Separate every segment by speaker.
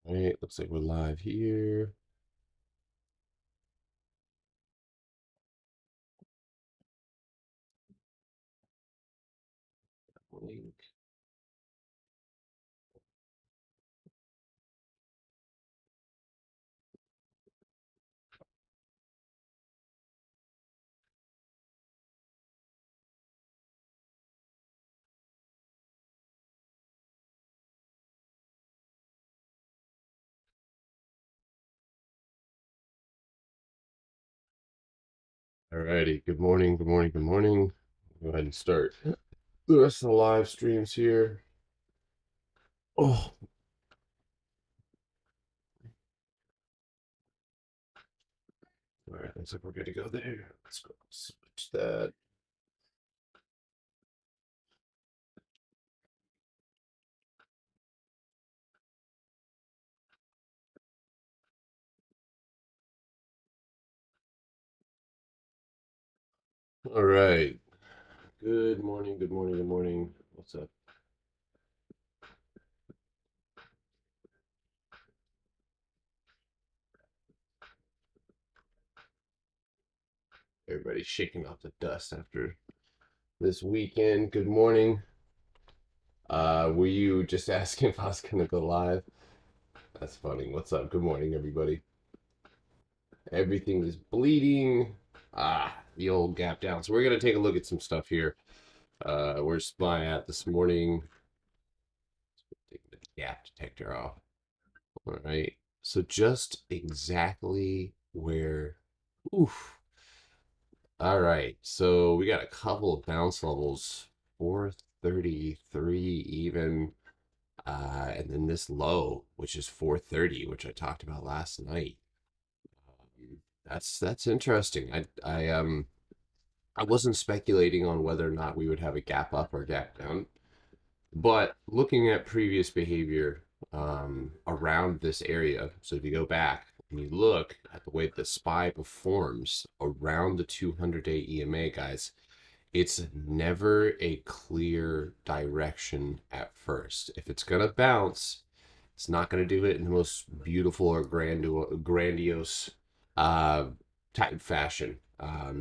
Speaker 1: All right, looks like we're live here. Link. All righty, good morning, good morning, good morning. Go ahead and start the rest of the live streams here. Oh, all right, looks like we're good to go there. Let's go switch that. All right. Good morning, good morning, good morning. What's up? Everybody's shaking off the dust after this weekend. Good morning. Were you just asking if I was gonna go live? That's funny. What's up? Good morning, everybody. Everything is bleeding. The old gap down. So we're gonna take a look at some stuff here. Where's SPY at this morning? Take the gap detector off. All right. So just exactly where. Oof. All right. So we got a couple of bounce levels. 433 even. And then this low, which is 430, which I talked about last night. That's interesting. I wasn't speculating on whether or not we would have a gap up or gap down, but looking at previous behavior around this area, so if you go back and you look at the way the SPY performs around the 200-day EMA, guys, it's never a clear direction at first. If it's going to bounce, it's not going to do it in the most beautiful or grandiose uh, type fashion.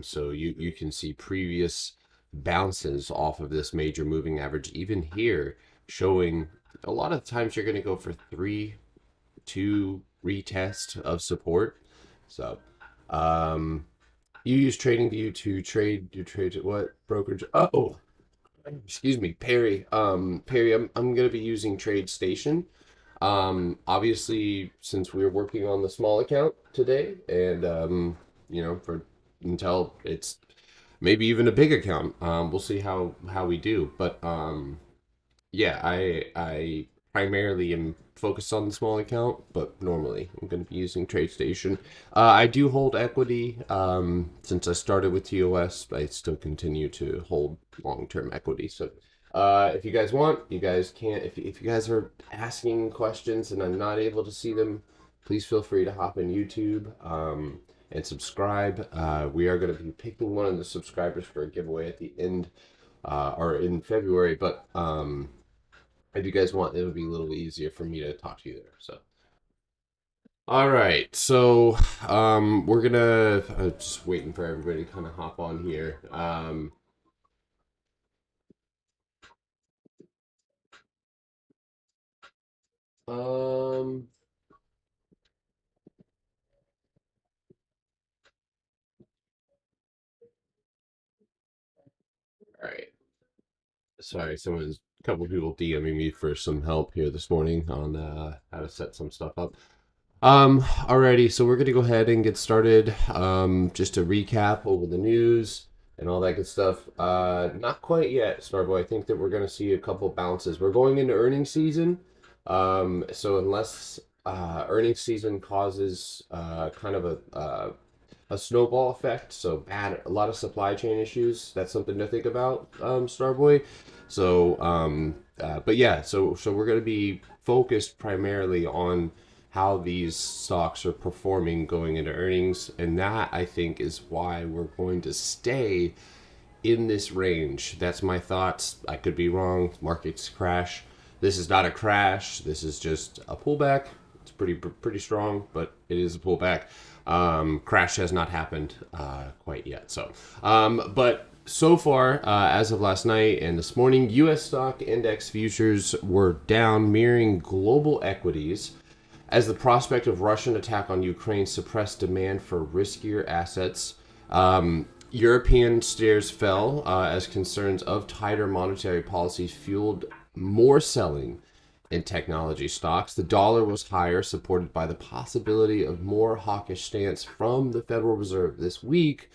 Speaker 1: So you can see previous bounces off of this major moving average, even here, showing a lot of times you're going to go for 3-2 retest of support. So um, you use TradingView to trade. You trade what brokerage? Oh, excuse me, Perry. Perry, I'm gonna be using TradeStation. Obviously, since we're working on the small account today, and for until it's maybe even a big account, we'll see how we do. But yeah, I primarily am focused on the small account, but normally I'm going to be using TradeStation. I do hold equity. Since I started with TOS, I still continue to hold long-term equity. So if you guys want, you guys can. If you guys are asking questions and I'm not able to see them, please feel free to hop in YouTube and subscribe. We are going to be picking one of the subscribers for a giveaway at the end or in February, but if you guys want, it'll be a little easier for me to talk to you there. So, all right. So, we're gonna just waiting for everybody to kind of hop on here. Um, all right. Sorry, a couple of people DMing me for some help here this morning on how to set some stuff up. Alrighty, so we're gonna go ahead and get started. Just to recap over the news and all that good stuff. Not quite yet, Starboy. I think that we're gonna see a couple bounces. We're going into earnings season. So unless earnings season causes kind of a snowball effect, so a lot of supply chain issues. That's something to think about, Starboy. So, but yeah, so we're gonna be focused primarily on how these stocks are performing going into earnings, and that I think is why we're going to stay in this range. That's my thoughts. I could be wrong. Markets crash. This is not a crash. This is just a pullback. It's pretty strong, but it is a pullback. Crash has not happened quite yet. But so far, as of last night and this morning, U.S. stock index futures were down, mirroring global equities, as the prospect of Russian attack on Ukraine suppressed demand for riskier assets. European shares fell as concerns of tighter monetary policies fueled more selling in technology stocks. The dollar was higher, supported by the possibility of more hawkish stance from the Federal Reserve this week.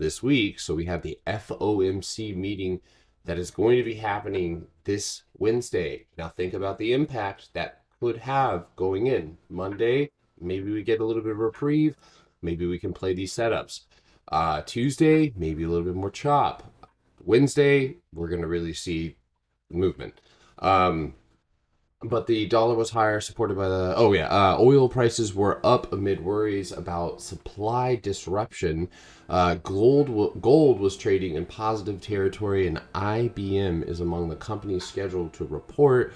Speaker 1: So we have the FOMC meeting that is going to be happening this Wednesday. Now think about the impact that could have going in Monday. Maybe we get a little bit of reprieve. Maybe we can play these setups. Tuesday, maybe a little bit more chop. Wednesday, we're going to really see movement. But the dollar was higher, supported by the oil prices were up amid worries about supply disruption. Gold was trading in positive territory, and IBM is among the companies scheduled to report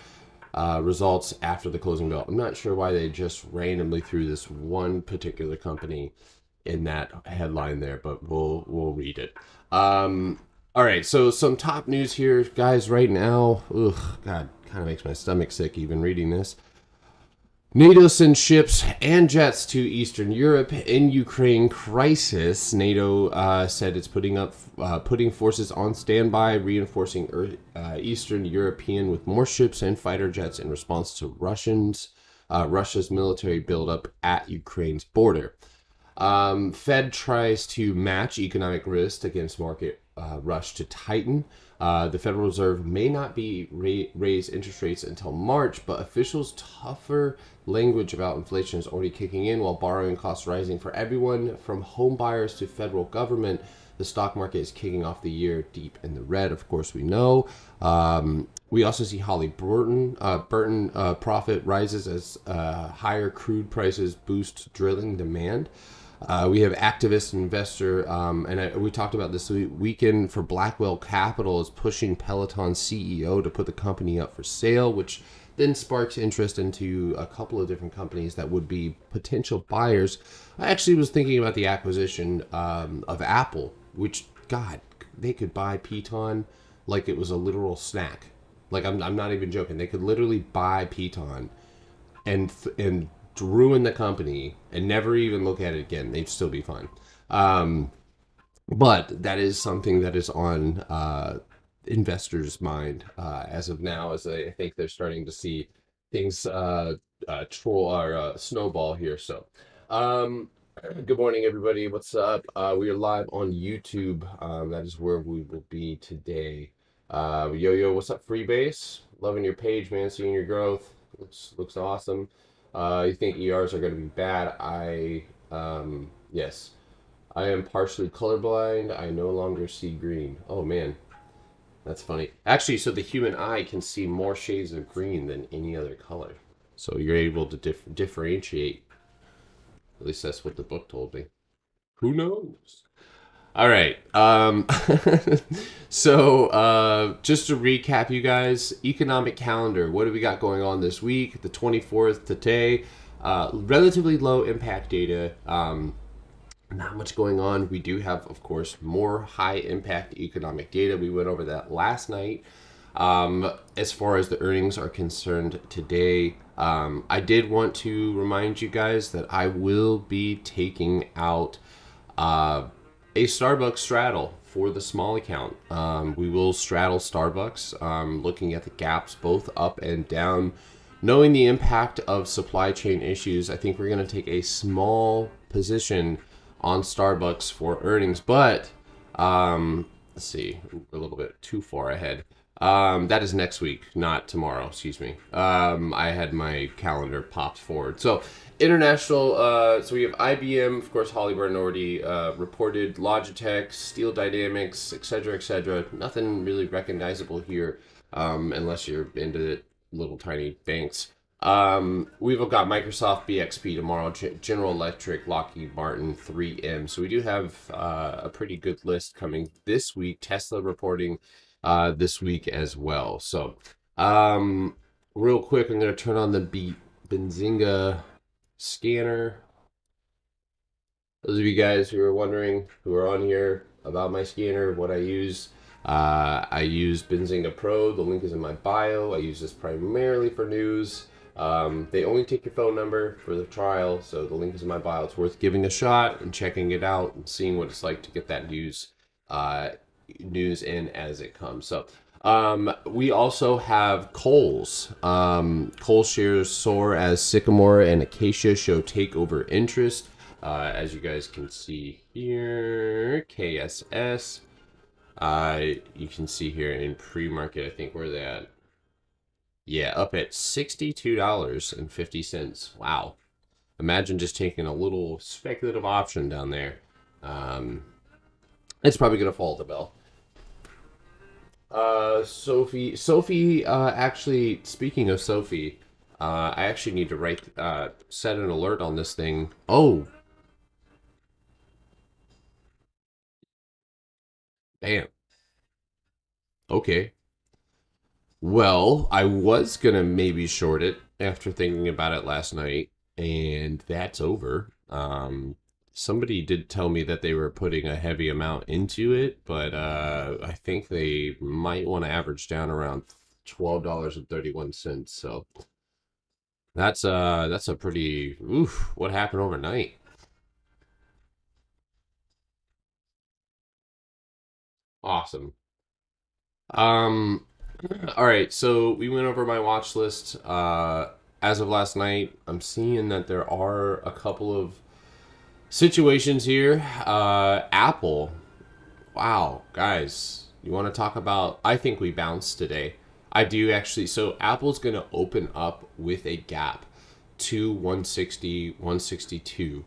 Speaker 1: results after the closing bell. I'm not sure why they just randomly threw this one particular company in that headline there, but we'll read it. All right, so some top news here, guys. Right now, God, kind of makes my stomach sick even reading this. NATO sends ships and jets to Eastern Europe in Ukraine crisis. NATO said it's putting forces on standby, reinforcing Eastern European with more ships and fighter jets in response to Russia's military buildup at Ukraine's border. Fed tries to match economic risk against market rush to tighten. The Federal Reserve may not be raise interest rates until March, but officials' tougher language about inflation is already kicking in, while borrowing costs rising for everyone from home buyers to federal government. The stock market is kicking off the year deep in the red, of course, we know. We also see Burton profit rises as higher crude prices boost drilling demand. We have activist investor, we talked about this weekend for Blackwell Capital is pushing Peloton's CEO to put the company up for sale, which then sparks interest into a couple of different companies that would be potential buyers. I actually was thinking about the acquisition of Apple, which, God, they could buy Peloton like it was a literal snack. Like, I'm not even joking. They could literally buy Peloton and ruin the company and never even look at it again. They'd still be fine. But that is something that is on investors' mind as of now, as I think they're starting to see things snowball here. So, good morning, everybody. What's up? We are live on YouTube. That is where we will be today. Yo, what's up, Freebase? Loving your page, man. Seeing your growth. Looks awesome. You think ERs are going to be bad? Yes. I am partially colorblind. I no longer see green. Oh, man. That's funny. Actually, so the human eye can see more shades of green than any other color. So you're able to differentiate. At least that's what the book told me. Who knows? All right. So just to recap, you guys, economic calendar. What do we got going on this week? The 24th today. Relatively low impact data. Not much going on. We do have, of course, more high impact economic data. We went over that last night. As far as the earnings are concerned today, I did want to remind you guys that I will be taking out a Starbucks straddle for the small account. We will straddle Starbucks, looking at the gaps both up and down. Knowing the impact of supply chain issues, I think we're going to take a small position on Starbucks for earnings, but let's see, we're a little bit too far ahead. That is next week, not tomorrow, excuse me. I had my calendar popped forward. So international, so we have IBM, of course, Halliburton already reported, Logitech, Steel Dynamics, etc. Nothing really recognizable here, unless you're into little tiny banks. We've got Microsoft, BXP tomorrow, General Electric, Lockheed Martin, 3M. So we do have a pretty good list coming this week. Tesla reporting this week as well. So real quick, I'm going to turn on the Benzinga scanner. Those of you guys who are wondering, who are on here about my scanner, what I use Benzinga Pro. The link is in my bio. I use this primarily for news. They only take your phone number for the trial, so the link is in my bio. It's worth giving a shot and checking it out and seeing what it's like to get that uh, news in as it comes. So we also have Kohl's. Kohl's shares soar as Sycamore and Acacia show takeover interest. As you guys can see here, KSS. You can see here in pre-market, I think, where they at? Yeah, up at $62.50. Wow. Imagine just taking a little speculative option down there. Um, it's probably going to fall to Bell. SOFI, actually, speaking of SOFI, I actually need to set an alert on this thing. Oh, damn. Okay. Well, I was gonna maybe short it after thinking about it last night, and that's over. Somebody did tell me that they were putting a heavy amount into it, but I think they might want to average down around $12.31. So that's a pretty oof. What happened overnight? Awesome. Um, all right, so we went over my watch list. As of last night, I'm seeing that there are a couple of situations here. Apple. Wow, guys, you want to talk about? I think we bounced today. I do actually. So Apple's going to open up with a gap to 160, 162.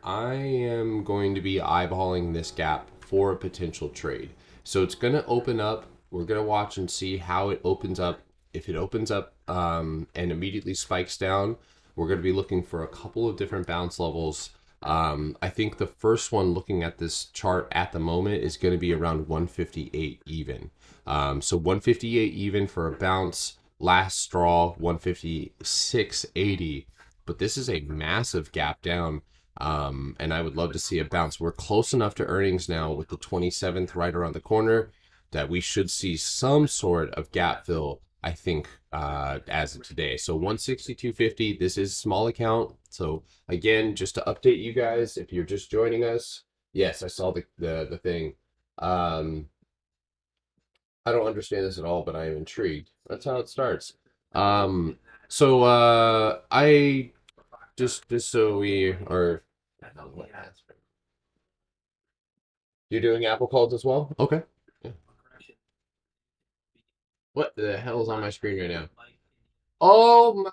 Speaker 1: I am going to be eyeballing this gap for a potential trade. So it's going to open up. We're going to watch and see how it opens up. If it opens up and immediately spikes down, we're going to be looking for a couple of different bounce levels. I think the first one looking at this chart at the moment is going to be around 158 even. So 158 even for a bounce. Last straw 156.80. But this is a massive gap down. And I would love to see a bounce. We're close enough to earnings now with the 27th right around the corner that we should see some sort of gap fill, I think, as of today. So 162.50, this is small account. So again, just to update you guys, if you're just joining us, yes, I saw the thing. I don't understand this at all, but I am intrigued. That's how it starts. So I just so we are you're doing Apple calls as well? Okay. Yeah. What the hell's on my screen right now? Oh my!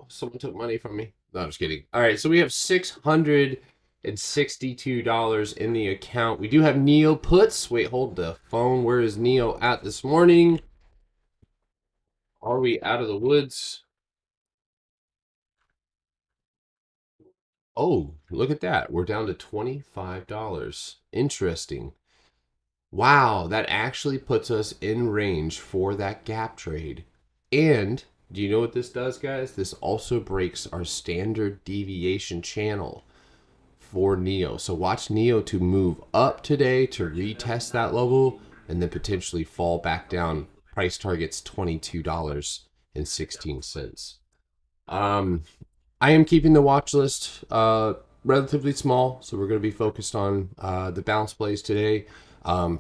Speaker 1: Someone took money from me. No, I'm just kidding. All right, so we have $662 in the account. We do have Neo puts. Wait, hold the phone. Where is Neo at this morning? Are we out of the woods? Oh, look at that. We're down to $25. Interesting. Wow, that actually puts us in range for that gap trade. And do you know what this does, guys? This also breaks our standard deviation channel for Neo. So watch Neo to move up today to retest that level and then potentially fall back down. Price target's $22.16. Um, I am keeping the watch list relatively small, so we're going to be focused on the bounce plays today.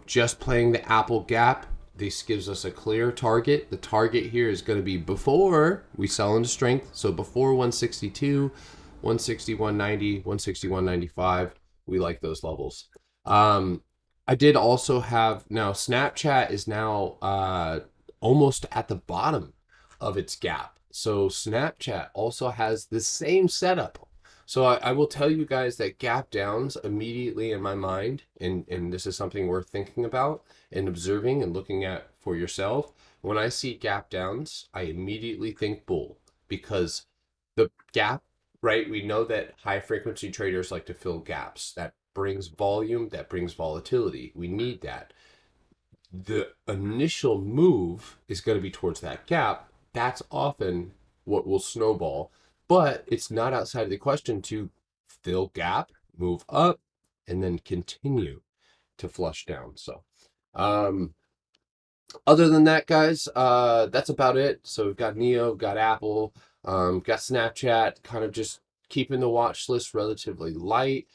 Speaker 1: Just playing the Apple gap. This gives us a clear target. The target here is going to be before we sell into strength. So before 162, 160, 190, 160, 195. We like those levels. I did also have now Snapchat is now almost at the bottom of its gap. So Snapchat also has the same setup. So I will tell you guys that gap downs immediately in my mind, and this is something worth thinking about and observing and looking at for yourself. When I see gap downs, I immediately think bull because the gap, right? We know that high frequency traders like to fill gaps. That brings volume, that brings volatility. We need that. The initial move is going to be towards that gap. That's often what will snowball. But it's not outside of the question to fill gap, move up, and then continue to flush down. So, um, other than that, guys, that's about it. So we've got Neo, got Apple, got Snapchat, kind of just keeping the watch list relatively light.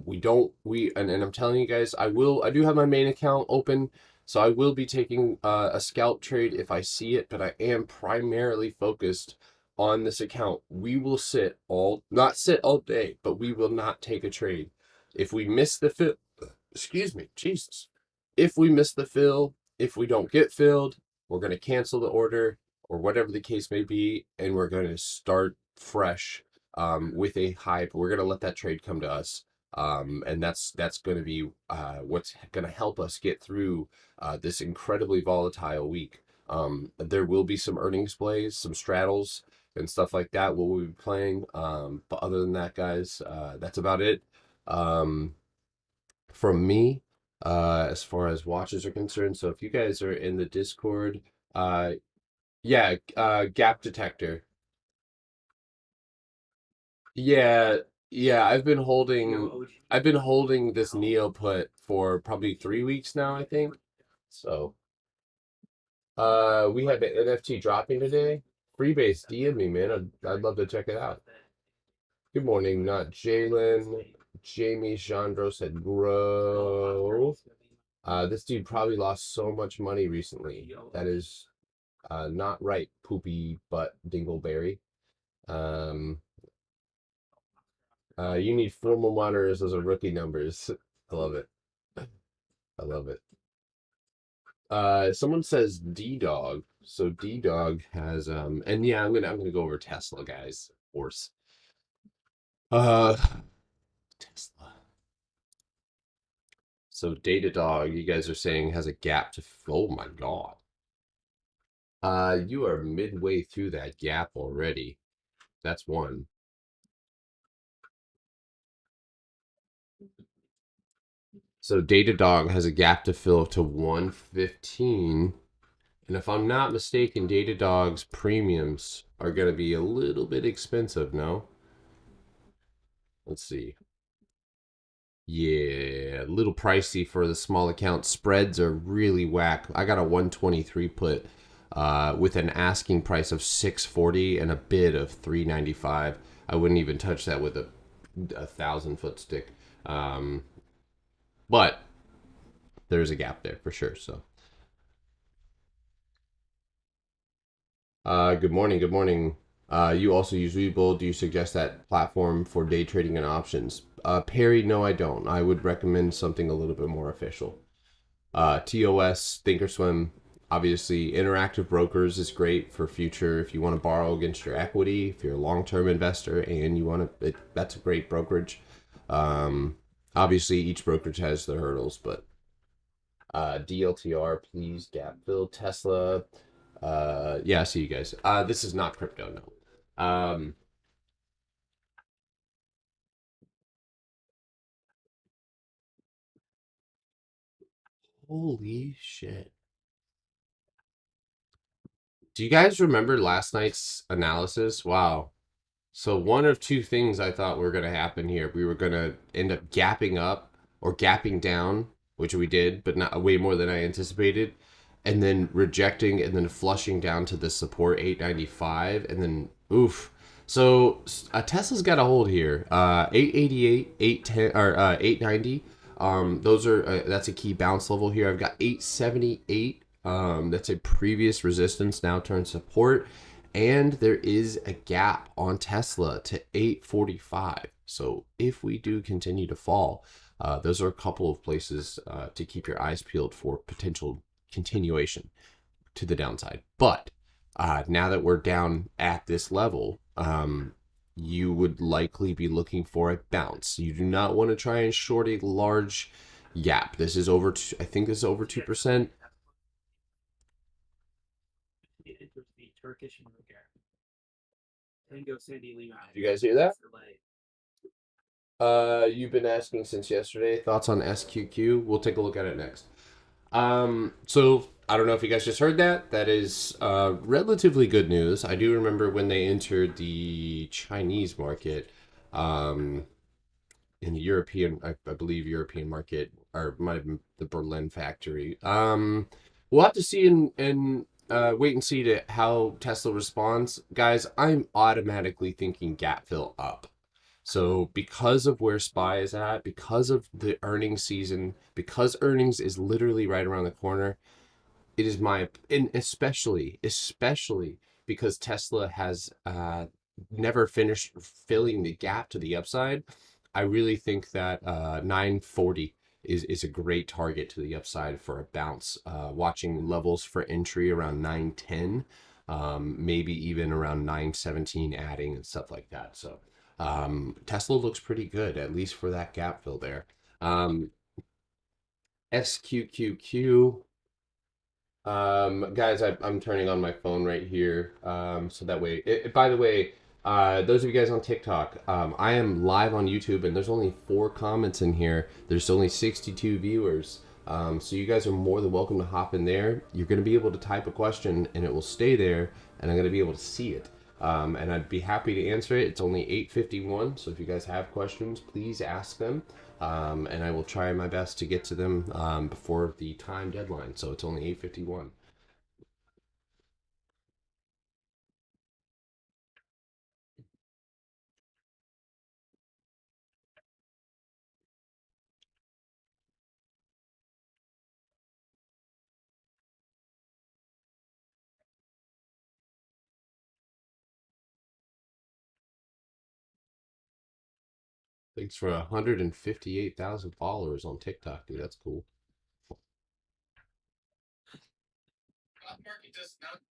Speaker 1: We don't we and I'm telling you guys, I do have my main account open, so I will be taking a scalp trade if I see it, but I am primarily focused on this account. We will not sit all day, but we will not take a trade. If we miss the fit, excuse me, Jesus. If we miss the fill, if we don't get filled, we're going to cancel the order or whatever the case may be, and we're going to start fresh with a hype. We're going to let that trade come to us. And that's going to be what's going to help us get through this incredibly volatile week. There will be some earnings plays, some straddles, and stuff like that. We'll be playing. But other than that, guys, that's about it. Um, from me, as far as watches are concerned. So if you guys are in the Discord, uh, yeah, gap detector. Yeah, yeah, I've been holding this Neo put for probably 3 weeks now, I think. So, we have an NFT dropping today. Freebase DM me, man. I'd love to check it out. Good morning, not Jalen. Jamie Chandro said, bro. This dude probably lost so much money recently. That is not right, poopy butt dingleberry. Um, you need formal monitors as a rookie numbers. I love it. I love it. Someone says D Dog. So D Dog has and yeah, I'm gonna go over Tesla, guys. Of course. Uh, Tesla. So Datadog, you guys are saying has a gap to. Oh my God. You are midway through that gap already. That's one. So Datadog has a gap to fill to 115. And if I'm not mistaken, Datadog's premiums are going to be a little bit expensive, no? Let's see. Yeah, a little pricey for the small account. Spreads are really whack. I got a 123 put with an asking price of 640 and a bid of 395. I wouldn't even touch that with a 1,000 foot stick. But there's a gap there for sure. So good morning. Good morning. You also use Webull. Do you suggest that platform for day trading and options? Perry, no, I don't. I would recommend something a little bit more official. TOS, Thinkorswim, obviously, interactive brokers is great for future if you want to borrow against your equity. If you're a long-term investor and you want to, that's a great brokerage. Um, Obviously, each brokerage has their hurdles, but DLTR, please, gap fill, Tesla. Yeah, I see you guys. This is not crypto, no. Holy shit. Do you guys remember last night's analysis? Wow. So one of two things I thought were going to happen here. We were going to end up gapping up or gapping down, which we did, but not way more than I anticipated, and then rejecting and then flushing down to the support 895, and then oof. So Tesla's got a hold here. 888, 810, or 890. Those are that's a key bounce level here. I've got 878. That's a previous resistance now turned support, and there is a gap on Tesla to 845. So if we do continue to fall, those are a couple of places to keep your eyes peeled for potential continuation to the downside. But now that we're down at this level, you would likely be looking for a bounce. You do not want to try and short a large gap. This is over, I think this is over 2%. You guys hear that? You've been asking since yesterday. Thoughts on SQQ? We'll take a look at it next. So I don't know if you guys just heard that. That is relatively good news. I do remember when they entered the Chinese market, um, in the European, I believe European market, or might have been the Berlin factory. We'll have to see and wait and see to how Tesla responds, guys. I'm automatically thinking gap fill up. So because of where SPY is at, because of the earnings season, because earnings is literally right around the corner, it is my, and especially because Tesla has never finished filling the gap to the upside. I really think that 940 is a great target to the upside for a bounce. Watching levels for entry around 910, maybe even around 917 adding and stuff like that. So Tesla looks pretty good, at least for that gap fill there. SQQQ. Guys, I'm turning on my phone right here. So that way, by the way, those of you guys on TikTok, I am live on YouTube and there's only 4 comments in here. There's only 62 viewers. So you guys are more than welcome to hop in there. You're going to be able to type a question and it will stay there and I'm going to be able to see it. And I'd be happy to answer it. It's only 8:51, so if you guys have questions, please ask them. And I will try my best to get to them before the time deadline. So it's only 8:51. Thanks for 158,000 followers on TikTok, dude. That's cool.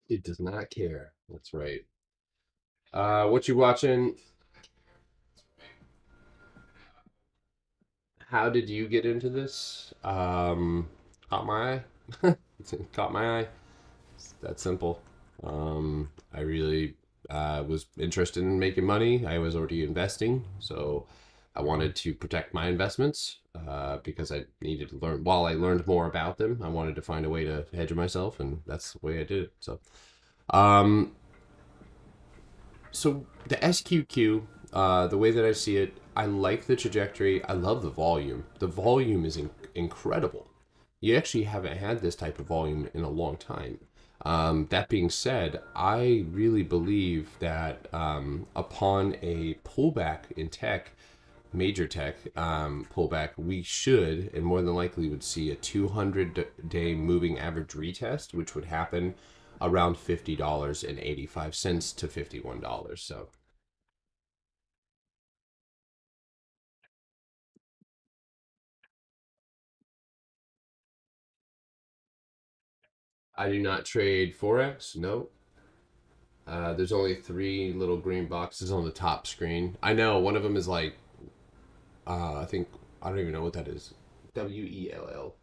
Speaker 1: It does not care. That's right. What you watching? How did you get into this? Caught my eye. Caught my eye. It's that simple. I really was interested in making money. I was already investing, so I wanted to protect my investments because I needed to learn. While I learned more about them, I wanted to find a way to hedge myself, and that's the way I did it. Um, so the SQQ, the way that I see it, I like the trajectory. I love the volume. The volume is incredible. You actually haven't had this type of volume in a long time. That being said, I really believe that upon a pullback in tech, major tech pullback, we should and more than likely would see a 200-day moving average retest, which would happen around $50.85 to $51. So I do not trade Forex. No. There's only 3 little green boxes on the top screen. I know one of them is like, I think, I don't even know what that is. WELL.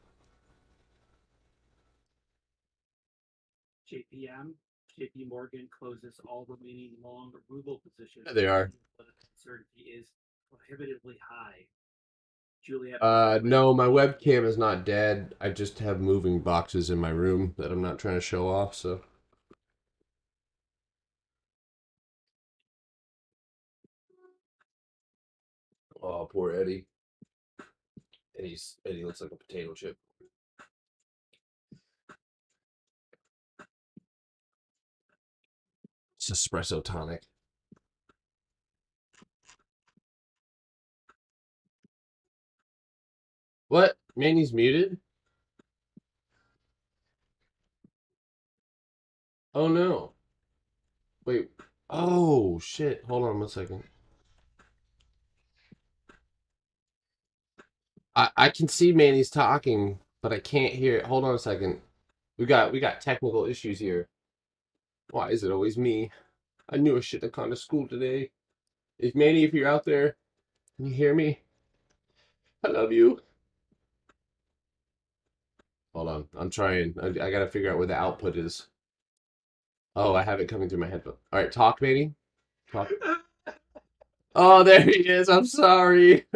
Speaker 2: JPM, JP Morgan closes all remaining long ruble positions.
Speaker 1: There they are.
Speaker 2: Uncertainty is prohibitively high. Juliet.
Speaker 1: No, my webcam is not dead. I just have moving boxes in my room that I'm not trying to show off, so. Oh, poor Eddie. Eddie looks like a potato chip. It's espresso tonic. What? Manny's muted? Oh no. Wait. Oh shit. Hold on 1 second. I can see Manny's talking, but I can't hear it. Hold on a second. We got technical issues here. Why is it always me? I knew I should have gone to school today. If Manny, if you're out there, can you hear me? I love you. Hold on. I'm trying. I gotta figure out where the output is. Oh, I have it coming through my headphone. All right, talk, Manny. Talk. Oh, there he is. I'm sorry.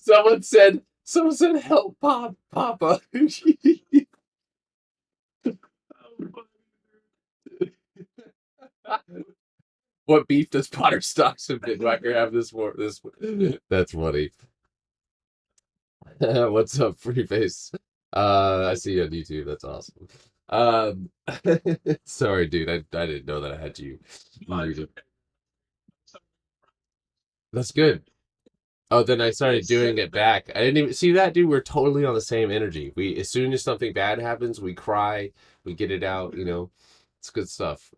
Speaker 1: Someone said Someone said, "Help, Papa." What beef does Potter Stocks and Bitwhacker have this war? This that's funny. What's up, Freeface? I see you on YouTube. That's awesome. Um, sorry, dude. I didn't know that I had you muted. That's good. Oh, then I started doing it back. I didn't even see that, dude. We're totally on the same energy. We as soon as something bad happens, we cry, we get it out. It's good stuff.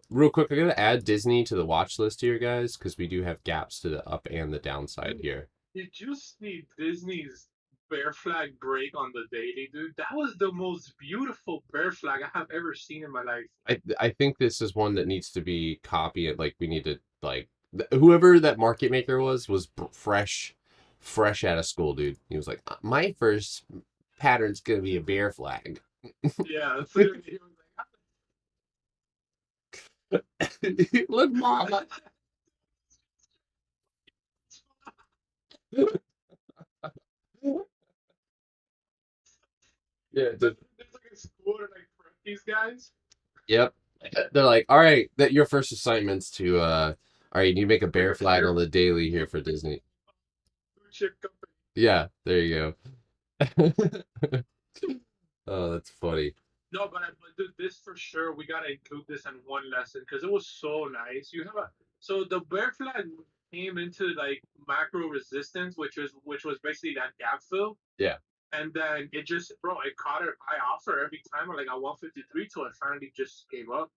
Speaker 1: Real quick, I'm gonna add Disney to the watch list here, guys, because we do have gaps to the up and the downside here.
Speaker 3: Did you see Disney's bear flag break on the daily, dude? That was the most beautiful bear flag I have ever seen in my life.
Speaker 1: I think this is one that needs to be copied. Like we need to like whoever that market maker was fresh out of school, dude. He was like, my first pattern's gonna be a bear flag.
Speaker 3: Yeah, that's literally he was
Speaker 1: Look, mama. Yeah,
Speaker 3: there's like a school to like prep these guys.
Speaker 1: yep. They're like, all right, that your first assignment's to all right, you make a
Speaker 3: Like
Speaker 1: bear
Speaker 3: a
Speaker 1: flag
Speaker 3: bear
Speaker 1: on the daily here for Disney.
Speaker 3: food chip company.
Speaker 1: Yeah, there you go. Oh, that's funny.
Speaker 3: No, but dude, this for sure we gotta include this in one lesson because it was so nice. You have a so the bear flag came into like macro resistance, which was basically that gap fill.
Speaker 1: Yeah.
Speaker 3: And then it just, bro, it caught her high offer every time, like at 153 till it finally just gave up.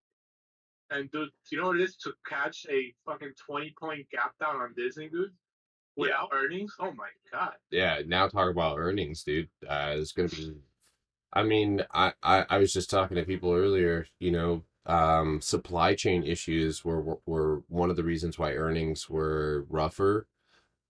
Speaker 3: And dude, you know what it is to catch a fucking 20-point gap down on Disney, dude, without earnings? Oh my god.
Speaker 1: Yeah, now talk about earnings, dude. It's gonna be. I mean, I was just talking to people earlier. Supply chain issues were one of the reasons why earnings were rougher.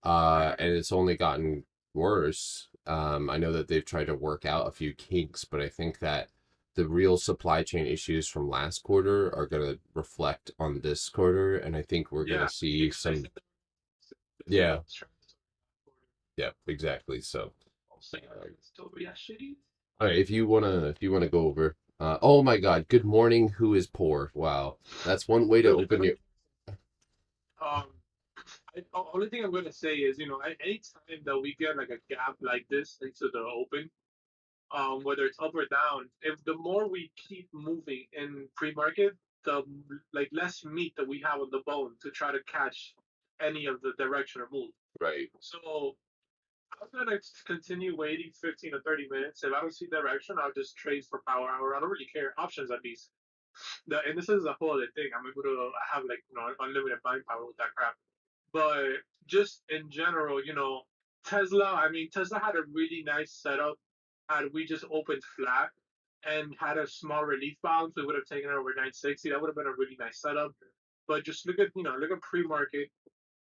Speaker 1: And it's only gotten worse. I know that they've tried to work out a few kinks, but I think that the real supply chain issues from last quarter are going to reflect on this quarter, and I think we're going to
Speaker 3: Yeah.
Speaker 1: see some. Yeah, yeah, exactly. So, all right, if you wanna go over. Oh my God! Good morning. Who is poor? Wow, that's one way to open your.
Speaker 3: Um, only thing I'm gonna say is, any time that we get like a gap like this into the open, whether it's up or down, if the more we keep moving in pre-market, the like less meat that we have on the bone to try to catch any of the direction or move.
Speaker 1: Right.
Speaker 3: So I'm gonna continue waiting 15 to 30 minutes. If I don't see direction, I'll just trade for power hour. I don't really care. Options at least. And this is a whole other thing. I'm able to have like unlimited buying power with that crap. But just in general, Tesla. I mean, Tesla had a really nice setup. Had we just opened flat and had a small relief bounce, we would have taken it over 960. That would have been a really nice setup. But just look at pre-market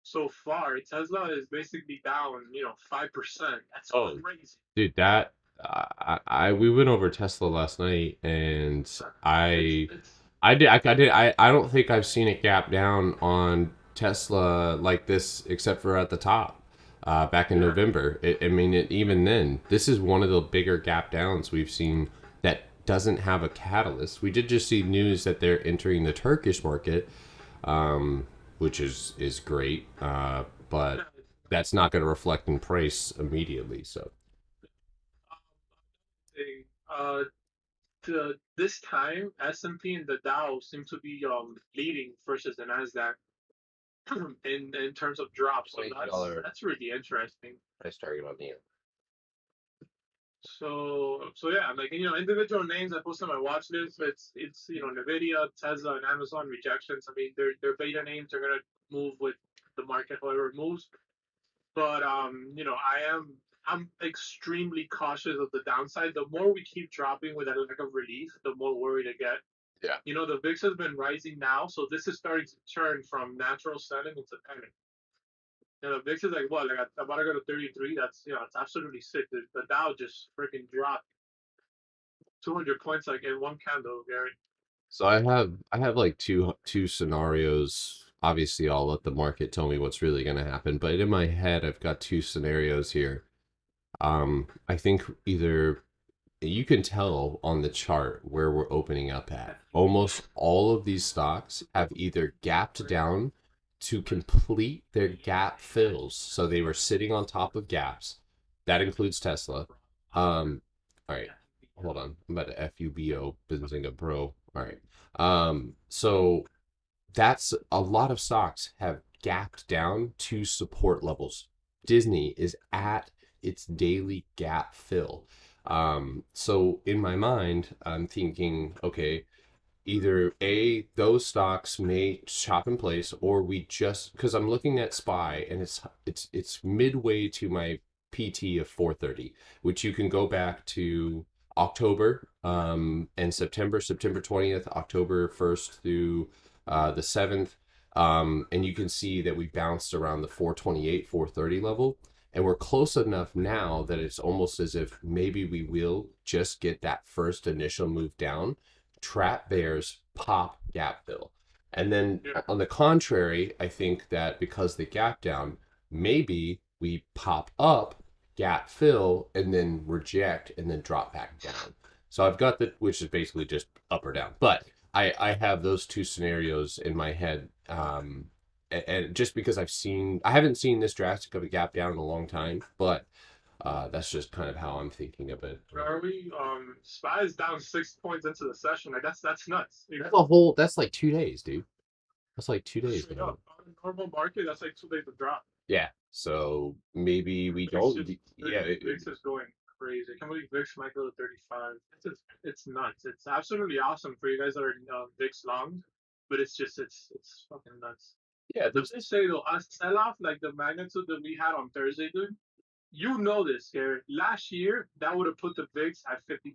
Speaker 3: so far. Tesla is basically down, 5%. That's
Speaker 1: Oh,
Speaker 3: crazy.
Speaker 1: dude, that we went over Tesla last night, and I don't think I've seen it gap down on Tesla like this except for at the top, back in November. I mean, even then, this is one of the bigger gap downs we've seen that doesn't have a catalyst. We did just see news that they're entering the Turkish market, which is great, but that's not going to reflect in price immediately. So
Speaker 3: Uh, this time, S&P and the Dow seem to be leading versus the Nasdaq in terms of drops. So that's really interesting.
Speaker 1: price target on the.
Speaker 3: So yeah, like individual names I post on my watch list. It's Nvidia, Tesla, and Amazon rejections. I mean, they're beta names. They're gonna move with the market however it moves. But I'm extremely cautious of the downside. The more we keep dropping with that lack of relief, the more worried I get.
Speaker 1: Yeah.
Speaker 3: The VIX has been rising now, so this is starting to turn from natural selling into panic. The VIX is like what, like about to go to 33. That's it's absolutely sick. The Dow just freaking dropped 200 points like in one candle, Gary.
Speaker 1: So I have like two scenarios obviously I'll let the market tell me what's really going to happen, but in my head I've got two scenarios here. I think either you can tell on the chart where we're opening up at. Almost all of these stocks have either gapped down to complete their gap fills. So they were sitting on top of gaps. That includes Tesla. All right, hold on. I'm about to FUBO Benzinga Bro. All right. So that's a lot of stocks have gapped down to support levels. Disney is at its daily gap fill. So in my mind, I'm thinking, okay, either A, those stocks may chop in place, or we just because I'm looking at SPY and it's midway to my PT of 430, which you can go back to October and September 20th, October 1st through the 7th. And you can see that we bounced around the 428, 430 level. And we're close enough now that it's almost as if maybe we will just get that first initial move down, trap bears, pop, gap fill. And then
Speaker 3: Yeah.
Speaker 1: on the contrary, I think that because the gap down, maybe we pop up, gap fill, and then reject, and then drop back down. So I've got the, which is basically just up or down. But I have those two scenarios in my head. And just because I haven't seen this drastic of a gap down in a long time, but that's just kind of how I'm thinking of it.
Speaker 3: Where are we? SPY is down 6 points into the session. Like that's nuts.
Speaker 1: That's like 2 days, dude. That's like 2 days,
Speaker 3: Straight
Speaker 1: man.
Speaker 3: up. On a normal market, that's like 2 days of drop.
Speaker 1: Yeah. So maybe we don't. Yeah.
Speaker 3: VIX is going crazy. I can't believe VIX might go to 35. It's nuts. It's absolutely awesome for you guys that are VIX long, but it's fucking nuts.
Speaker 1: Yeah.
Speaker 3: Let's just say though, a sell off like the magnitude that we had on Thursday, dude. You know this, Gary. Last year, that would have put the VIX at $50.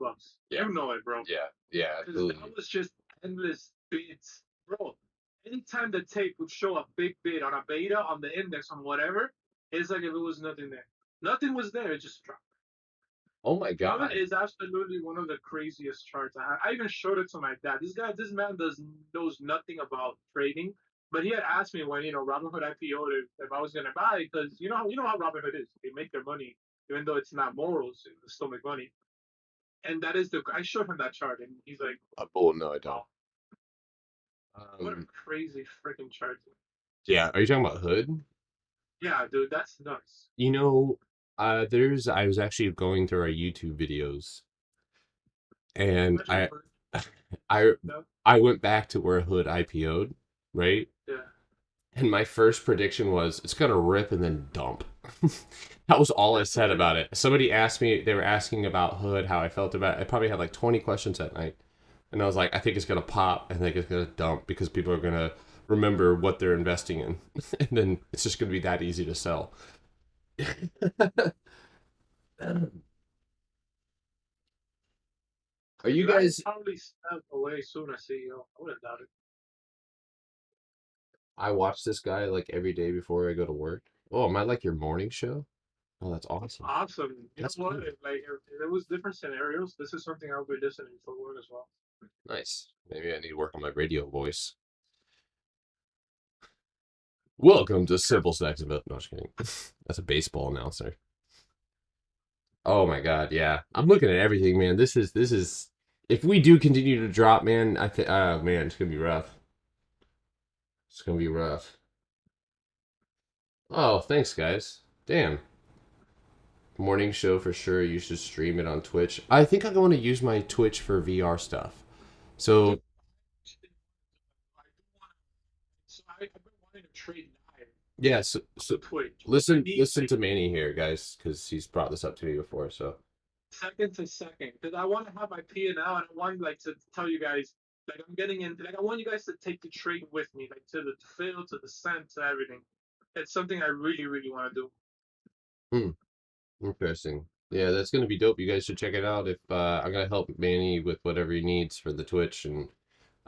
Speaker 1: Yeah.
Speaker 3: You know it, bro.
Speaker 1: Yeah. Yeah. Absolutely.
Speaker 3: That was just endless bids, bro. Anytime the tape would show a big bid on a beta, on the index, on whatever, it's like if it was nothing there. Nothing was there. It just dropped.
Speaker 1: Oh my god.
Speaker 3: It is absolutely one of the craziest charts. I even showed it to my dad. This man knows nothing about trading. But he had asked me when Robinhood IPO'd if I was gonna buy because you know how Robinhood is. They make their money even though it's not morals. They still make money. And that is I showed him that chart and he's like,
Speaker 1: Oh no, I don't.
Speaker 3: what a crazy freaking chart.
Speaker 1: Yeah. Are you talking about Hood?
Speaker 3: Yeah, dude, that's nuts.
Speaker 1: You know, I was actually going through our YouTube videos, and I
Speaker 3: No?
Speaker 1: I went back to where Hood IPO'd, right?
Speaker 3: Yeah.
Speaker 1: And my first prediction was it's gonna rip and then dump. That was all I said about it. Somebody asked me, they were asking about Hood, how I felt about it. I probably had like 20 questions that night. And I was like, I think it's gonna pop, I think it's gonna dump because people are gonna remember what they're investing in. And then it's just gonna be that easy to sell. Are you guys
Speaker 3: probably step away soon as CEO? I wouldn't doubt it.
Speaker 1: I watch this guy like every day before I go to work. Oh, am I like your morning show? Oh, that's awesome.
Speaker 3: Awesome. You
Speaker 1: That's
Speaker 3: know what?
Speaker 1: cool.
Speaker 3: If it was different scenarios, this is something I'll be listening for work as well.
Speaker 1: Nice. Maybe I need to work on my radio voice. Welcome to Simple Stacks of No, just kidding. That's a baseball announcer. Oh my god, yeah. I'm looking at everything, man. This is if we do continue to drop, man, I think oh man, it's gonna be rough. It's gonna be rough. Oh, thanks guys. Damn. Morning show for sure. You should stream it on Twitch. I think I want to use my Twitch for VR stuff. So
Speaker 3: I've been wanting to trade live
Speaker 1: yeah, so
Speaker 3: Twitch.
Speaker 1: listen to Manny here, guys, because he's brought this up to me before. So
Speaker 3: second to second because I want to have my P&L and I want to tell you guys like I'm getting in like I want you guys to take the trade with me like to the fill to the cent to everything. It's something I really want to do.
Speaker 1: interesting. Yeah, that's gonna be dope. You guys should check it out. If I'm gonna help Manny with whatever he needs for the Twitch, and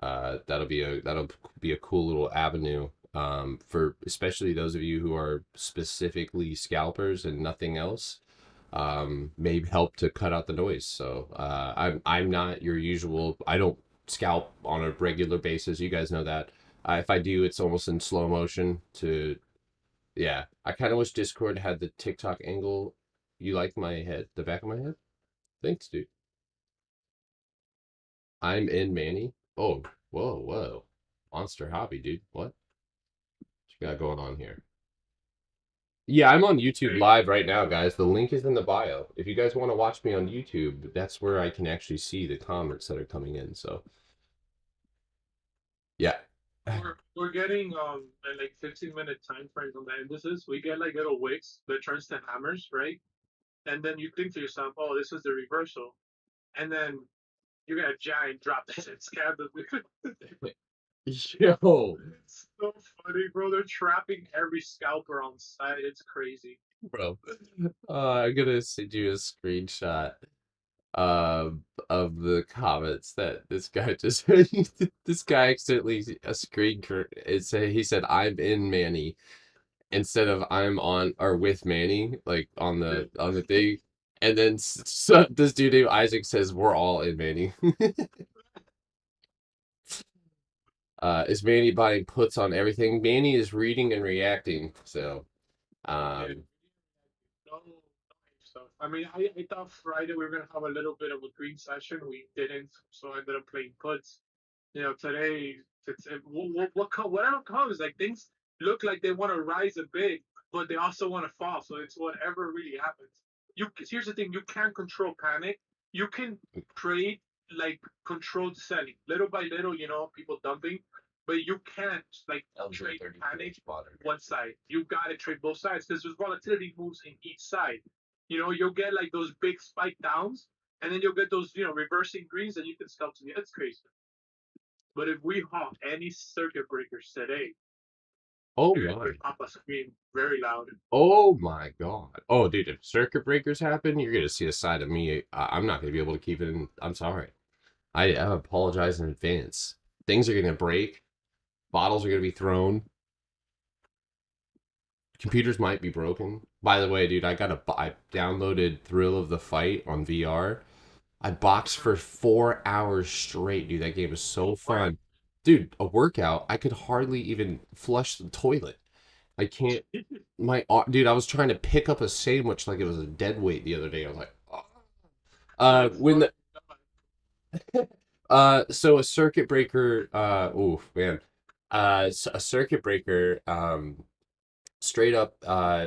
Speaker 1: that'll be a cool little avenue for especially those of you who are specifically scalpers and nothing else. May help to cut out the noise. So I'm not your usual. I don't scalp on a regular basis. You guys know that. If I do, it's almost in slow motion to, yeah. I kind of wish Discord had the TikTok angle. You like my head, the back of my head? Thanks, dude. I'm in Manny. Oh, whoa, whoa. Monster hobby, dude. What you got going on here? Yeah, I'm on YouTube live right now, guys. The link is in the bio. If you guys want to watch me on YouTube, that's where I can actually see the comments that are coming in. So, yeah.
Speaker 3: We're getting like 15-minute time frames on the indices. We get like little wicks that turns to hammers, right? And then you think to yourself, oh, this is the reversal. And then you get a giant drop that scam the
Speaker 1: Yo,
Speaker 3: It's so funny, bro. They're trapping every scalper on site. It's crazy.
Speaker 1: bro. I'm gonna send you a screenshot of the comments that this guy just this guy accidentally he said I'm in Manny instead of I'm on or with Manny like on the thing, and then this dude named Isaac says we're all in Manny. Is Manny buying puts on everything? Manny is reading and reacting, so um
Speaker 3: No, no stuff. I mean, I thought Friday we were gonna have a little bit of a green session. We didn't, so I ended up playing puts. Today whatever comes, like things look like they want to rise a bit, but they also want to fall. So it's whatever really happens. Here's the thing: you can't control panic. You can trade like controlled selling, little by little. People dumping, but you can't like trade panic one side. You gotta trade both sides because there's volatility moves in each side. You'll get like those big spike downs, and then you'll get those reversing greens, and you can scalp to the. It's crazy. But if we hop any circuit breakers today,
Speaker 1: oh
Speaker 3: you're gonna
Speaker 1: my.
Speaker 3: hear Papa scream very loud.
Speaker 1: Oh my God. Oh, dude, if circuit breakers happen, you're gonna see a side of me. I'm not gonna be able to keep it in. I'm sorry. I apologize in advance. Things are gonna break. Bottles are gonna be thrown. Computers might be broken. By the way, dude, I downloaded Thrill of the Fight on VR. I boxed for 4 hours straight, dude. That game is so fun. Dude, a workout. I could hardly even flush the toilet. I can't. Dude, I was trying to pick up a sandwich like it was a dead weight the other day. I was like, oh. When the so a circuit breaker, oh man, a circuit breaker, straight up,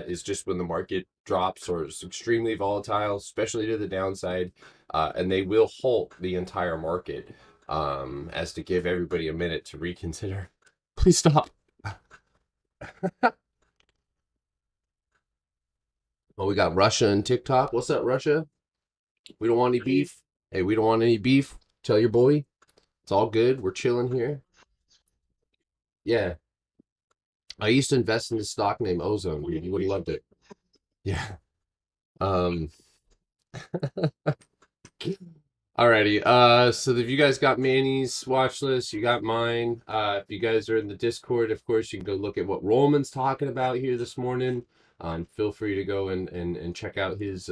Speaker 1: is just when the market drops or is extremely volatile, especially to the downside, and they will halt the entire market, as to give everybody a minute to reconsider. Please stop. Oh, we got Russia and TikTok. What's up, Russia? We don't want any beef. Hey, we don't want any beef. Tell your boy. It's all good. We're chilling here. Yeah. I used to invest in this stock named Ozone, dude. You would have loved it. Yeah. Um Alrighty. So if you guys got Manny's watch list, you got mine. If you guys are in the Discord, of course, you can go look at what Roman's talking about here this morning. Feel free to go and check out his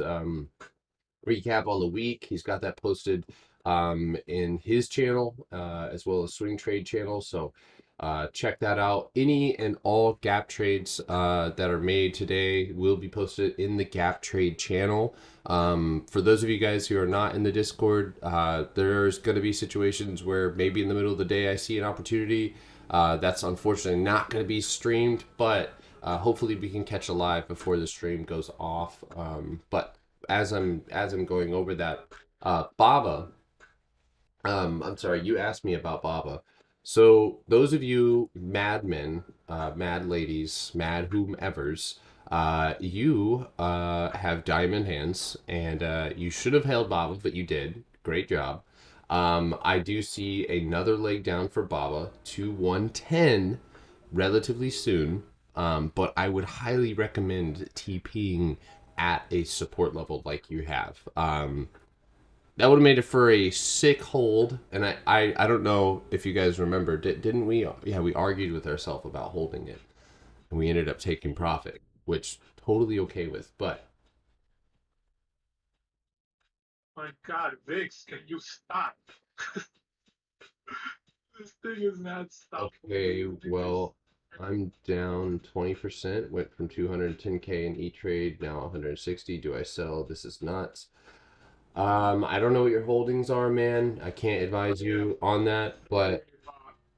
Speaker 1: recap on the week. He's got that posted in his channel, as well as Swing Trade channel. So check that out. Any and all gap trades that are made today will be posted in the Gap Trade channel. For those of you guys who are not in the Discord, there's going to be situations where maybe in the middle of the day I see an opportunity. That's unfortunately not going to be streamed, but hopefully we can catch a live before the stream goes off. But as I'm going over that, Baba, I'm sorry, you asked me about Baba. So those of you madmen, mad ladies, mad whomevers, you have diamond hands, and you should have held Baba, but you did. Great job. I do see another leg down for Baba to 110 relatively soon. But I would highly recommend TPing at a support level like you have. That would have made it for a sick hold, and I don't know if you guys remember, didn't we? Yeah, we argued with ourselves about holding it, and we ended up taking profit, which totally okay with. But
Speaker 3: My God, Vix, can you stop? This thing is not stopping.
Speaker 1: Okay, well, I'm down 20%, went from 210K in E-Trade, now 160. Do I sell? This is nuts. I don't know what your holdings are, man. I can't advise you on that, but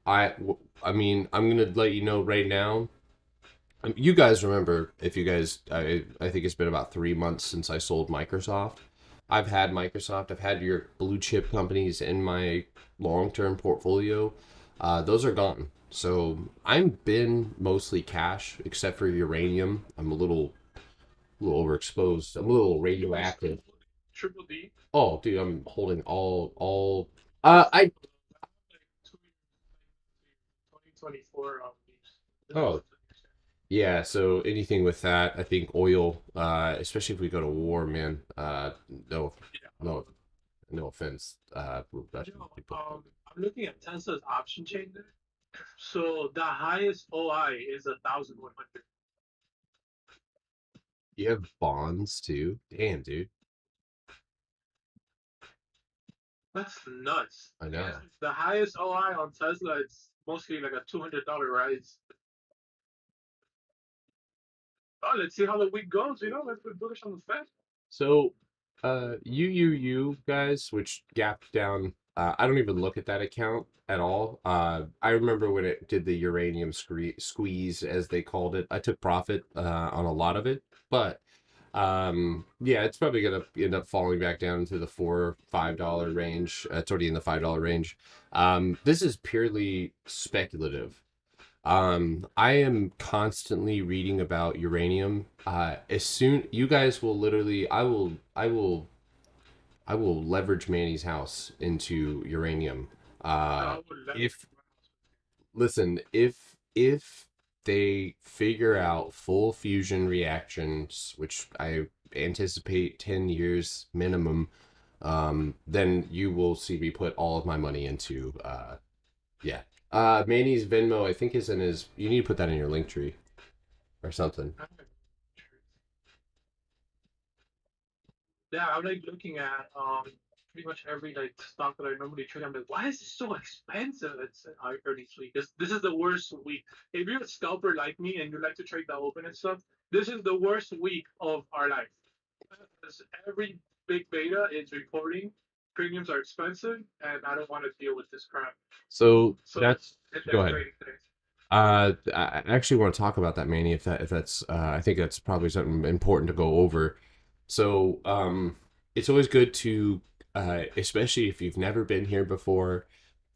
Speaker 1: I, I mean, I'm gonna let you know right now. You guys remember, if you guys, I think it's been about 3 months since I sold Microsoft. I've had Microsoft. I've had your blue chip companies in my long-term portfolio. Those are gone. So I've been mostly cash, except for uranium. I'm a little overexposed. I'm a little radioactive.
Speaker 3: Triple D.
Speaker 1: Oh, dude, I'm holding all. I.
Speaker 3: Like 2024
Speaker 1: Oh, yeah. So anything with that, I think oil, especially if we go to war, man. No, no, no offense, Russian
Speaker 3: Yo,
Speaker 1: people.
Speaker 3: I'm looking at Tesla's option chain there. So the highest OI is 1,100.
Speaker 1: You have bonds too. Damn, dude.
Speaker 3: That's nuts.
Speaker 1: I know.
Speaker 3: The highest OI on Tesla, it's mostly like a $200 rise. Oh, let's see how the week goes. Let's put bullish on the Fed.
Speaker 1: So, you guys, which gapped down. I don't even look at that account at all. I remember when it did the uranium squeeze, as they called it. I took profit on a lot of it, but yeah, it's probably gonna end up falling back down to the $4-5 range. It's already in the $5 range. This is purely speculative. I am constantly reading about uranium. As soon you guys will literally, I will leverage Manny's house into uranium.
Speaker 3: I would love
Speaker 1: If listen, if they figure out full fusion reactions, which I anticipate 10 years minimum, then you will see me put all of my money into yeah. Manny's Venmo, I think, is in his. You need to put that in your link tree or something.
Speaker 3: Yeah, I'm like looking at pretty much every like stock that I normally trade. I'm like, why is this so expensive? It's early week. This is the worst week. If you're a scalper like me and you like to trade the open and stuff, this is the worst week of our life. Because every big beta is reporting premiums are expensive, and I don't want to deal with this crap.
Speaker 1: So
Speaker 3: So
Speaker 1: that's go
Speaker 3: index
Speaker 1: ahead.
Speaker 3: trading today.
Speaker 1: I actually want to talk about that, Manny. If that's I think that's probably something important to go over. So it's always good to especially if you've never been here before.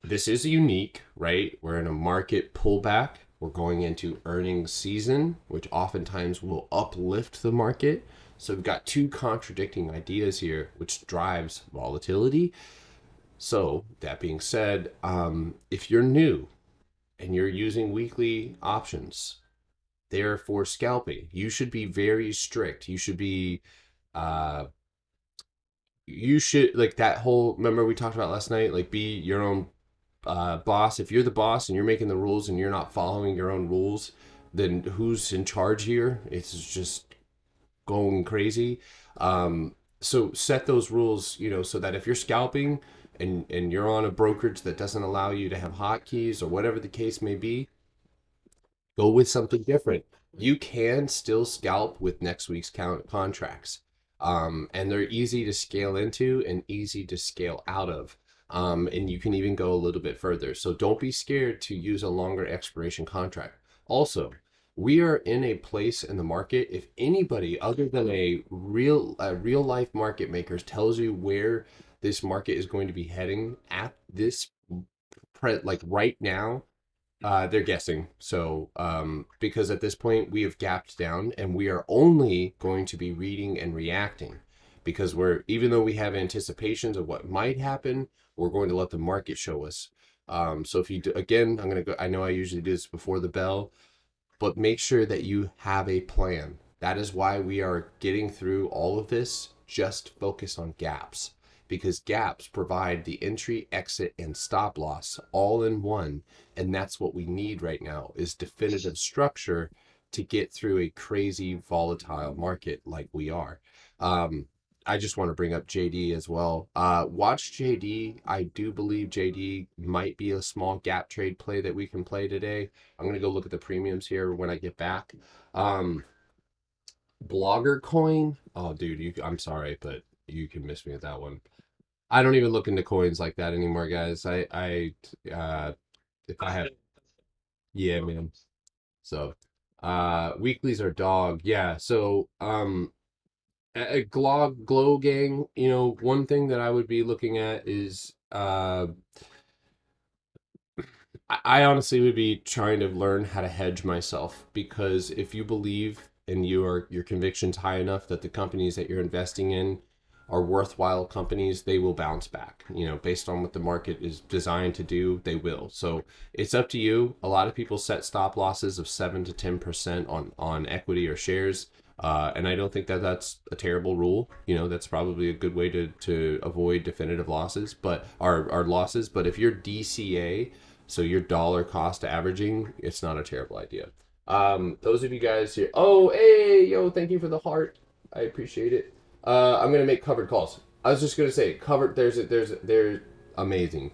Speaker 1: This is unique, right? We're in a market pullback. We're going into earnings season, which oftentimes will uplift the market. So we've got two contradicting ideas here, which drives volatility. So that being said, if you're new and you're using weekly options, they're for scalping. You should be very strict. Uh, you should like that whole. Remember we talked about last night, like be your own boss. If you're the boss and you're making the rules and you're not following your own rules, then who's in charge here? It's just going crazy. So set those rules, so that if you're scalping and you're on a brokerage that doesn't allow you to have hotkeys or whatever the case may be, go with something different. You can still scalp with next week's contracts. And they're easy to scale into and easy to scale out of. And you can even go a little bit further. So don't be scared to use a longer expiration contract. Also, we are in a place in the market. If anybody other than a real life market makers tells you where this market is going to be heading at this like right now, they're guessing. So, because at this point we have gapped down and we are only going to be reading and reacting because even though we have anticipations of what might happen, we're going to let the market show us. So if you do, again, I'm going to go, I know I usually do this before the bell, but make sure that you have a plan. That is why we are getting through all of this. Just focus on gaps because gaps provide the entry, exit, and stop loss all in one. And that's what we need right now is definitive structure to get through a crazy volatile market like we are. I just want to bring up JD as well. Watch JD. I do believe JD might be a small gap trade play that we can play today. I'm gonna go look at the premiums here when I get back. Um, Blogger coin. Oh, dude, I'm sorry, but you can miss me at that one. I don't even look into coins like that anymore, guys. If I
Speaker 3: That's
Speaker 1: have,
Speaker 3: it.
Speaker 1: yeah, man. So, weeklies are dog. Yeah. So, a glow gang, one thing that I would be looking at is I honestly would be trying to learn how to hedge myself, because if you believe and your conviction's high enough that the companies that you're investing in are worthwhile companies, they will bounce back. Based on what the market is designed to do, they will. So it's up to you. A lot of people set stop losses of 7 to 10% on equity or shares. And I don't think that that's a terrible rule. That's probably a good way to avoid definitive losses, but our losses. But if you're DCA, so your dollar cost averaging, it's not a terrible idea. Those of you guys here, oh, hey, yo, thank you for the heart. I appreciate it. I'm gonna make covered calls. I was just gonna say covered. There's amazing.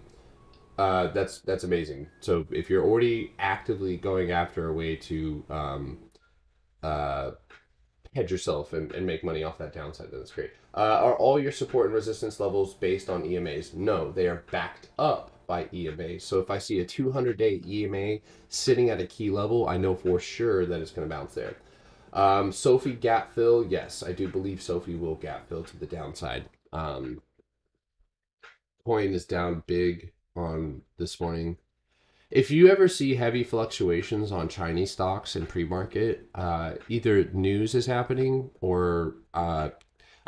Speaker 1: That's amazing. So if you're already actively going after a way to uh, hedge yourself and make money off that downside, then that's great. Are all your support and resistance levels based on EMAs? No, they are backed up by EMA. So if I see a 200-day EMA sitting at a key level, I know for sure that it's going to bounce there. SOFI gap fill, yes, I do believe SOFI will gap fill to the downside. Coin is down big on this morning. If you ever see heavy fluctuations on Chinese stocks in pre-market, either news is happening or I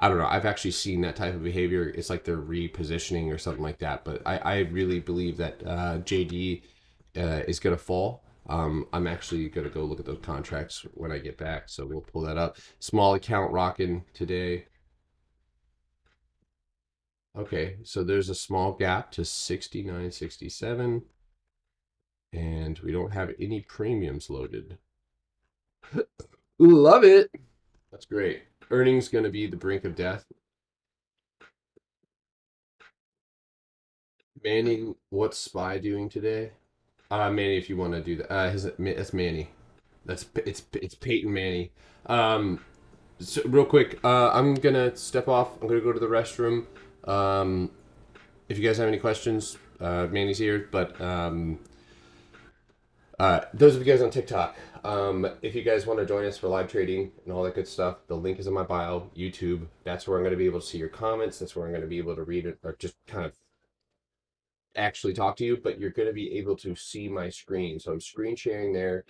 Speaker 1: don't know. I've actually seen that type of behavior. It's like they're repositioning or something like that. But I really believe that JD is going to fall. I'm actually going to go look at those contracts when I get back. So we'll pull that up. Small account rocking today. Okay, so there's a small gap to 69.67, and we don't have any premiums loaded. Love it. That's great. Earnings going to be the brink of death. Manny, what's Spy doing today? Manny, if you want to do that, that's Manny. It's Peyton Manny. Um, so real quick, I'm gonna step off. I'm gonna go to the restroom. Um, if you guys have any questions, Manny's here. But those of you guys on TikTok, if you guys want to join us for live trading and all that good stuff, the link is in my bio. YouTube. That's where I'm gonna be able to see your comments. That's where I'm gonna be able to read it or just kind of actually talk to you, but you're going to be able to see my screen. So I'm screen sharing there.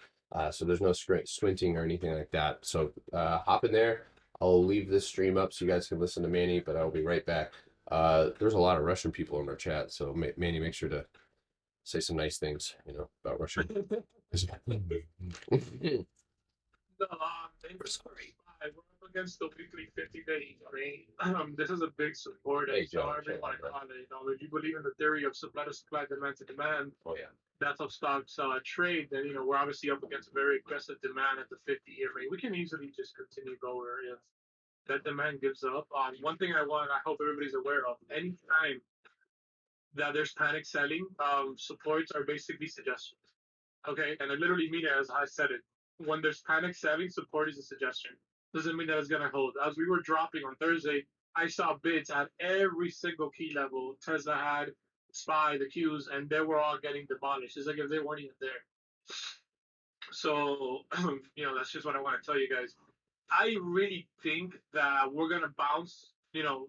Speaker 1: So there's no squinting or anything like that. So hop in there. I'll leave this stream up so you guys can listen to Manny, but I'll be right back. There's a lot of Russian people in our chat. So Manny, make sure to say some nice things, about Russia.
Speaker 3: No, we're
Speaker 1: Sorry.
Speaker 3: we're up against the weekly 50-day trade. This is a big support,
Speaker 1: Hey,
Speaker 3: so
Speaker 1: Joe.
Speaker 3: however you want to call it. If you believe in the theory of supply to supply, demand to demand,
Speaker 1: Oh, yeah.
Speaker 3: that's of stocks trade, then we're obviously up against a very aggressive demand at the 50-year rate. We can easily just continue lower if that demand gives up. One thing I hope everybody's aware of, anytime that there's panic selling, supports are basically suggestions. Okay, and I literally mean it as I said it. When there's panic selling, support is a suggestion. Doesn't mean that it's gonna hold. As we were dropping on Thursday, I saw bids at every single key level. Tesla had SPY, the Qs, and they were all getting demolished. It's like if they weren't even there. So, that's just what I want to tell you guys. I really think that we're gonna bounce,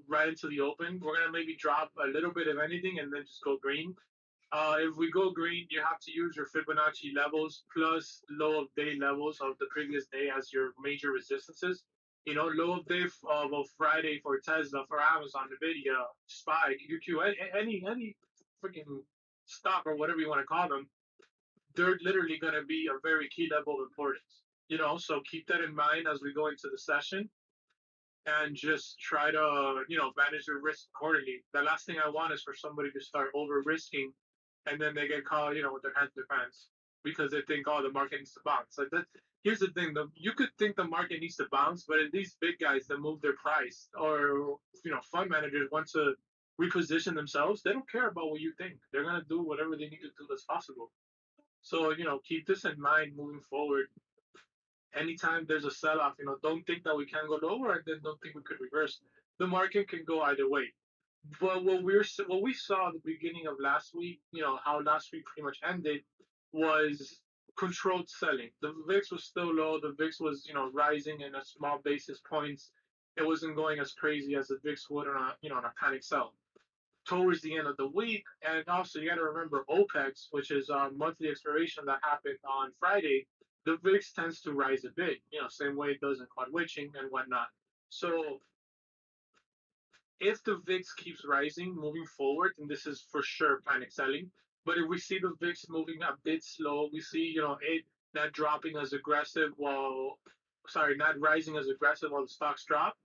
Speaker 3: right into the open. We're gonna maybe drop a little bit of anything and then just go green. If we go green, you have to use your Fibonacci levels plus low of day levels of the previous day as your major resistances. Low of day of Friday for Tesla, for Amazon, Nvidia, Spy, QQ, any freaking stock or whatever you want to call them, they're literally going to be a very key level of importance. So keep that in mind as we go into the session and just try to, manage your risk accordingly. The last thing I want is for somebody to start over risking and then they get caught, with their hands in their pants. because they think, oh, the market needs to bounce. Like that. Here's the thing: you could think the market needs to bounce, but if these big guys that move their price, or fund managers want to reposition themselves, they don't care about what you think. They're gonna do whatever they need to do that's possible. So keep this in mind moving forward. Anytime there's a sell-off, don't think that we can go lower, and then don't think we could reverse. The market can go either way. But what we saw at the beginning of last week, how last week pretty much ended, was controlled selling. The VIX was still low. The VIX was rising in a small basis points. It wasn't going as crazy as the VIX would on a panic sell towards the end of the week. And also, you got to remember OPEX, which is a monthly expiration that happened on Friday. The VIX tends to rise a bit, same way it does in quad witching and whatnot. So if the VIX keeps rising moving forward, and this is for sure panic selling, but if we see the VIX moving a bit slow, we see it not dropping as aggressive not rising as aggressive while the stocks drop,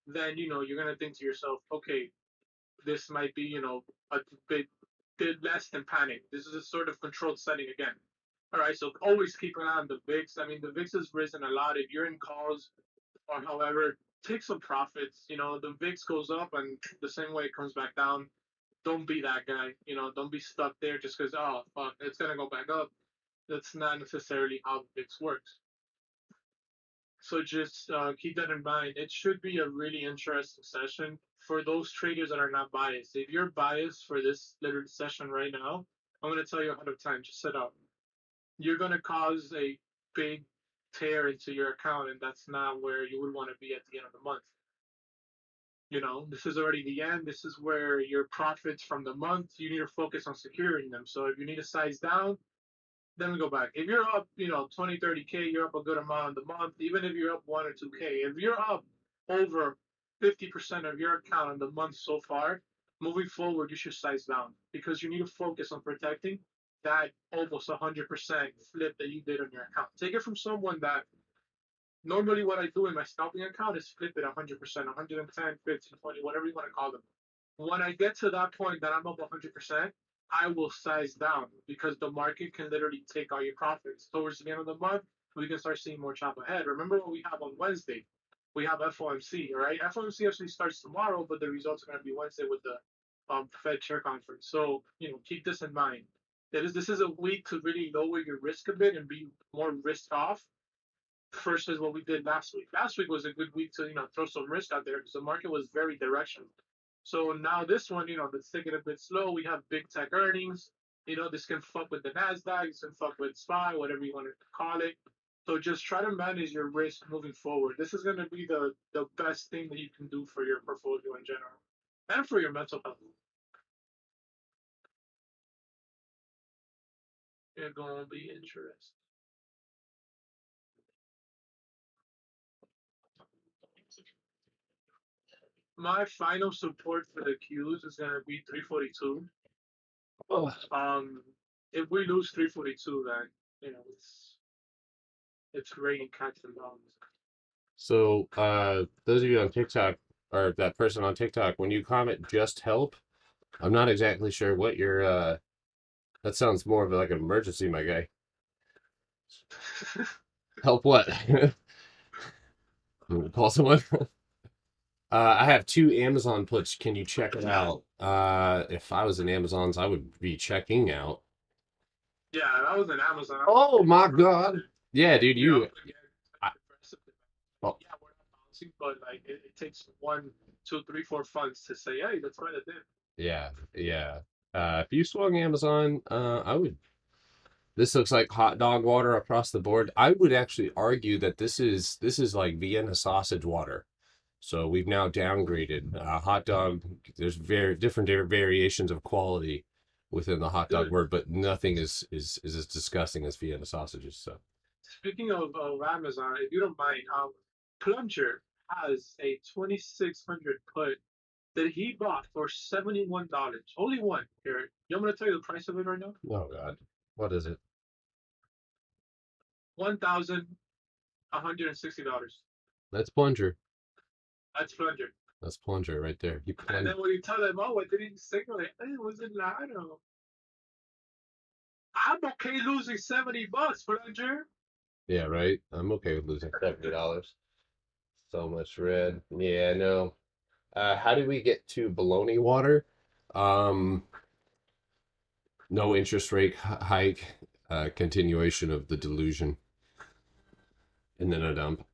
Speaker 3: then you're gonna think to yourself, okay, this might be a bit less than panic. This is a sort of controlled setting again. All right, so always keep an eye on the VIX. I mean, the VIX has risen a lot. If you're in calls or however, take some profits. The VIX goes up and the same way it comes back down. Don't be that guy. Don't be stuck there just because, oh, fuck, it's going to go back up. That's not necessarily how the VIX works. So just keep that in mind. It should be a really interesting session for those traders that are not biased. If you're biased for this little session right now, I'm going to tell you ahead of time, just set up. You're going to cause a big tear into your account, and that's not where you would want to be at the end of the month. This is already the end. This is where your profits from the month, you need to focus on securing them. So if you need to size down, then we go back. If you're up, 20, 30K, you're up a good amount on the month, even if you're up 1 or 2K. If you're up over 50% of your account on the month so far, moving forward, you should size down because you need to focus on protecting that almost 100% flip that you did on your account. Take it from someone that normally what I do in my scalping account is flip it 100%, 110, 15, 20, whatever you want to call them. When I get to that point that I'm up 100%, I will size down because the market can literally take all your profits. Towards the end of the month, we can start seeing more chop ahead. Remember what we have on Wednesday? We have FOMC, right? FOMC actually starts tomorrow, but the results are going to be Wednesday with the Fed chair conference. So, keep this in mind. This is a week to really lower your risk a bit and be more risk off versus what we did last week. Last week was a good week to throw some risk out there because the market was very directional. So now this one, let's take it a bit slow. We have big tech earnings. This can fuck with the Nasdaq, this can fuck with SPY, whatever you want to call it. So just try to manage your risk moving forward. This is going to be the best thing that you can do for your portfolio in general and for your mental health. It's gonna be interesting. My final support for the Qs is gonna be 342.
Speaker 1: Oh.
Speaker 3: If we lose 342, then it's raining cats and dogs.
Speaker 1: So, those of you on TikTok, or that person on TikTok, when you comment "just help," I'm not exactly sure what your that sounds more of like an emergency, my guy. Help what? I'm gonna call someone. I have 2 Amazon puts. Can you check it out? If I was in Amazon's, I would be checking out.
Speaker 3: Yeah, I was in Amazon.
Speaker 1: Oh my God. Yeah, dude, you.
Speaker 3: Well, yeah, we're not bouncing, but like it takes 1, 2, 3, 4 funds to say, hey, that's what it did.
Speaker 1: Yeah, yeah. If you swung Amazon, I would. This looks like hot dog water across the board. I would actually argue that this is like Vienna sausage water. So we've now downgraded hot dog. There's very different variations of quality within the hot dog word, but nothing is as disgusting as Vienna sausages. So
Speaker 3: speaking of Amazon, if you don't mind, Plunger has a 2600 put that he bought for $71. Only one here. You want me to tell you the price of it right now?
Speaker 1: oh God, what is it?
Speaker 3: $1,160.
Speaker 1: That's plunger.
Speaker 3: That's Plunger.
Speaker 1: That's plunger right there.
Speaker 3: And then when you tell them, oh, I didn't signal it, it was in Lotto. I'm okay losing $70 for that, Jer.
Speaker 1: Yeah, right. I'm okay with losing $70. So much red. Yeah, no. How did we get to baloney water? Um, no interest rate hike, continuation of the delusion, and then a dump.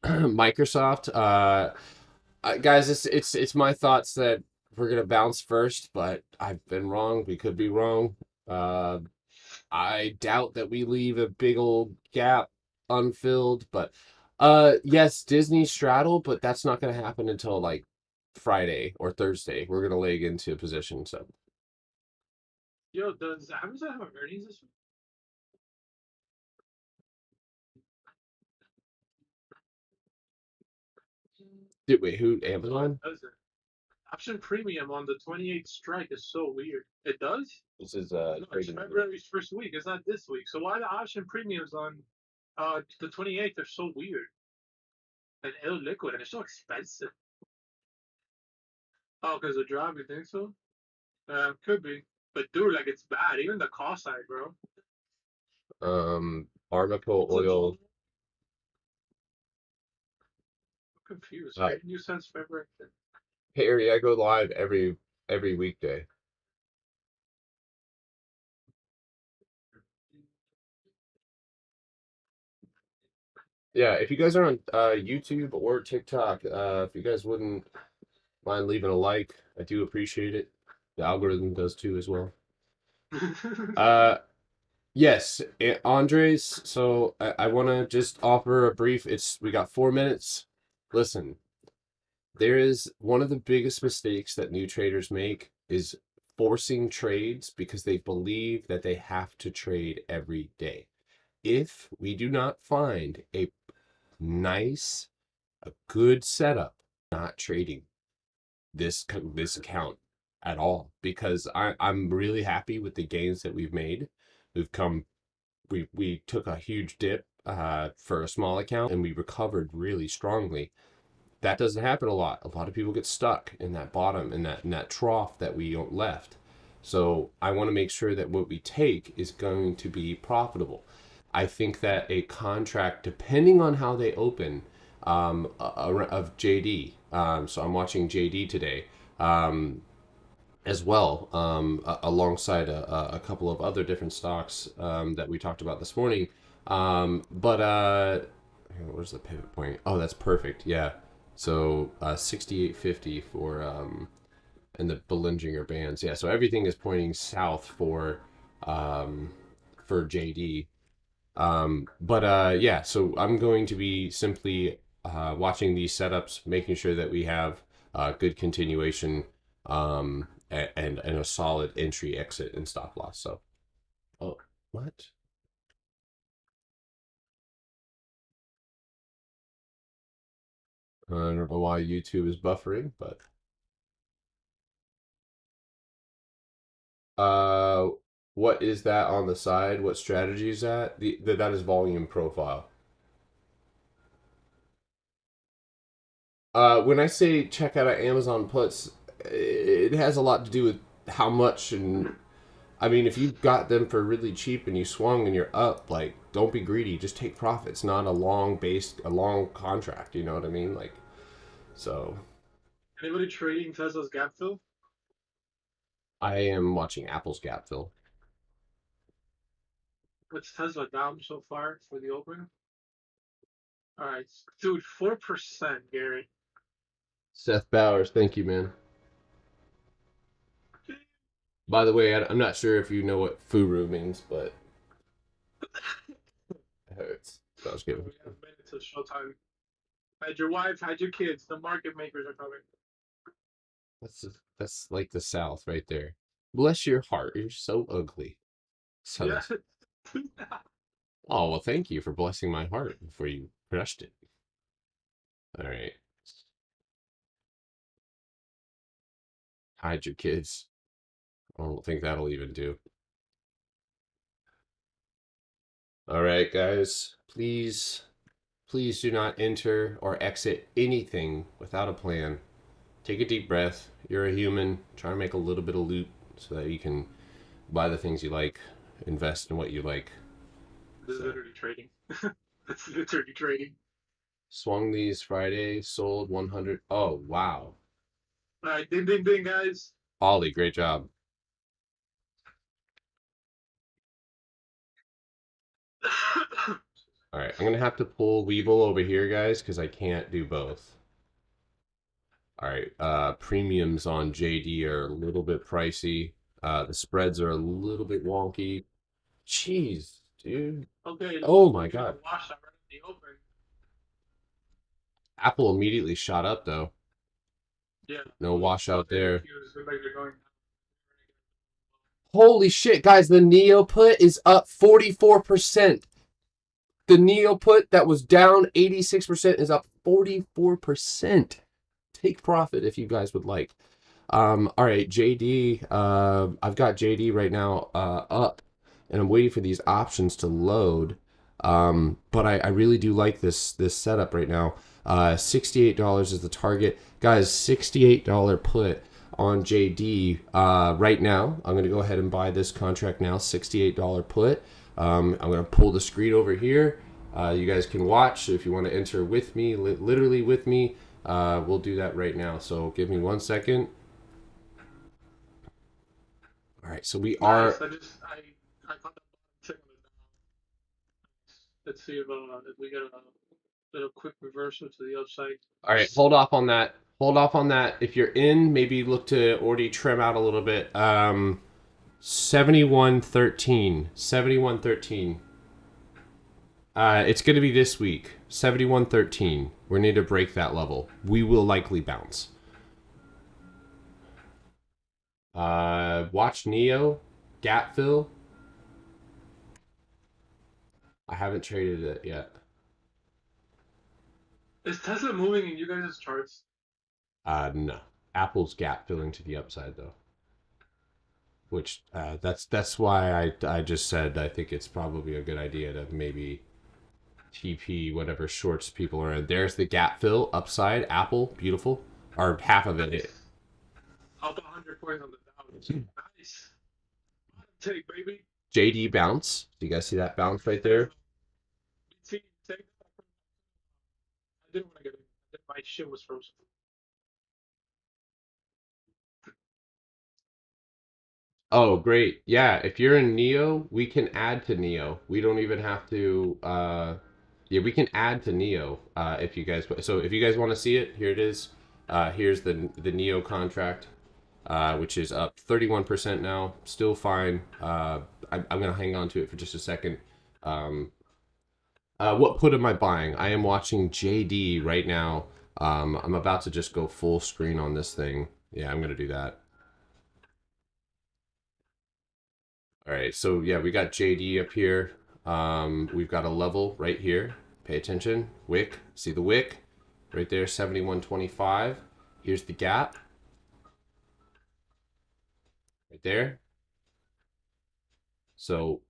Speaker 1: Microsoft, guys, it's my thoughts that we're gonna bounce first, but I've been wrong. We could be wrong. Uh, I doubt that we leave a big old gap unfilled, but yes, Disney straddle, but that's not gonna happen until like Friday or Thursday. We're gonna leg into a position, so
Speaker 3: Yo, does Amazon have earnings this week?
Speaker 1: wait, who
Speaker 3: No, it
Speaker 1: Amazon?
Speaker 3: doesn't. Option premium on the 28th strike is so weird. It does?
Speaker 1: This is
Speaker 3: No, it's
Speaker 1: trading.
Speaker 3: February's first week. It's not this week. So why the option premiums on the 28th are so weird and illiquid and it's so expensive? Oh, because of drop, you think so? Could be. But dude, like it's bad. Even the cost side, bro.
Speaker 1: Armico
Speaker 3: What's the
Speaker 1: oil.
Speaker 3: total? I'm confused.
Speaker 1: Uh,
Speaker 3: Trading you since February 10th.
Speaker 1: Harry, I go live every weekday. Yeah, if you guys are on YouTube or TikTok, if you guys wouldn't mind leaving a like, I do appreciate it. The algorithm does too as well. Uh, yes, Andres. So I want to just offer a brief. We got 4 minutes. Listen, there is one of the biggest mistakes that new traders make is forcing trades because they believe that they have to trade every day. If we do not find nice, a good setup, not trading this account at all because I'm really happy with the gains that we've made. We've come we took a huge dip for a small account and we recovered really strongly. That doesn't happen a lot. A lot of people get stuck in that bottom in that trough that we left. So I want to make sure that what we take is going to be profitable. I think that a contract, depending on how they open, of JD. So I'm watching JD today, as well, alongside a couple of other different stocks that we talked about this morning. But where's the pivot point? Oh, that's perfect. Yeah. So 68.50 and the Bollinger Bands. Yeah. So everything is pointing south um, for JD. But yeah, so I'm going to be simply watching these setups, making sure that we have good continuation and a solid entry, exit, and stop loss. So, oh, what? I don't know why YouTube is buffering, but uh, what is that on the side? What strategy is that? That is volume profile. When I say check out Amazon puts, it has a lot to do with how much. And I mean, if you got them for really cheap and you swung and you're up, like, don't be greedy. Just take profits, not a long contract. You know what I mean? Like, so
Speaker 3: Anybody trading Tesla's gap fill?
Speaker 1: I am watching Apple's gap fill.
Speaker 3: What's Tesla down so far for the open? All right, dude, 4%, Gary.
Speaker 1: Seth Bowers, thank you, man. By the way, I'm not sure if you know what furu means, but it hurts. So I was
Speaker 3: We
Speaker 1: kidding.
Speaker 3: have minutes of showtime. Had your wife, had your kids. The market makers are coming.
Speaker 1: That's like the South right there. Bless your heart. You're so ugly.
Speaker 3: Yeah.
Speaker 1: Southern. Oh well, thank you for blessing my heart before you crushed it. All right. Hide your kids. I don't think that'll even do. All right, guys. Please do not enter or exit anything without a plan. Take a deep breath. You're a human. Try to make a little bit of loot so that you can buy the things you like invest in what you like.
Speaker 3: This is
Speaker 1: So
Speaker 3: literally trading. That's literally trading.
Speaker 1: swung these Friday, sold 100. Oh, wow.
Speaker 3: All right, ding, ding, ding, guys.
Speaker 1: Ollie, great job. All right, I'm gonna have to pull Weeble over here, guys, because I can't do both. All right, premiums on JD are a little bit pricey. The spreads are a little bit wonky. Jeez, dude.
Speaker 3: Okay,
Speaker 1: Oh my
Speaker 3: you got
Speaker 1: God.
Speaker 3: a washout right in the open.
Speaker 1: Apple immediately shot up though.
Speaker 3: Yeah.
Speaker 1: No washout there.
Speaker 3: Cues look like they're going.
Speaker 1: Holy shit, guys! The Neo put is up 44%. The Neo put that was down 86% is up 44%. Take profit if you guys would like. All right, JD. I've got JD right now up, and I'm waiting for these options to load. But I really do like this setup right now. $68 is the target, guys. $68 put on JD right now. I'm gonna go ahead and buy this contract now. $68 put. I'm gonna pull the screen over here. You guys can watch if you want to enter with me, literally with me. We'll do that right now. So give me 1 second. All right, so we
Speaker 3: Nice.
Speaker 1: are.
Speaker 3: I caught that bottom tick on it now. Let's see if we get a little quick reversal to the upside.
Speaker 1: All right, hold off on that. Hold off on that. If you're in, maybe look to already trim out a little bit. 7113. 7113. It's going to be this week. 7113. We need to break that level. We will likely bounce. Watch Neo. Gap fill. I haven't traded it yet.
Speaker 3: Is Tesla moving in you guys' charts?
Speaker 1: No. Apple's gap filling to the upside though. Which that's why I just said I think it's probably a good idea to maybe TP whatever shorts people are in. There's the gap fill upside Apple, beautiful, or half of it.
Speaker 3: Nice. Up 100 points on the Dow. Nice. Take, baby.
Speaker 1: JD bounce. Do you guys see that bounce right there?
Speaker 3: See, take. I didn't want to get in. My shit was frozen.
Speaker 1: Oh, great. Yeah, if you're in Neo, we can add to Neo. We don't even have to yeah, we can add to Neo if you guys so if you guys want to see it, here it is. Here's the Neo contract. Which is up 31% now. Still fine. I'm going to hang on to it for just a second. What put am I buying? I am watching JD right now. I'm about to just go full screen on this thing. Yeah, I'm going to do that. All right, so yeah, we got JD up here. We've got a level right here. Pay attention. Wick. See the wick? Right there, 71.25. Here's the gap. Right there. So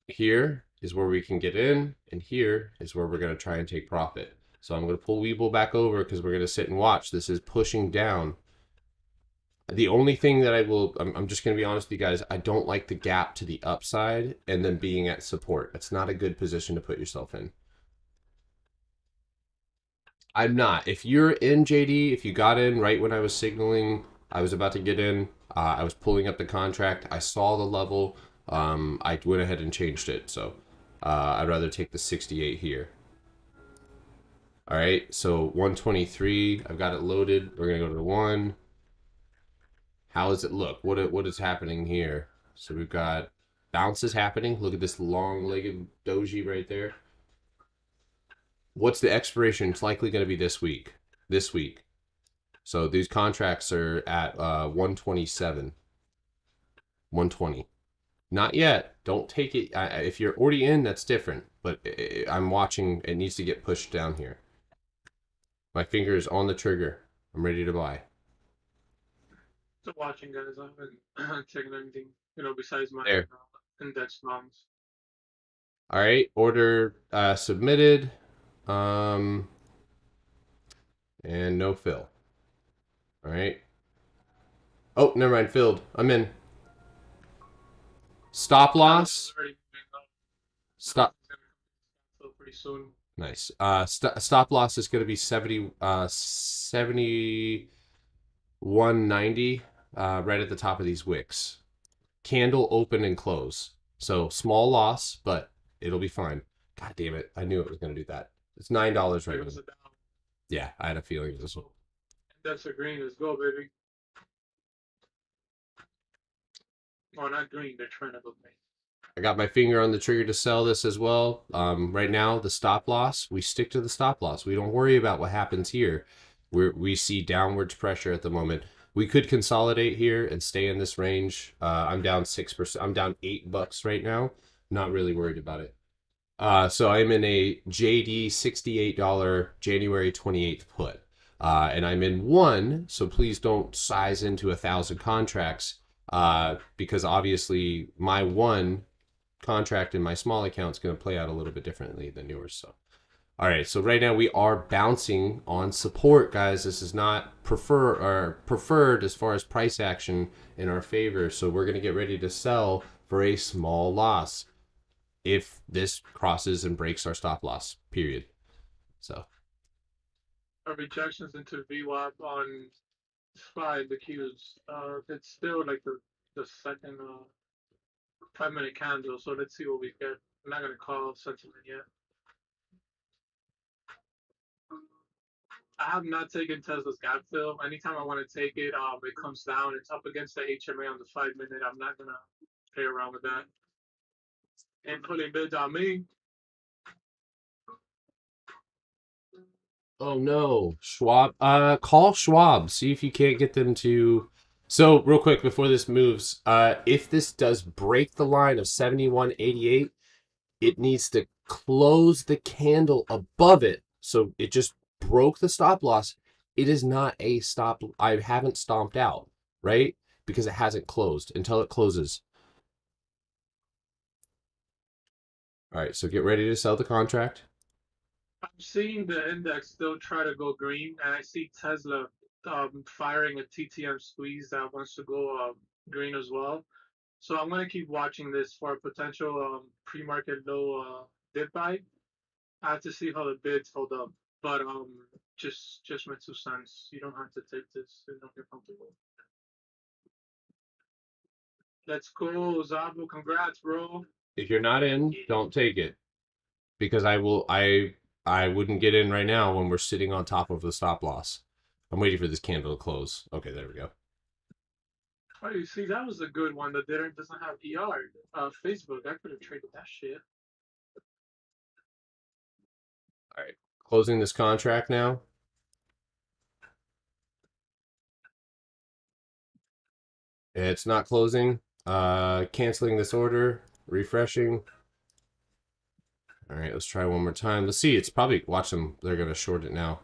Speaker 1: here is where we can get in, and here is where we're going to try and take profit. So I'm going to pull Weeble back over because we're going to sit and watch. This is pushing down. The only thing that I'm just going to be honest with you guys, I don't like the gap to the upside and then being at support. That's not a good position to put yourself in. I'm not. If you're in JD, if you got in right when I was signaling, I was about to get in, I was pulling up the contract, I saw the level, I went ahead and changed it. So I'd rather take the 68 here. All right, so 123, I've got it loaded. We're gonna go to the 1. How does it look? What is happening here? So we've got bounces happening. Look at this long-legged doji right there. What's the expiration? It's likely going to be this week. This week. So these contracts are at 127. 120. Not yet. Don't take it. If you're already in, that's different. But I'm watching. It needs to get pushed down here. My finger is on the trigger. I'm ready to buy.
Speaker 3: So watching, guys. I haven't taken anything, besides my
Speaker 1: There.
Speaker 3: index bonds.
Speaker 1: All right. Order submitted. And no fill. All right. Oh, never mind. Filled. I'm in. Stop
Speaker 3: It's
Speaker 1: loss.
Speaker 3: already moving up.
Speaker 1: Stop.
Speaker 3: It's gonna come so pretty soon.
Speaker 1: Nice. Stop loss is going to be 71.90, right at the top of these wicks. Candle open and close. So small loss, but it'll be fine. God damn it! I knew it was going to do that. It's $9 right
Speaker 3: It
Speaker 1: now.
Speaker 3: was a down.
Speaker 1: Yeah, I had a feeling this will.
Speaker 3: That's a green. Let's go, baby. Oh, not green. They're trying to go green.
Speaker 1: I got my finger on the trigger to sell this as well. Right now, the stop loss, we stick to the stop loss. We don't worry about what happens here. We see downwards pressure at the moment. We could consolidate here and stay in this range. I'm down 6%. I'm down $8 right now. Not really worried about it. So I'm in a JD $68 January 28th put. And I'm in one, so please don't size into 1,000 contracts, because obviously my one contract in my small account is going to play out a little bit differently than yours. So, all right. So right now we are bouncing on support, guys. This is not preferred as far as price action in our favor. So we're going to get ready to sell for a small loss if this crosses and breaks our stop loss. Period. So
Speaker 3: Our rejections into VWAP on SPY, the cues. It's still like the second 5 minute candle. So let's see what we get. I'm not gonna call sentiment yet. I have not taken Tesla's gap fill. Anytime I want to take it, it comes down. It's up against the HMA on the 5 minute. I'm not gonna play around with that. And putting bids on me.
Speaker 1: oh no, Schwab. Call Schwab. See if you can't get them to. So real quick before this moves, if this does break the line of 71.88, it needs to close the candle above it. So it just broke the stop loss. It is not a stop. I haven't stomped out, right? Because it hasn't closed until it closes. All right, so get ready to sell the contract.
Speaker 3: I'm seeing the index still try to go green, and I see Tesla firing a TTM squeeze that wants to go green as well. So I'm gonna keep watching this for a potential pre-market low bid buy. I have to see how the bids hold up, but just my 2 cents. You don't have to take this. You don't get comfortable. Let's go, Zabu. Congrats, bro.
Speaker 1: If you're not in, don't take it because I wouldn't get in right now when we're sitting on top of the stop loss. I'm waiting for this candle to close. Okay, there we go.
Speaker 3: Oh, you see, that was a good one that doesn't have ER. Facebook. I could have traded that shit.
Speaker 1: All right, closing this contract now. It's not closing. Canceling this order, refreshing. All right, let's try one more time. Let's see. It's probably, watch them. They're going to short it now.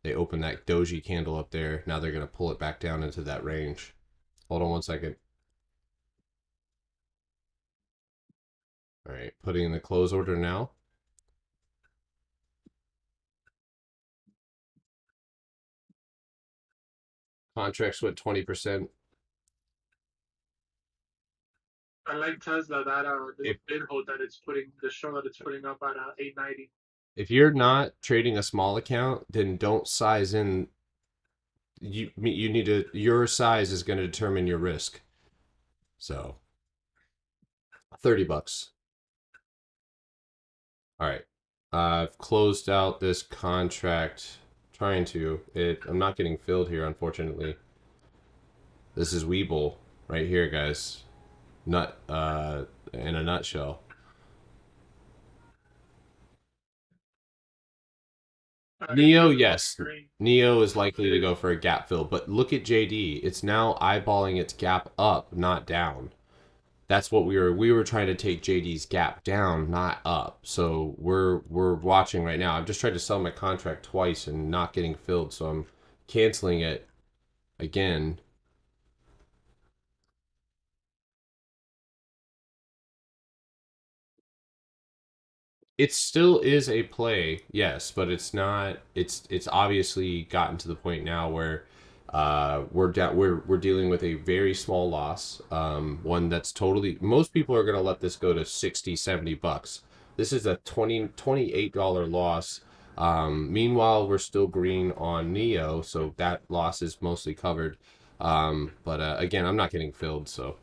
Speaker 1: They open that doji candle up there. Now they're going to pull it back down into that range. Hold on one second. All right, putting in the close order now. Contracts went 20%.
Speaker 3: I like Tesla that the bid hold that it's putting the show that it's putting up at 890.
Speaker 1: If you're not trading a small account, then don't size in. You need to. Your size is going to determine your risk. So, $30. All right. I've closed out this contract. Trying to. I'm not getting filled here, unfortunately. This is Weeble right here, guys. Nut. In a nutshell. Neo, yes. Neo is likely to go for a gap fill, but look at JD. It's now eyeballing its gap up, not down. That's what we were trying to take JD's gap down, not up. So we're watching right now. I've just tried to sell my contract twice and not getting filled, so I'm canceling it again. It still is a play, yes, but it's not. It's obviously gotten to the point now where We're dealing with a very small loss. One that's totally, most people are going to let this go to 60, $70. This is a $28 loss. Meanwhile, we're still green on Neo, so that loss is mostly covered. But again, I'm not getting filled, so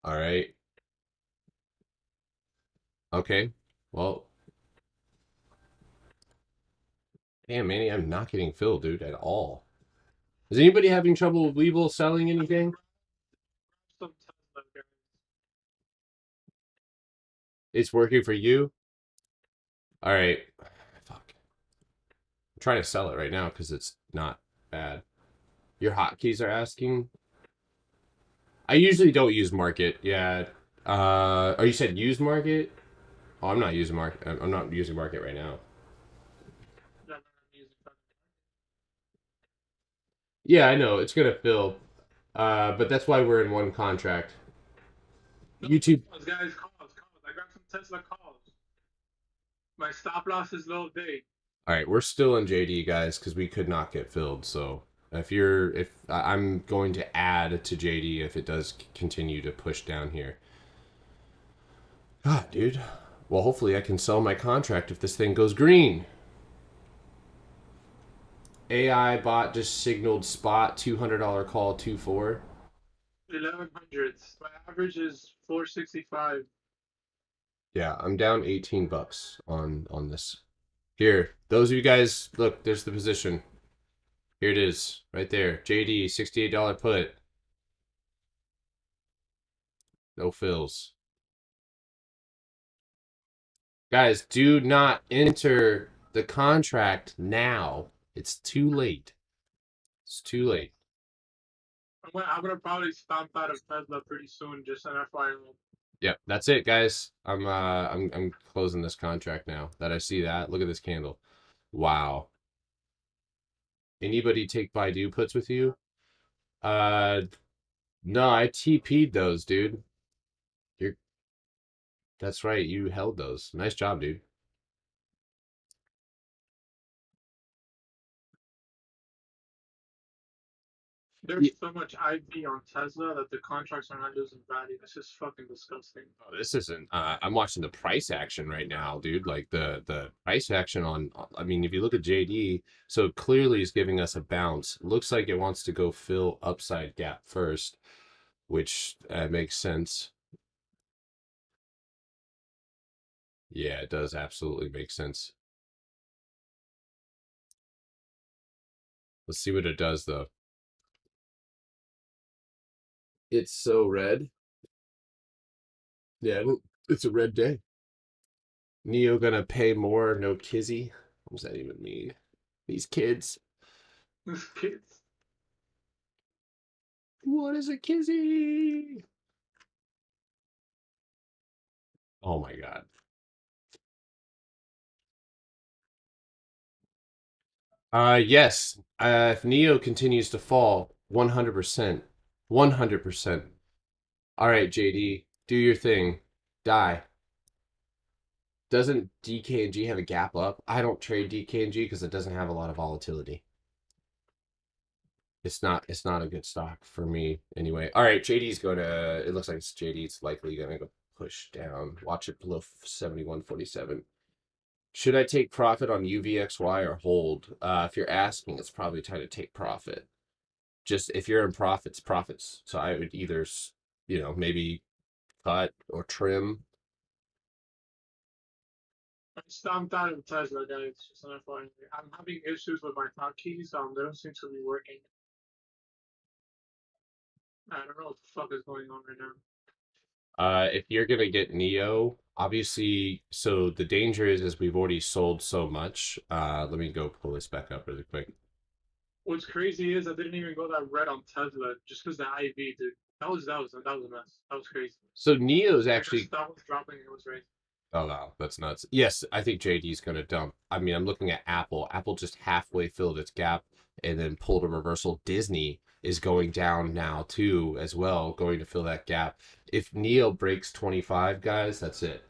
Speaker 1: all right. Okay. Well, damn, Manny, I'm not getting filled, dude, at all. Is anybody having trouble with Weeble selling anything?
Speaker 3: Some Tesla guys.
Speaker 1: It's working for you? All right. Fuck. I'm trying to sell it right now because it's not bad. Your hotkeys are asking. I usually don't use market. Yeah. Oh, you said use market? Oh, I'm not using market. I'm not using market right now.
Speaker 3: Yeah, man, I'm using Tesla.
Speaker 1: Yeah, I know it's gonna fill. But that's why we're in one contract.
Speaker 3: No,
Speaker 1: YouTube.
Speaker 3: guys, calls. I got some Tesla calls. My stop loss is low day.
Speaker 1: All right, we're still in JD, guys, because we could not get filled. So if I'm going to add to JD if it does continue to push down here. God, dude. Well, hopefully I can sell my contract if this thing goes green. AI bot just signaled spot $200 call 2-4.
Speaker 3: 1100s. My average is 465.
Speaker 1: Yeah, I'm down $18 on this. Here, those of you guys, look, there's the position. Here it is, right there. JD, $68 put. No fills. Guys, do not enter the contract now. It's too late. It's too late.
Speaker 3: I'm gonna probably stomp out of Tesla pretty soon. Just an FYI.
Speaker 1: Yep, that's it, guys. I'm closing this contract now that I see that. Look at this candle. Wow. Anybody take Baidu puts with you? Uh, no, I TP'd those, dude. You're That's right. You held those. Nice job, dude.
Speaker 3: There's so much IP on Tesla that the contracts are not losing value. This is fucking disgusting.
Speaker 1: Oh, this isn't. I'm watching the price action right now, dude. Like the price action on. I mean, if you look at JD, so clearly is giving us a bounce. Looks like it wants to go fill upside gap first, which makes sense. Yeah, it does absolutely make sense. Let's see what it does though. It's so red. Yeah, it's a red day. Neo gonna pay more, no kizzy. What does that even mean? These kids.
Speaker 3: These kids.
Speaker 1: What is a kizzy? Oh my god. Yes. If Neo continues to fall, 100%. 100%. All right, JD, do your thing. Die. Doesn't DK&G have a gap up? I don't trade DK&G because it doesn't have a lot of volatility. It's not a good stock for me anyway. All right, JD's going to, it looks like it's JD's likely going to go push down. Watch it below 71.47. Should I take profit on UVXY or hold? If you're asking, it's probably time to take profit. Just if you're in profits, profits. So I would either, maybe cut or trim.
Speaker 3: I stomped out of Tesla, guys. Just an FYI. I'm having issues with my hotkeys. They don't seem to be working. I don't know what the fuck is going on right now.
Speaker 1: If you're gonna get Neo, obviously, so the danger is we've already sold so much. Let me go pull this back up really quick.
Speaker 3: What's crazy is I didn't even go that red on Tesla just because the IV, dude. That was a mess. That was crazy.
Speaker 1: So Neo's
Speaker 3: Like
Speaker 1: actually.
Speaker 3: stock was dropping, it was raising.
Speaker 1: Oh wow, that's nuts. Yes, I think JD's gonna dump. I mean, I'm looking at Apple. Apple just halfway filled its gap and then pulled a reversal. Disney is going down now too, as well, going to fill that gap. If Neo breaks 25, guys, that's it.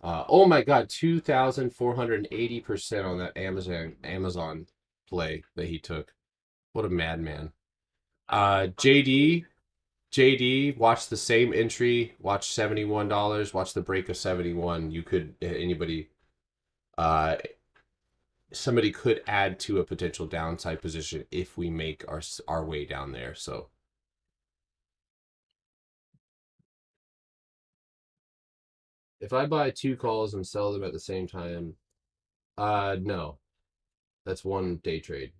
Speaker 1: Oh my God, 2,480% on that Amazon play that he took. What a madman. JD, watch the same entry, watch $71, watch the break of 71. You could anybody uh somebody could add to a potential downside position if we make our way down there. So if I buy two calls and sell them at the same time, no. That's one day trade.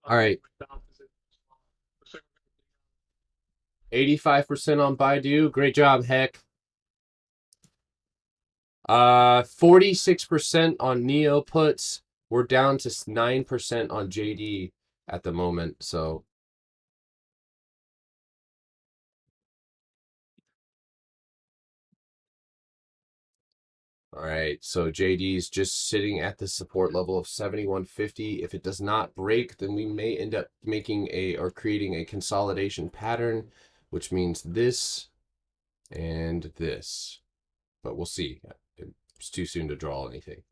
Speaker 1: All right. 85% on Baidu. Great job, Heck. 46% on Neo puts. We're down to 9% on JD at the moment. So all right, so JD's just sitting at the support level of 7150. If it does not break, then we may end up making or creating a consolidation pattern, which means this and this. But we'll see. It's too soon to draw anything.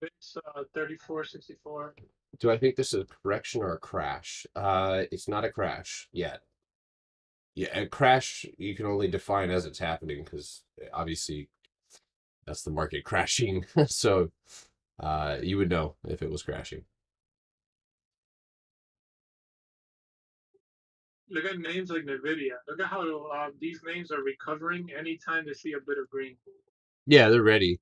Speaker 3: It's 34.64.
Speaker 1: Do I think this is a correction or a crash? It's not a crash yet. Yeah, a crash you can only define as it's happening because obviously that's the market crashing. So you would know if it was crashing.
Speaker 3: Look at names like Nvidia. Look at how these names are recovering anytime they see a bit of green.
Speaker 1: Yeah, they're ready.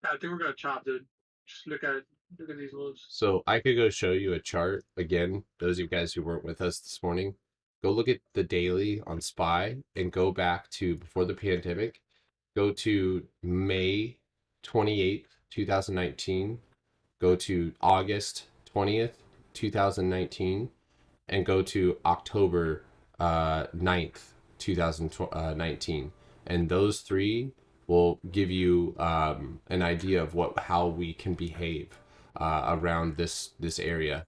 Speaker 3: I think we're gonna chop, dude. Just look at these moves.
Speaker 1: So I could go show you a chart again. Those of you guys who weren't with us this morning, go look at the daily on SPY and go back to before the pandemic. Go to May 28th, 2019. Go to August 20th, 2019, and go to October 9th, 2019. And those three will give you an idea of how we can behave around this area,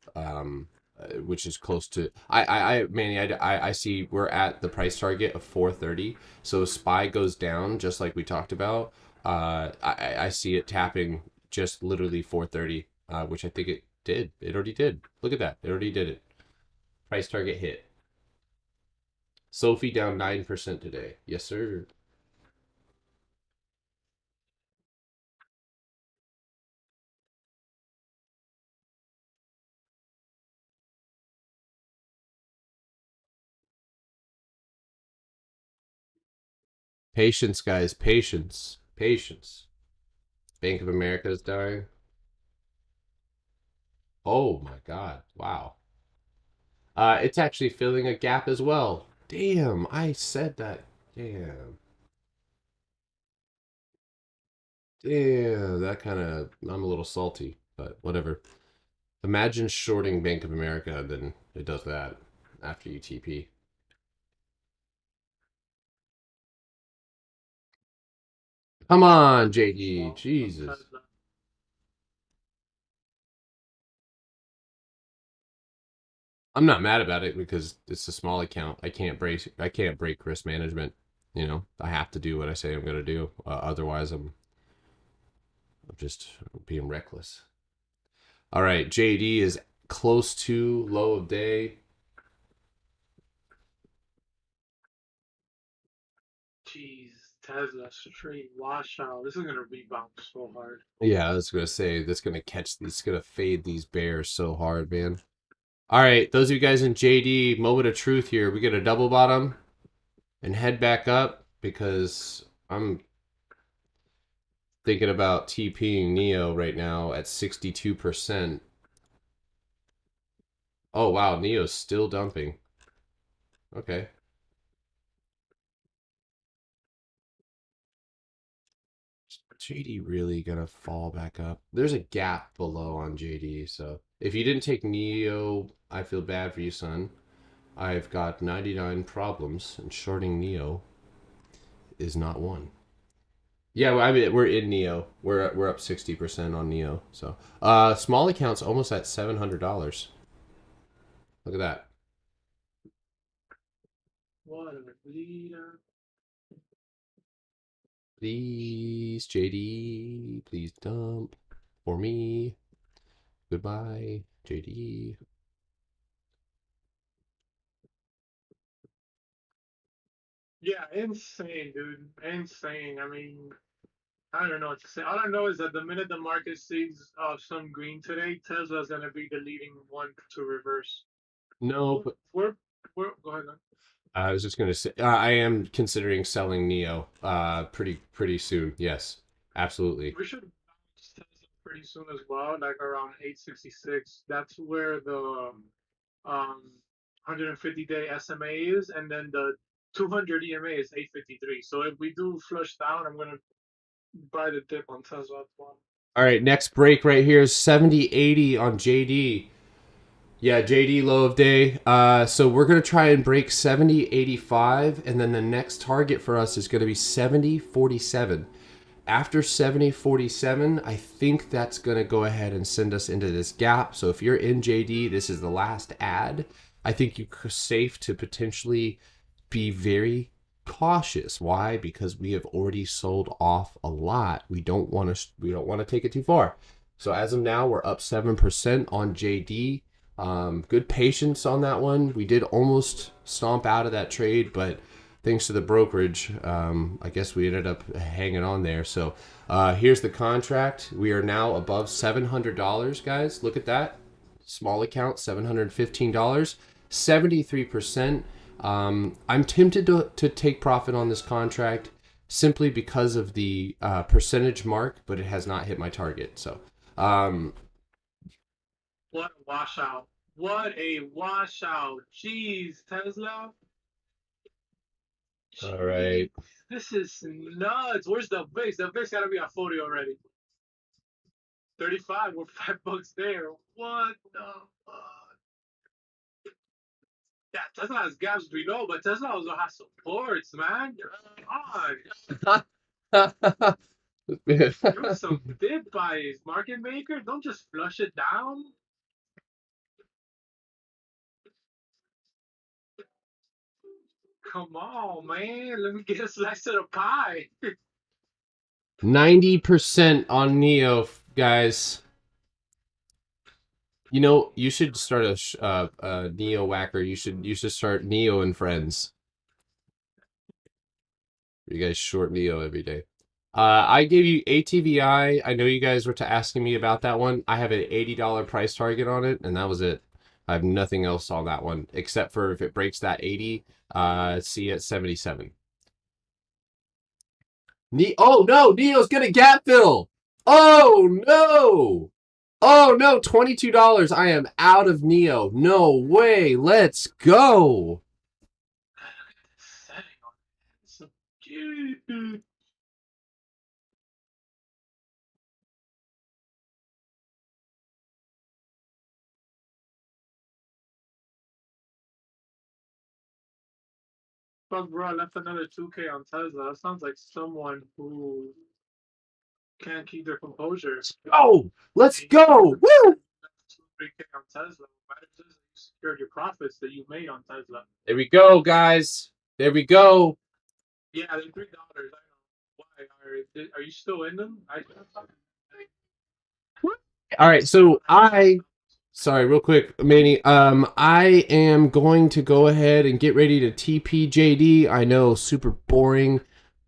Speaker 1: which is close to Manny, I see we're at the price target of 430. So SPY goes down just like we talked about. I see it tapping just literally 430, which I think it did. It already did. Look at that. It already did it. Price target hit. SOFI down 9% today. Yes, sir. Patience, guys. Patience. Patience. Bank of America is dying. Oh my God. Wow. It's actually filling a gap as well. Damn, I said that. Damn. Damn, that kind of, I'm a little salty, but whatever. Imagine shorting Bank of America, then it does that after you TP. Come on, JD. Jesus. I'm not mad about it because it's a small account. I can't break risk management. You know, I have to do what I say I'm going to do. Otherwise, I'm just being reckless. All right, JD is close to low of day.
Speaker 3: Jeez, Tesla straight washout. This is gonna rebound so hard.
Speaker 1: Yeah, I was going to say that's going to it's going to fade these bears so hard, man. All right, those of you guys in JD, moment of truth here. We get a double bottom and head back up because I'm thinking about TPing Neo right now at 62%. Oh, wow, Neo's still dumping. Okay. JD really gonna fall back up? There's a gap below on JD, so if you didn't take Neo, I feel bad for you, son. I've got 99 problems, and shorting Neo is not one. Yeah, well, I mean we're in Neo. We're up 60% on Neo. So small accounts almost at $700. Look at that.
Speaker 3: What a leader.
Speaker 1: Please, JD, please dump for me. Goodbye, JD.
Speaker 3: Yeah, insane, dude. Insane. I mean, I don't know what to say. All I know is that the minute the market sees some green today, Tesla's gonna be the leading one to reverse.
Speaker 1: No,
Speaker 3: We're
Speaker 1: but
Speaker 3: we're, go ahead.
Speaker 1: I was just gonna say I am considering selling Neo pretty soon. Yes, absolutely.
Speaker 3: We should bounce Tesla pretty soon as well, like around 866. That's where the 150-day SMA is, and then the 200 EMA is 853. So if we do flush down, I'm gonna buy the dip on Tesla as well.
Speaker 1: All right, next break right here is 70.80 on JD. Yeah, JD low of day. So we're gonna try and break 70.85, and then the next target for us is gonna be 70.47. After 70.47, I think that's going to go ahead and send us into this gap. So if you're in JD, this is the last ad. I think you're safe to potentially be very cautious. Why? Because we have already sold off a lot. We don't want to take it too far. So as of now, we're up 7% on JD. Good patience on that one. We did almost stomp out of that trade, but thanks to the brokerage, I guess we ended up hanging on there. So here's the contract. We are now above $700, guys. Look at that. Small account, $715, 73%. I'm tempted to take profit on this contract simply because of the percentage mark, but it has not hit my target. So
Speaker 3: What a washout! What a washout! Jeez, Tesla.
Speaker 1: all
Speaker 3: Jeez,
Speaker 1: right.
Speaker 3: this is nuts. Where's the VIX? The VIX gotta be at 40 already. 35. We're $5 there. What the fuck? Yeah, Tesla has gaps below, but Tesla also has supports, man. Come on, do some dip buys, market maker. Don't just flush it down. Come on, man. Let me get a slice of the pie.
Speaker 1: 90% on Neo, guys. You know, you should start a Neo whacker. You should start Neo and Friends. You guys short Neo every day. I gave you ATVI. I know you guys were asking me about that one. I have an $80 price target on it, and that was it. I have nothing else on that one except for if it breaks that 80, see at 77. Oh no, Neo's gonna gap fill. Oh no. Oh no, $22. I am out of Neo. No way. Let's go.
Speaker 3: Setting on some dude. Fuck, bro, I left another 2K on Tesla. That sounds like someone who can't keep their composure.
Speaker 1: Oh, let's
Speaker 3: You
Speaker 1: go. Woo!
Speaker 3: 3K on Tesla. Matters is that you secured your profits that you made on Tesla.
Speaker 1: There we go, guys. There we go.
Speaker 3: Yeah, they're $3. I know. Why are you still in them?
Speaker 1: All right, so sorry, real quick, Manny. I am going to go ahead and get ready to TPJD. I know, super boring,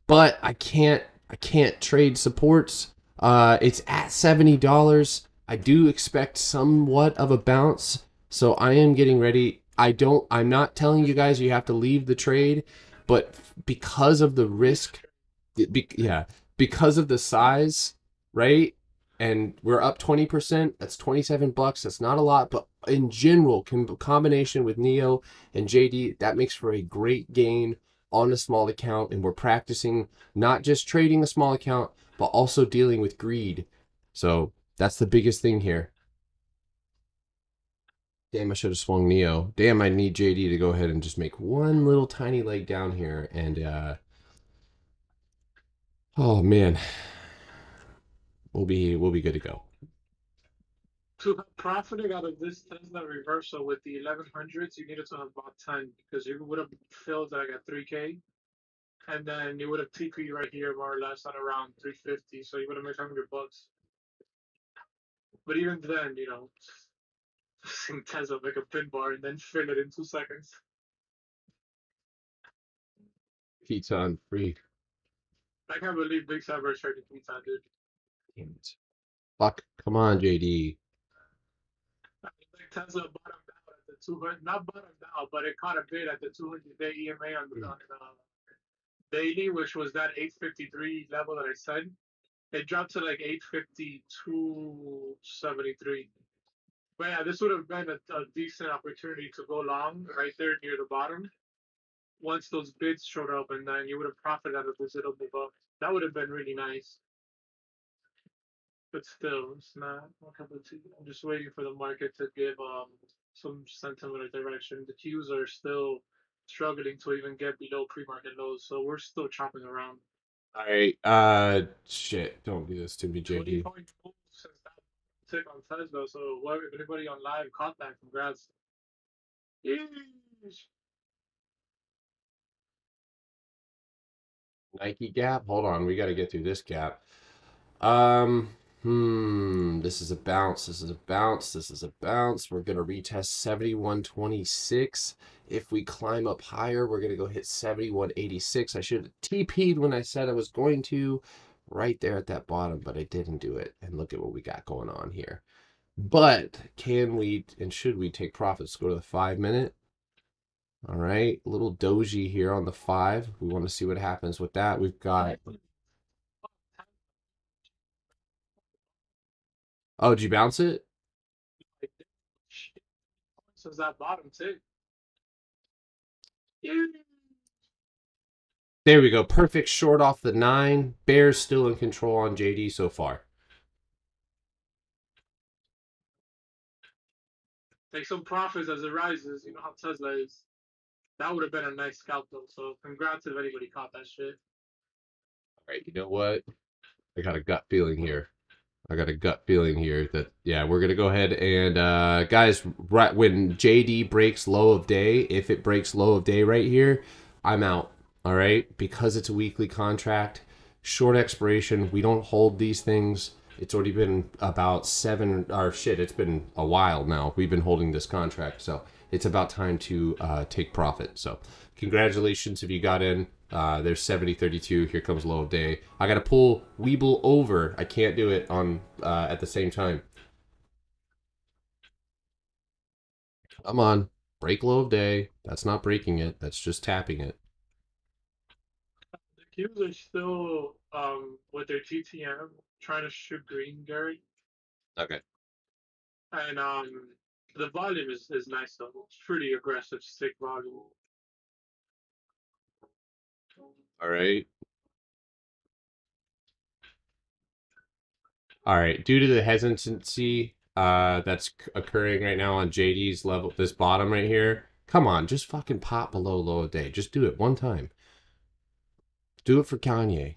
Speaker 1: but I can't trade supports. It's at $70. I do expect somewhat of a bounce, so I am getting ready. I'm not telling you guys you have to leave the trade, but because of the risk, yeah, because of the size, right? And we're up 20%. That's $27. That's not a lot, but in general, combination with Neo and JD, that makes for a great gain on a small account. And we're practicing not just trading a small account, but also dealing with greed. So that's the biggest thing here. Damn, I should have swung Neo. Damn, I need JD to go ahead and just make one little tiny leg down here. And oh man, we'll be good to go.
Speaker 3: To have profited out of this Tesla reversal with the 1100s, you needed to have bought 10 because you would have filled like at 3K, and then you would have TP right here more or less at around 350, so you would have made $100. But even then, seeing Tesla make a pin bar and then fill it in 2 seconds.
Speaker 1: Pizza on free.
Speaker 3: I can't believe Big Cyber is trading pizza, dude.
Speaker 1: Damn it. Fuck. Come on, JD.
Speaker 3: I think Tesla bottomed out at the 200, not bottomed out, but it caught a bid at the 200-day EMA on daily, which was that 853 level that I said. It dropped to like 852.73. But yeah, this would have been a decent opportunity to go long right there near the bottom. Once those bids showed up, and then you would have profited out of this little move up. That would have been really nice. But still, it's not a cup of tea. I'm just waiting for the market to give some sentiment or direction. The Qs are still struggling to even get below pre-market lows, so we're still chopping around.
Speaker 1: All right. Shit. Don't do this to me,
Speaker 3: 20
Speaker 1: JD.
Speaker 3: point move since that tick on Tesla. So if anybody on live caught that, congrats. Yeesh.
Speaker 1: Nike gap. Hold on. We got to get through this gap. This is a bounce. This is a bounce. This is a bounce. We're gonna retest 71.26. If we climb up higher, we're gonna go hit 71.86. I should have TP'd when I said I was going to, right there at that bottom, but I didn't do it. And look at what we got going on here. But can we and should we take profits? Go to the 5 minute. All right, a little doji here on the 5. We want to see what happens with that. We've got. Oh, did you bounce it?
Speaker 3: Since that bottom tick.
Speaker 1: There we go. Perfect short off the 9. Bears still in control on JD so far.
Speaker 3: Take some profits as it rises. You know how Tesla is. That would have been a nice scalp though. So congrats if anybody caught that shit.
Speaker 1: All right, you know what? I got a gut feeling here. That, yeah, we're going to go ahead and, guys, right when JD breaks low of day, if it breaks low of day right here, I'm out. All right, because it's a weekly contract, short expiration. We don't hold these things. It's already been about it's been a while now. We've been holding this contract, so it's about time to take profit. So congratulations if you got in. There's 70.32. Here comes low of day. I got to pull Weeble over. I can't do it on at the same time. Come on, break low of day. That's not breaking it. That's just tapping it.
Speaker 3: The Qs are still with their TTM trying to shoot green, Gary.
Speaker 1: Okay.
Speaker 3: And the volume is nice though. It's pretty aggressive stick volume.
Speaker 1: All right. All right. Due to the hesitancy that's occurring right now on JD's level, this bottom right here. Come on, just fucking pop below low of day. Just do it one time. Do it for Kanye.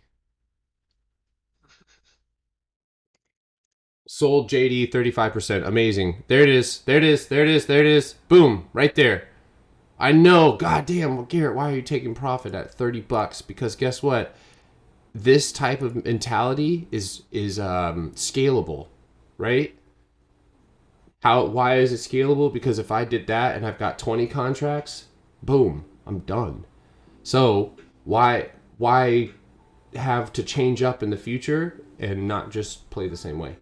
Speaker 1: Sold JD 35%. Amazing. There it is. There it is. There it is. There it is. Boom. Right there. I know. God damn. Well, Garrett, why are you taking profit at $30? Because guess what? This type of mentality is scalable, right? Why is it scalable? Because if I did that and I've got 20 contracts, boom, I'm done. So why have to change up in the future and not just play the same way?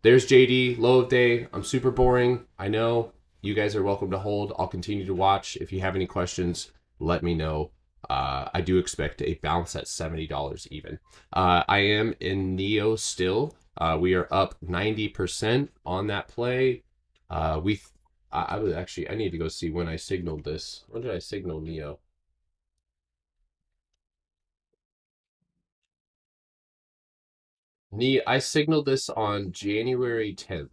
Speaker 1: There's JD, low of day. I'm super boring. I know. You guys are welcome to hold. I'll continue to watch. If you have any questions, let me know. I do expect a bounce at $70 even. I am in Neo still. We are up 90% on that play. I was actually, I need to go see when I signaled this. When did I signal Neo? I signaled this on January 10th.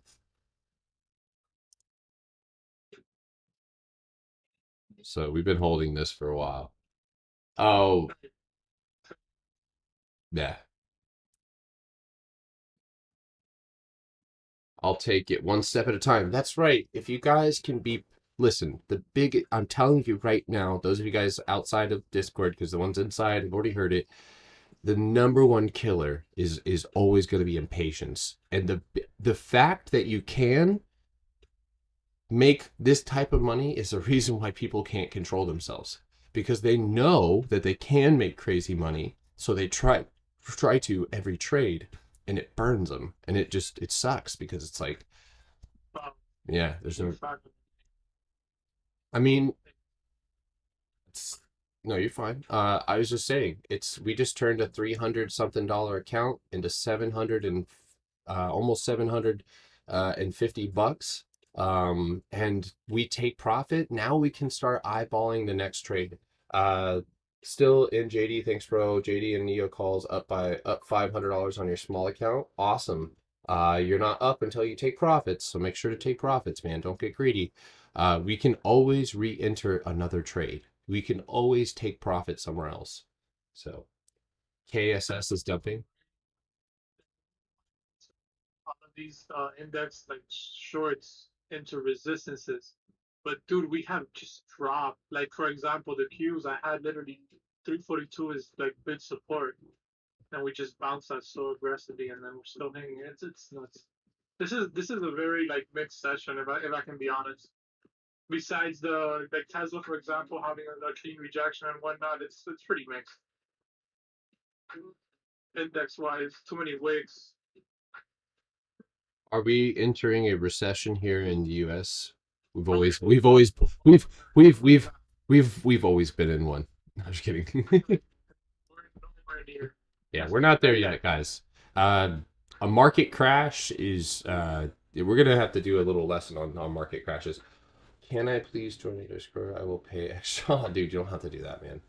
Speaker 1: So we've been holding this for a while. Oh, yeah. I'll take it one step at a time. That's right. If you guys can be, listen, I'm telling you right now, those of you guys outside of Discord, because the ones inside have already heard it, the number one killer is always going to be impatience. And the fact that you can make this type of money is the reason why people can't control themselves, because they know that they can make crazy money, so they try to every trade, and it burns them, and it sucks because it's like, yeah, there's no, I mean, it's, no, you're fine. I was just saying, we just turned a 300 something dollar account into 700 and almost 700 and $50. And we take profit. Now we can start eyeballing the next trade. Uh, Still in JD, thanks, bro. JD and Neo calls up $500 on your small account. Awesome. You're not up until you take profits, so make sure to take profits, man. Don't get greedy. We can always re-enter another trade. We can always take profit somewhere else. So KSS is dumping.
Speaker 3: All of these index like shorts into resistances. But dude, we have just dropped. Like for example, the Qs I had literally 342 is like bid support, and we just bounced that so aggressively, and then we're still hanging. It's nuts. This is a very like mixed session if I can be honest. Besides the like Tesla, for example, having a clean rejection and whatnot, it's pretty mixed. Index wise, too many wicks.
Speaker 1: Are we entering a recession here in the U.S.? We've always we've always been in one. I'm just kidding. Yeah, we're not there yet, guys. A market crash is we're gonna have to do a little lesson on market crashes. Can I please join your Discord? I will pay extra. Oh, dude, you don't have to do that, man.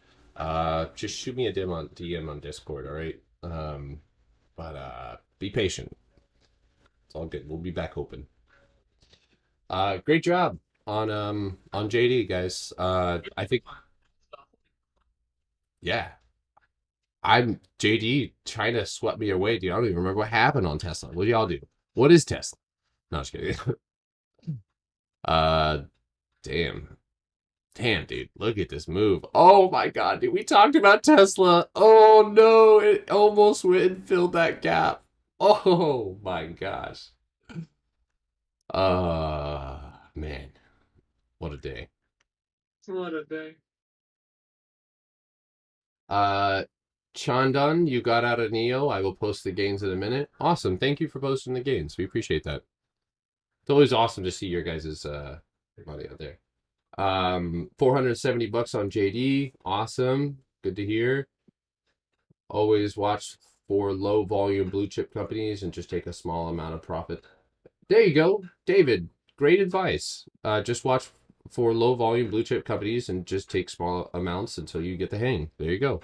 Speaker 1: Just shoot me a DM on Discord, all right? But be patient. It's all good. We'll be back open. Great job on JD, guys. I think, yeah. I'm JD trying to swept me away, dude. I don't even remember what happened on Tesla. What do y'all do? What is Tesla? No, just kidding. uh damn. Damn, dude. Look at this move. Oh my god, dude. We talked about Tesla. Oh no, it almost went and filled that gap. Oh my gosh. Man. What a day.
Speaker 3: What a day.
Speaker 1: Uh, Chandan, you got out of Neo. I will post the gains in a minute. Awesome. Thank you for posting the gains. We appreciate that. It's always awesome to see your guys' money out there. 470 bucks on JD. Awesome. Good to hear. Always watch for low volume blue chip companies and just take a small amount of profit. There you go, David. Great advice. Just watch for low volume blue chip companies and just take small amounts until you get the hang. There you go.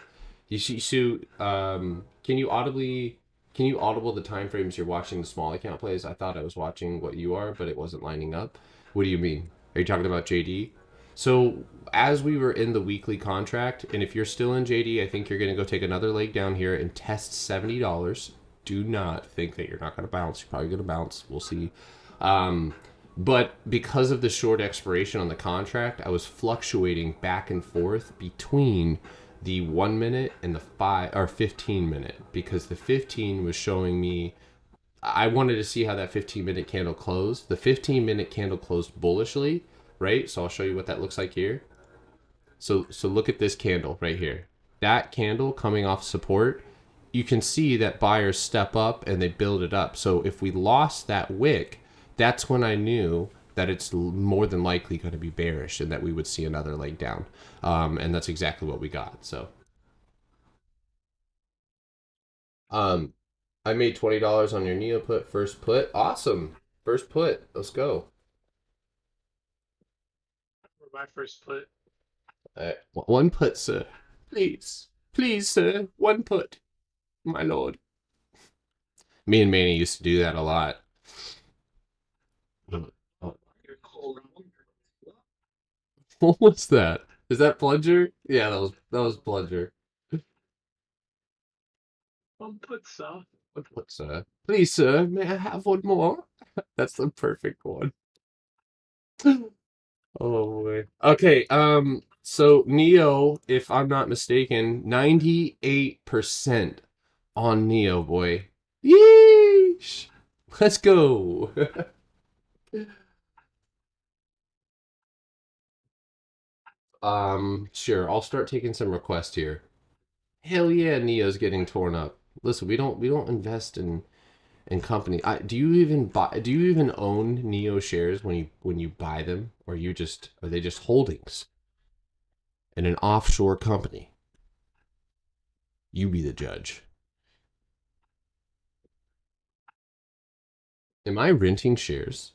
Speaker 1: You see, Sue, can you audible the time frames you're watching the small account plays? I thought I was watching what you are, but it wasn't lining up. What do you mean? Are you talking about JD? So as we were in the weekly contract, and if you're still in JD, I think you're gonna go take another leg down here and test $70. Do not think that you're not gonna bounce. You're probably gonna bounce. We'll see. But because of the short expiration on the contract, I was fluctuating back and forth between the 1 minute and the 15 minute, because the 15 was showing me, I wanted to see how that 15-minute candle closed. The 15-minute candle closed bullishly, right? So I'll show you what that looks like here. So look at this candle right here. That candle coming off support, you can see that buyers step up and they build it up. So if we lost that wick, that's when I knew that it's more than likely going to be bearish and that we would see another leg down. And that's exactly what we got. So I made $20 on your Neo put, first put. Awesome. First put. Let's go.
Speaker 3: For my first put.
Speaker 1: One put, sir. Please. Please, sir. One put. My lord. Me and Manny used to do that a lot. What was that? Is that Plunger? Yeah, that was Plunger.
Speaker 3: One put, sir.
Speaker 1: What, sir? Please, sir, may I have one more? That's the perfect one. Oh boy. Okay, so Neo, if I'm not mistaken, 98% on Neo, boy. Yeesh. Let's go. Sure, I'll start taking some requests here. Hell yeah, Neo's getting torn up. Listen, we don't invest in company. Do you even buy? Do you even own Neo shares when you buy them, or are they just holdings in an offshore company? You be the judge. Am I renting shares?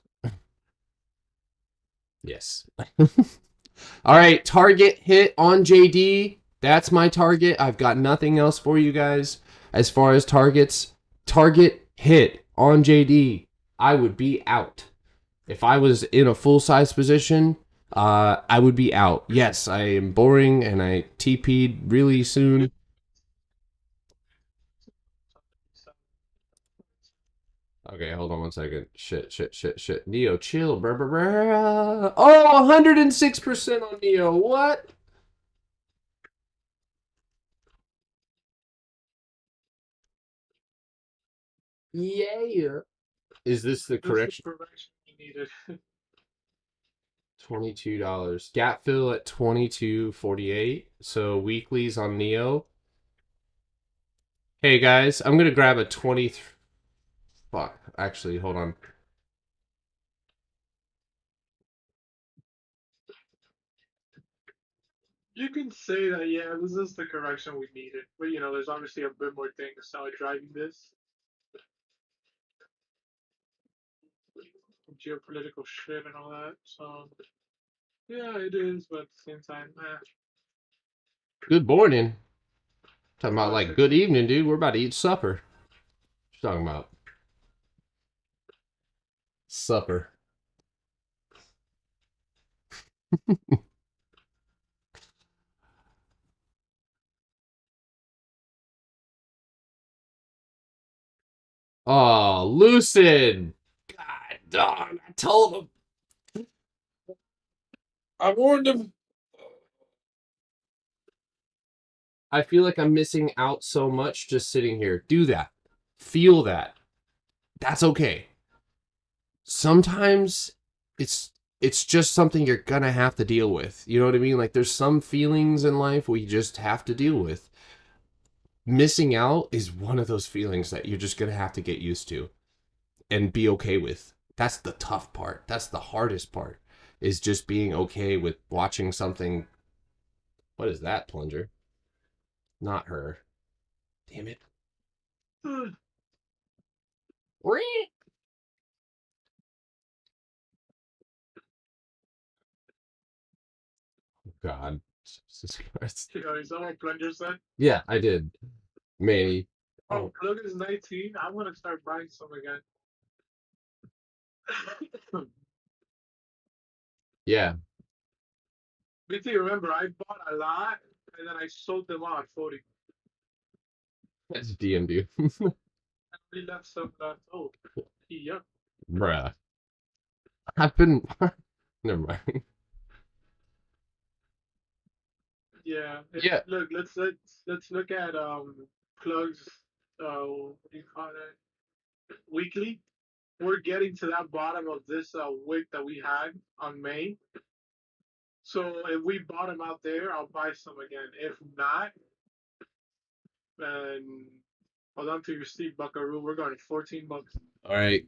Speaker 1: Yes. All right, target hit on JD. That's my target. I've got nothing else for you guys as far as targets. Target hit on JD. I would be out. If I was in a full size position, I would be out. Yes, I am boring and I TP'd really soon. Okay, hold on one second. Shit. Neo, chill. Brr, brr, brr. Oh, 106% on Neo. What? Yeah. Is this the
Speaker 3: This is
Speaker 1: correction?
Speaker 3: the correction we needed.
Speaker 1: $22. Gap fill at 22.48. So weeklies on Neo. Hey guys, I'm gonna grab a 20. Fuck. Actually, hold on.
Speaker 3: You can say that, yeah, this is the correction we needed. But, there's obviously a bit more things driving this. Geopolitical shit and all that. So, yeah, it is, but at the same time,
Speaker 1: Good morning. Talking about
Speaker 3: oh
Speaker 1: like
Speaker 3: shit.
Speaker 1: good evening, dude. We're about to eat supper. What you talking about? Supper. Oh, Lucid. God darn. I told him. I warned him. I feel like I'm missing out so much just sitting here. Do that. Feel that. That's okay. Sometimes it's it's just something you're gonna have to deal with. You know what I mean? Like there's some feelings in life we just have to deal with. Missing out is one of those feelings that you're just gonna have to get used to and be okay with. That's the tough part. That's the hardest part. Is just being okay with watching something. What is that, Plunger? Not her. Damn it. God. Jesus Christ.
Speaker 3: Is that what Plunger said?
Speaker 1: Yeah, I did. Manny.
Speaker 3: Oh,
Speaker 1: Oh,
Speaker 3: Plug is 19. I want to start buying some again.
Speaker 1: yeah.
Speaker 3: BT, remember, I bought a lot and then I sold them out 40.
Speaker 1: That's DM, dude.
Speaker 3: We left some left. Oh, yep.
Speaker 1: Bruh. I've been. Never mind.
Speaker 3: Yeah.
Speaker 1: Yeah.
Speaker 3: Look, let's look at Plug's what do you call it? Weekly. We're getting to that bottom of this wick that we had on May. So if we bottom out there, I'll buy some again. If not, then hold on to your seat, Buckaroo. We're going to 14 bucks.
Speaker 1: All right.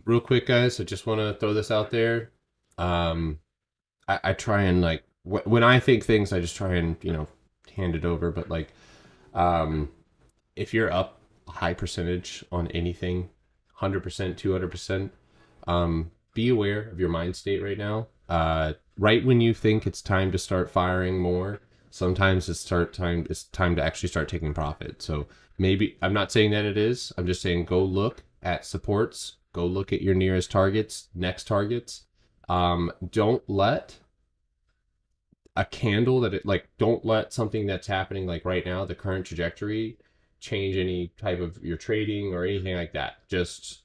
Speaker 1: Real quick, guys. I just want to throw this out there. Um, I try and like when I think things, I just try and hand it over. But like, um, if you're up a high percentage on anything, 100%, 200%, be aware of your mind state right now. Right when you think it's time to start firing more, sometimes it's time to actually start taking profit. So maybe I'm not saying that it is. I'm just saying go look at supports, go look at your nearest targets, next targets. Don't let a candle that it like don't let something that's happening like right now, the current trajectory, change any type of your trading or anything like that. Just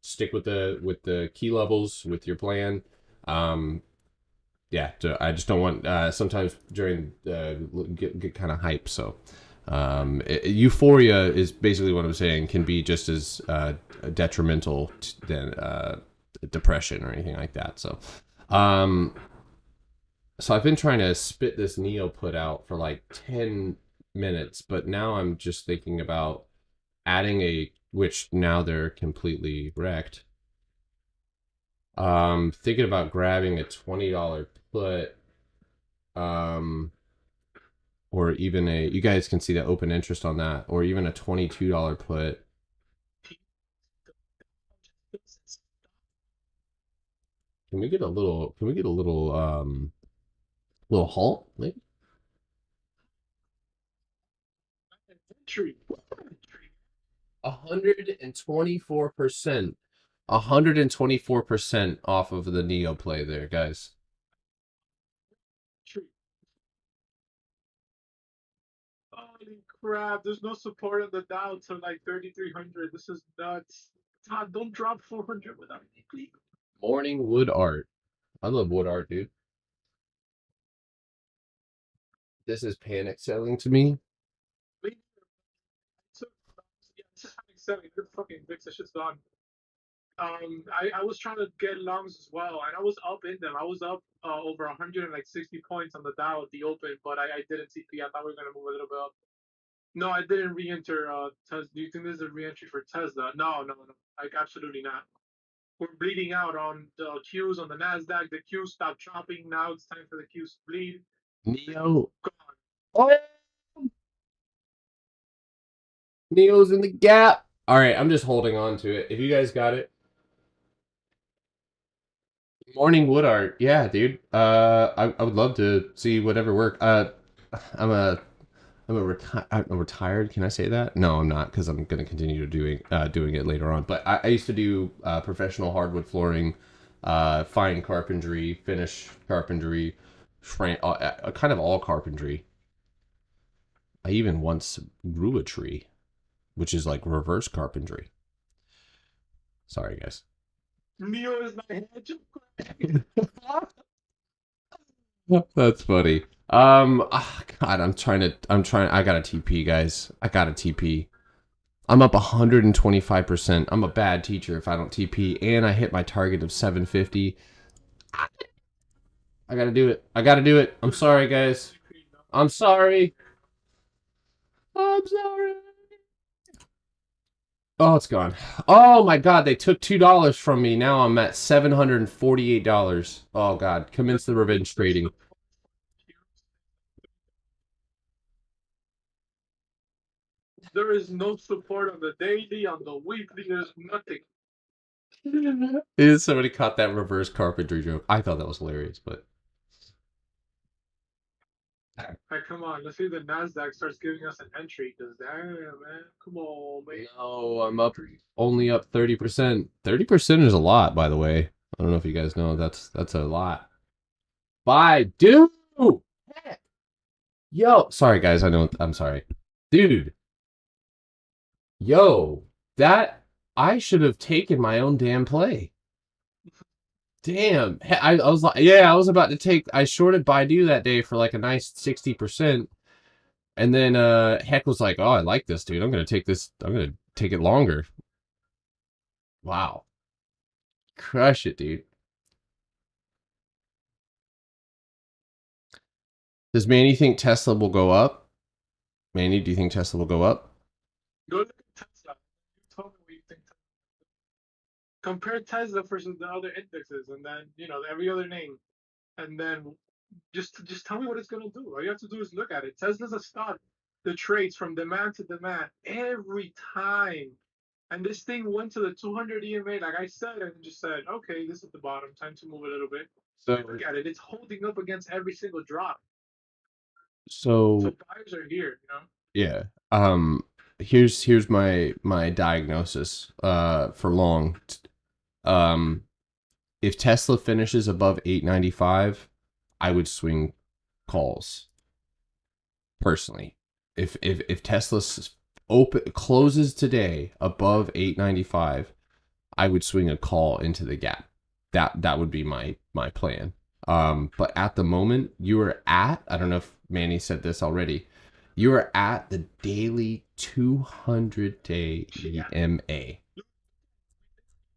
Speaker 1: stick with the key levels with your plan. Yeah, I just don't want sometimes during get kind of hype. So euphoria is basically what I'm saying can be just as detrimental than depression or anything like that. Um, so I've been trying to spit this Neo put out for like 10 minutes, but now I'm just thinking about adding a, which now they're completely wrecked. Thinking about grabbing a $20 put, um, or even a, you guys can see the open interest on that, or even a $22 put. Can we get a little, little halt, maybe?
Speaker 3: Entry.
Speaker 1: 124%. 124% off of the Neo play there, guys.
Speaker 3: Entry. Holy crap! There's no support on the Dow to like 3,300. This is nuts. God, don't drop 400 without me, please.
Speaker 1: Morning wood art. I love wood art, dude. This is panic selling to me.
Speaker 3: So, yeah, this is having selling. Good fucking mix. That shit's done. I was trying to get longs as well, and I was up in them. I was up over 160 points on the Dow at the open, but I didn't TP. I thought we were gonna move a little bit up. No, I didn't re-enter Tesla. Do you think there's a re-entry for Tesla? No, no, no. Like absolutely not. We're bleeding out on the Qs on the Nasdaq. The Qs stopped dropping. Now it's time for the Qs to bleed.
Speaker 1: Neo.
Speaker 3: Gone.
Speaker 1: Oh, Neo's in the gap. All right, I'm just holding on to it. If you guys got it. Morning wood art. Yeah, dude. I would love to see whatever work. I'm a I'm retired. Can I say that? No, I'm not, because I'm gonna continue doing it later on. But I used to do professional hardwood flooring, fine carpentry, finish carpentry, kind of all carpentry. I even once grew a tree, which is like reverse carpentry. Sorry, guys.
Speaker 3: Neo is my hedge.
Speaker 1: That's funny. God, I got a TP, guys. I got a TP. I'm up 125%. I'm a bad teacher if I don't TP, and I hit my target of 750. I gotta do it. I gotta do it. I'm sorry, guys. I'm sorry. I'm sorry. Oh, it's gone. Oh my God, they took $2 from me. Now I'm at $748. Oh God, commence the revenge trading.
Speaker 3: There is no support on the daily, on the weekly. There's nothing.
Speaker 1: Somebody caught that reverse carpentry joke. I thought that was hilarious, but
Speaker 3: Hey, come on. Let's see if the Nasdaq starts giving us an entry. Cause damn, man, come on, man.
Speaker 1: no, I'm up only up 30%. 30% is a lot, by the way. I don't know if you guys know that's a lot. Bye, dude. Yo, sorry guys. I'm sorry, dude. Yo, that I should have taken my own damn play. Damn, I was like, yeah, I was about to take. I shorted Baidu that day for like a nice 60%, and then Heck was like, "Oh, I like this, dude. I'm gonna take this. I'm gonna take it longer." Wow, crush it, dude. Does Manny think Tesla will go up? Manny, do you think Tesla will go up?
Speaker 3: Go look at Tesla. You told me what you think. Compare Tesla versus the other indexes, and then every other name, and then just tell me what it's gonna do. All you have to do is look at it. Tesla's a stock that trades from demand to demand every time. And this thing went to the 200 EMA, like I said, and just said, okay, this is the bottom. Time to move a little bit.
Speaker 1: So
Speaker 3: Look at it. It's holding up against every single drop.
Speaker 1: so
Speaker 3: So buyers are here,
Speaker 1: yeah. Here's my diagnosis for long. Um if Tesla finishes above 895, I would swing calls personally. If Tesla closes today above 895, I would swing a call into the gap. That would be my plan. But at the moment, you are at, I don't know if Manny said this already, you are at the daily 200-day
Speaker 3: Yeah.
Speaker 1: EMA.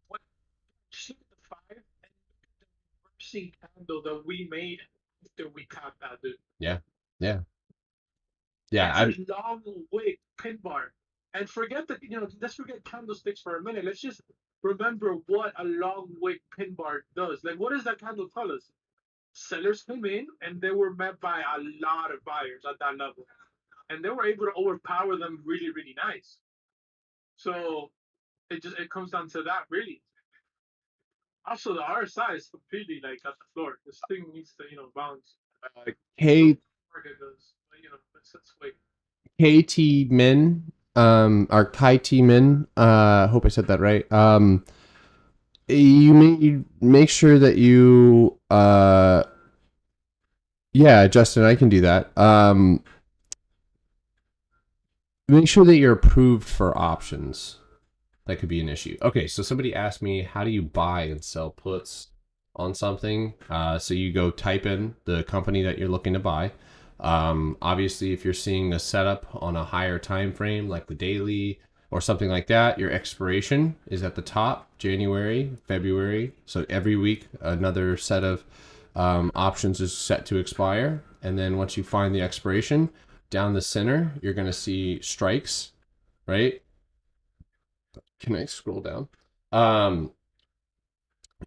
Speaker 3: What? Just look at the 5 and the reversing candle that we made after we capped that, dude.
Speaker 1: Yeah, yeah, yeah.
Speaker 3: It's
Speaker 1: I'm
Speaker 3: a long wick pin bar. And forget that, let's forget candlesticks for a minute. Let's just remember what a long wick pin bar does. Like, what does that candle tell us? Sellers came in and they were met by a lot of buyers at that level. And they were able to overpower them really, really nice. So it comes down to that, really. Also, the RSI is completely like at the floor. This thing needs to, bounce.
Speaker 1: K
Speaker 3: Market does, but let's wait.
Speaker 1: KT Min, or Kai T Min. Hope I said that right. You make sure that you, yeah, Justin, I can do that. Make sure that you're approved for options. That could be an issue. Okay, so somebody asked me, how do you buy and sell puts on something? So you go type in the company that you're looking to buy. Obviously, if you're seeing the setup on a higher time frame, like the daily or something like that, your expiration is at the top, January, February. So every week, another set of options is set to expire. And then once you find the expiration, down the center, you're going to see strikes, right? Can I scroll down?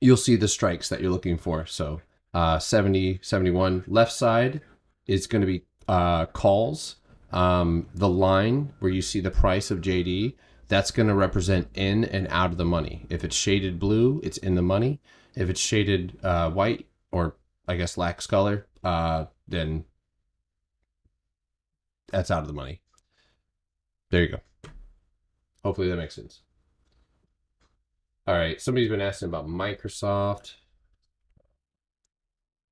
Speaker 1: You'll see the strikes that you're looking for. So 70, 71. Left side is going to be calls. The line where you see the price of JD, that's going to represent in and out of the money. If it's shaded blue, it's in the money. If it's shaded white, or I guess lax color, then that's out of the money. There you go. Hopefully that makes sense. All right, somebody's been asking about Microsoft.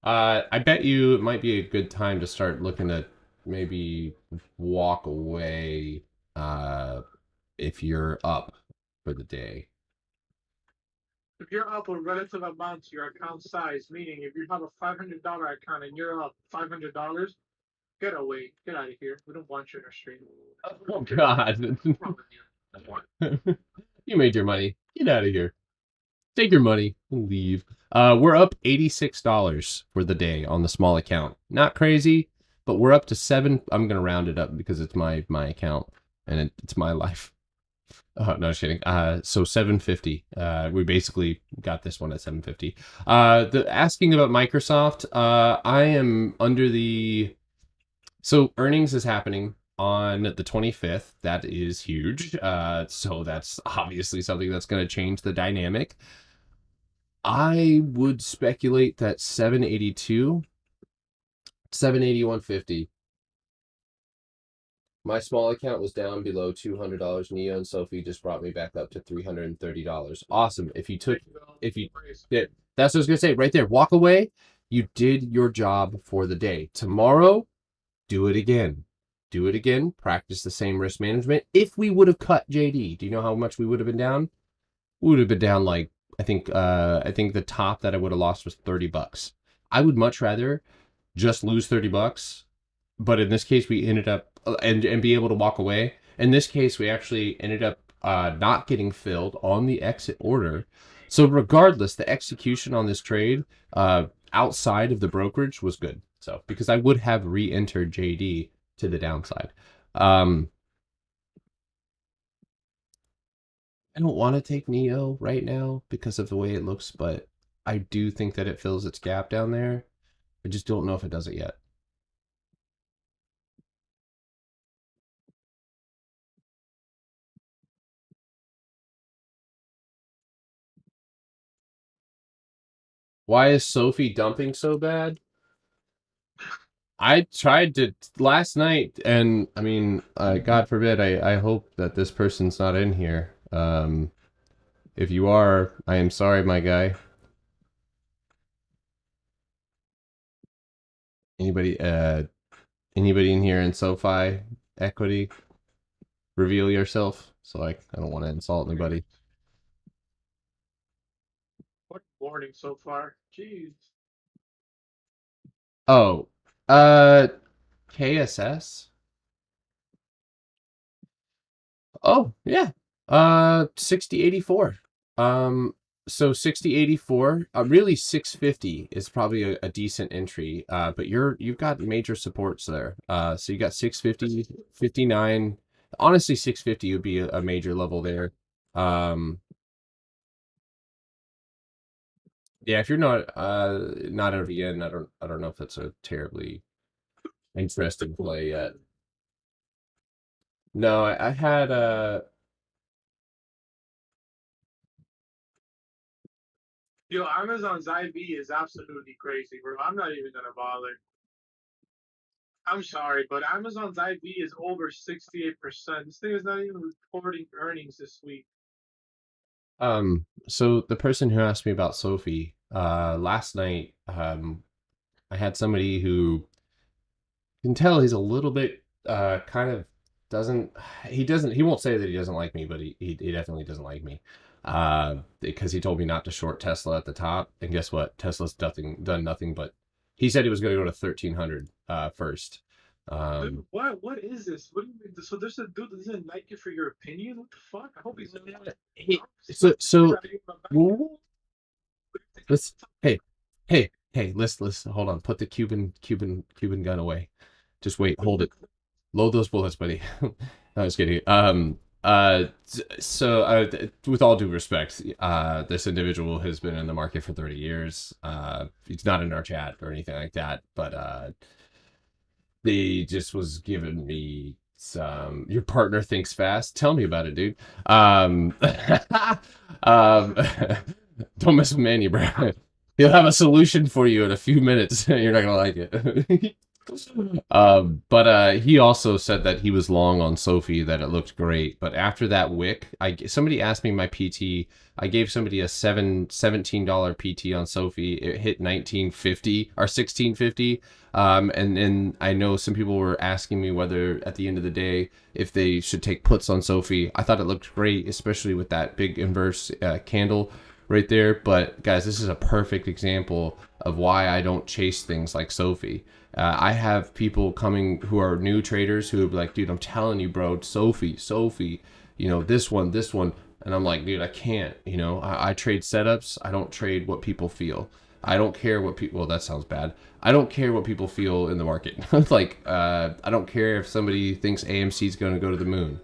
Speaker 1: I bet you it might be a good time to start looking at maybe walk away if you're up for the day.
Speaker 3: If you're up a relative amount to your account size, meaning if you have a $500 account and you're up $500, get away, get out of here. We don't want you in our stream.
Speaker 1: Oh God!
Speaker 3: What's wrong with you?
Speaker 1: You made your money. Get out of here. Take your money and leave. We're up $86 for the day on the small account. Not crazy, but we're up to seven. I'm gonna round it up because it's my account and it's my life. No, just kidding. So 750. We basically got this one at 750. The asking about Microsoft. I am under the. So earnings is happening on the 25th. That is huge. So that's obviously something that's going to change the dynamic. I would speculate that 782, 781.50. My small account was down below $200. Neo and SOFI just brought me back up to $330. Awesome. If you did, that's what I was gonna say right there. Walk away. You did your job for the day. Tomorrow, do it again. Do it again. Practice the same risk management. If we would have cut JD, do you know how much we would have been down? We would have been down like I think the top that I would have lost was $30. I would much rather just lose $30, but in this case we ended up and be able to walk away. In this case we actually ended up not getting filled on the exit order. So regardless, the execution on this trade outside of the brokerage was good. So because I would have re-entered JD to the downside. I don't want to take Neo right now because of the way it looks, but I do think that it fills its gap down there. I just don't know if it does it yet. Why is SOFI dumping so bad? I tried to last night, and I mean, God forbid, I hope that this person's not in here. If you are, I am sorry, my guy. Anybody, anybody in here in SoFi equity? reveal yourself. So like, I don't want to insult anybody.
Speaker 3: What morning so far? Jeez.
Speaker 1: Oh, uh, KSS. Oh, yeah. 6084. Um, so 6084, really 650 is probably a decent entry. But you've got major supports there. So you got 650, 59. Honestly, 650 would be a major level there. Um, yeah, if you're not out again, I don't know if that's a terribly interesting play yet. No, I had
Speaker 3: Yo, Amazon's IV is absolutely crazy, bro. I'm not even gonna bother. I'm sorry, but Amazon's IV is over 68%. This thing is not even reporting earnings this week.
Speaker 1: so the person who asked me about Sophie, last night, I had somebody who can tell he's a little bit kind of doesn't he won't say that he doesn't like me, but he definitely doesn't like me. Because he told me not to short Tesla at the top, and guess what? Tesla's done nothing but he said he was going to go to 1300 first. Um
Speaker 3: What is this? What do you mean? So there's a dude that doesn't like you for your opinion? What the fuck? I hope he's
Speaker 1: he, so let's hey, let's hold on. Put the Cuban gun away. Just wait, hold it. Load those bullets, buddy. I was kidding. With all due respect, this individual has been in the market for 30 years. He's not in our chat or anything like that, but they just was giving me some. Your partner thinks fast. Tell me about it, dude. Um, don't mess with Manny, bro. He'll have a solution for you in a few minutes. You're not gonna like it. But he also said that he was long on SOFI, that it looked great. But after that wick, somebody asked me my PT. I gave somebody a $17 PT on SOFI. It hit 1950 or 1650. And then I know some people were asking me whether at the end of the day if they should take puts on SOFI. I thought it looked great, especially with that big inverse candle right there. But guys, this is a perfect example of why I don't chase things like SOFI. I have people coming who are new traders who are like, dude, I'm telling you, bro, SOFI, this one. And I'm like, dude, I can't, I trade setups. I don't trade what people feel. I don't care what people, well, that sounds bad. I don't care what people feel in the market. Like, I don't care if somebody thinks AMC is going to go to the moon.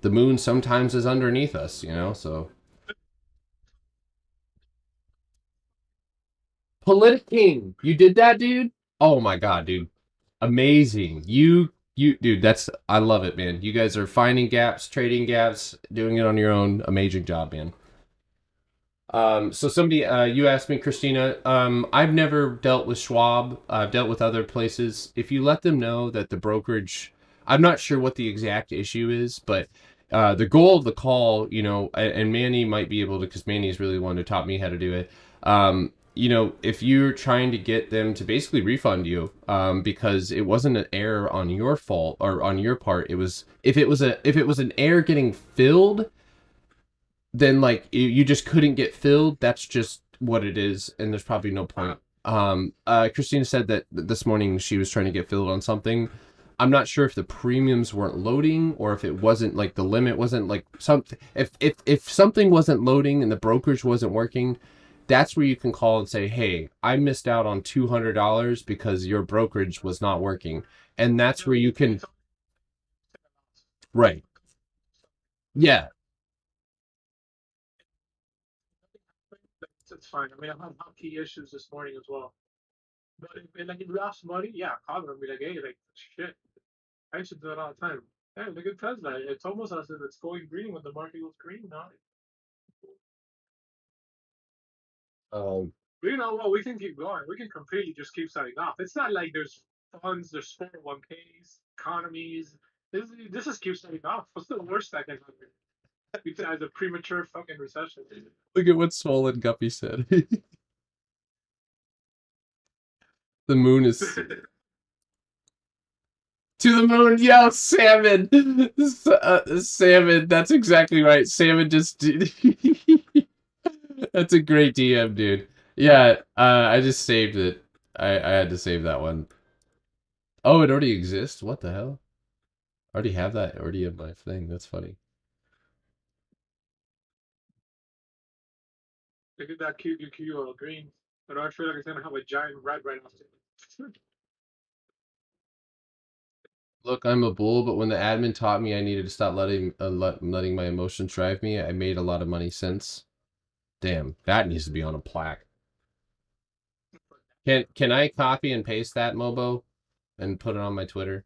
Speaker 1: The moon sometimes is underneath us, so. Politicking. You did that, dude? Oh my god, dude. Amazing. Dude, I love it, man. You guys are finding gaps, trading gaps, doing it on your own. Amazing job, man. So somebody, you asked me, Christina. I've never dealt with Schwab. I've dealt with other places. If you let them know that the brokerage, I'm not sure what the exact issue is, but the goal of the call, and Manny might be able to, because Manny's really the one who taught me how to do it. If you're trying to get them to basically refund you, because it wasn't an error on your fault or on your part, it was if it was an error getting filled, then like you just couldn't get filled. That's just what it is, and there's probably no point. Christina said that this morning she was trying to get filled on something. I'm not sure if the premiums weren't loading or if it wasn't like the limit wasn't like something. If something wasn't loading and the brokerage wasn't working, that's where you can call and say, "Hey, I missed out on $200 because your brokerage was not working," and that's where you can. Right. Yeah.
Speaker 3: It's fine. I mean, I've had key issues this morning as well. But like if you lost money, yeah, call them and be like, hey, like shit. I used to do that all the time. Yeah, look at Tesla. It's almost as if it's going green when the market goes green now.
Speaker 1: Um,
Speaker 3: But you know what? We can keep going. We can completely just keep setting off. It's not like there's funds, there's 401ks, economies. This is keep setting off. What's the worst that can happen? Besides a premature fucking recession.
Speaker 1: Look at what Swollen Guppy said. The moon is To the moon, yo, salmon, salmon. That's exactly right. Salmon just. That's a great DM, dude. Yeah, I just saved it. I had to save that one. Oh, it already exists. What the hell? I already have that already in my thing. That's funny.
Speaker 3: Look at that QQQ green. But I feel like it's gonna have a giant red right after.
Speaker 1: Look, I'm a bull, but when the admin taught me I needed to stop letting my emotions drive me, I made a lot of money since. Damn, that needs to be on a plaque. Can I copy and paste that, Mobo, and put it on my Twitter?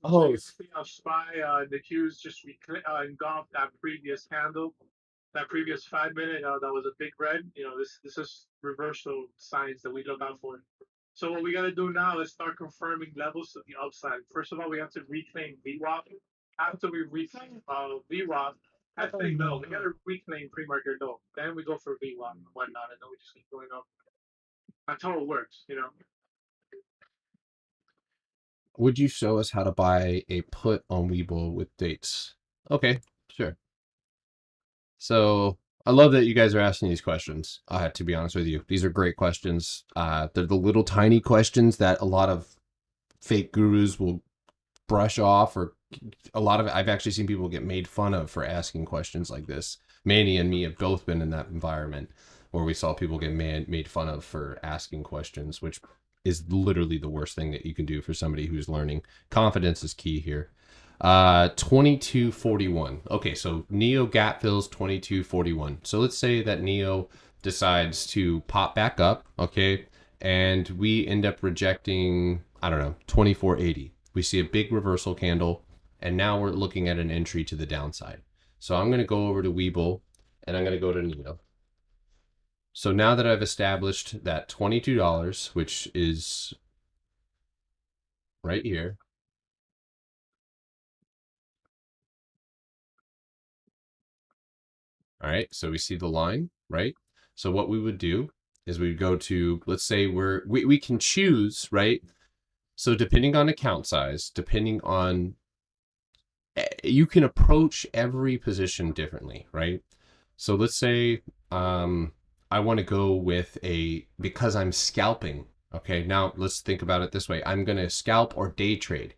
Speaker 1: Oh,
Speaker 3: Of SPY, the Qs just engulfed that previous candle, that previous 5 minute. That was a big red. This is reversal signs that we look out for. So what we gotta do now is start confirming levels to the upside. First of all, we have to reclaim VWAP. After we reclaim VWAP, actually no, we gotta reclaim pre-market low. Then we go for VWAP and whatnot, and then we just keep going up. That's how it works.
Speaker 1: would you show us how to buy a put on Webull with dates? Okay, sure. So I love that you guys are asking these questions. To be honest with you, these are great questions. They're the little tiny questions that a lot of fake gurus will brush off, or I've actually seen people get made fun of for asking questions like this. Manny and me have both been in that environment where we saw people get made fun of for asking questions, which is literally the worst thing that you can do for somebody who's learning. Confidence is key here. 2241. Okay, so Neo gap fills 2241. So let's say that Neo decides to pop back up, okay, and we end up rejecting, I don't know, 2480. We see a big reversal candle, and now we're looking at an entry to the downside. So I'm going to go over to Webull, and I'm going to go to Neo. So now that I've established that $22, which is right here. All right, so we see the line, right? So what we would do is we would go to, let's say we can choose, right? So depending on account size, depending on, you can approach every position differently, right? So let's say I want to go with because I'm scalping. Okay, now let's think about it this way. I'm going to scalp or day trade.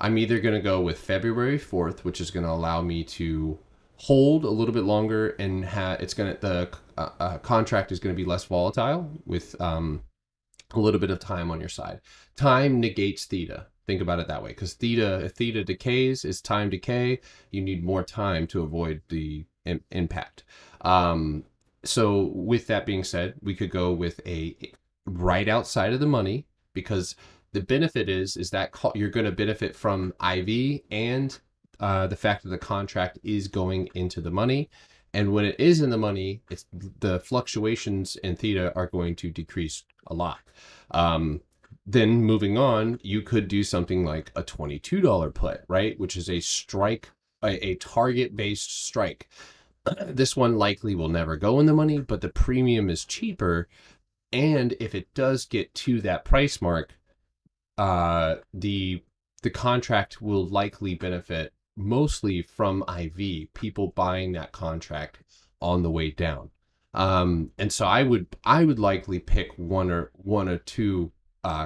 Speaker 1: I'm either going to go with February 4th, which is going to allow me to hold a little bit longer, and the contract is going to be less volatile with a little bit of time on your side. Time negates theta. Think about it that way, because if theta decays, is time decay. You need more time to avoid the impact. So with that being said, we could go with a right outside of the money, because the benefit is that you're going to benefit from IV and the fact that the contract is going into the money. And when it is in the money, the fluctuations in theta are going to decrease a lot. Then moving on, you could do something like a $22 put, right? Which is a strike, a target-based strike. This one likely will never go in the money, but the premium is cheaper. And if it does get to that price mark, the contract will likely benefit mostly from IV, people buying that contract on the way down. And so I would likely pick one or two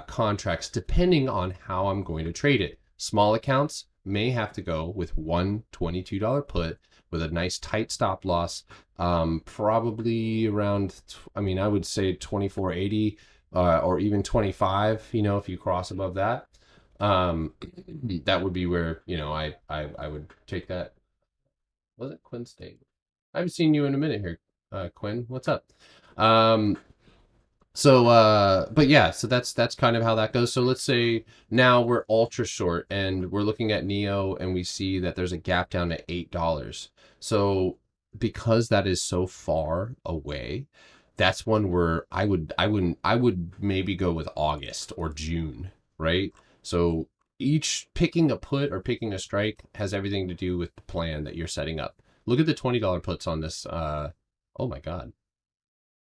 Speaker 1: contracts depending on how I'm going to trade it. Small accounts may have to go with one $22 put with a nice tight stop loss, probably around, I would say 2480 or even 25, if you cross above that. That would be where, I would take that. Was it Quinn State? I haven't seen you in a minute here, Quinn. What's up? But yeah, so that's kind of how that goes. So let's say now we're ultra short and we're looking at Neo and we see that there's a gap down to $8. So because that is so far away, that's one where I would maybe go with August or June, right? So each picking a put or picking a strike has everything to do with the plan that you're setting up. Look at the $20 puts on this. Oh my God.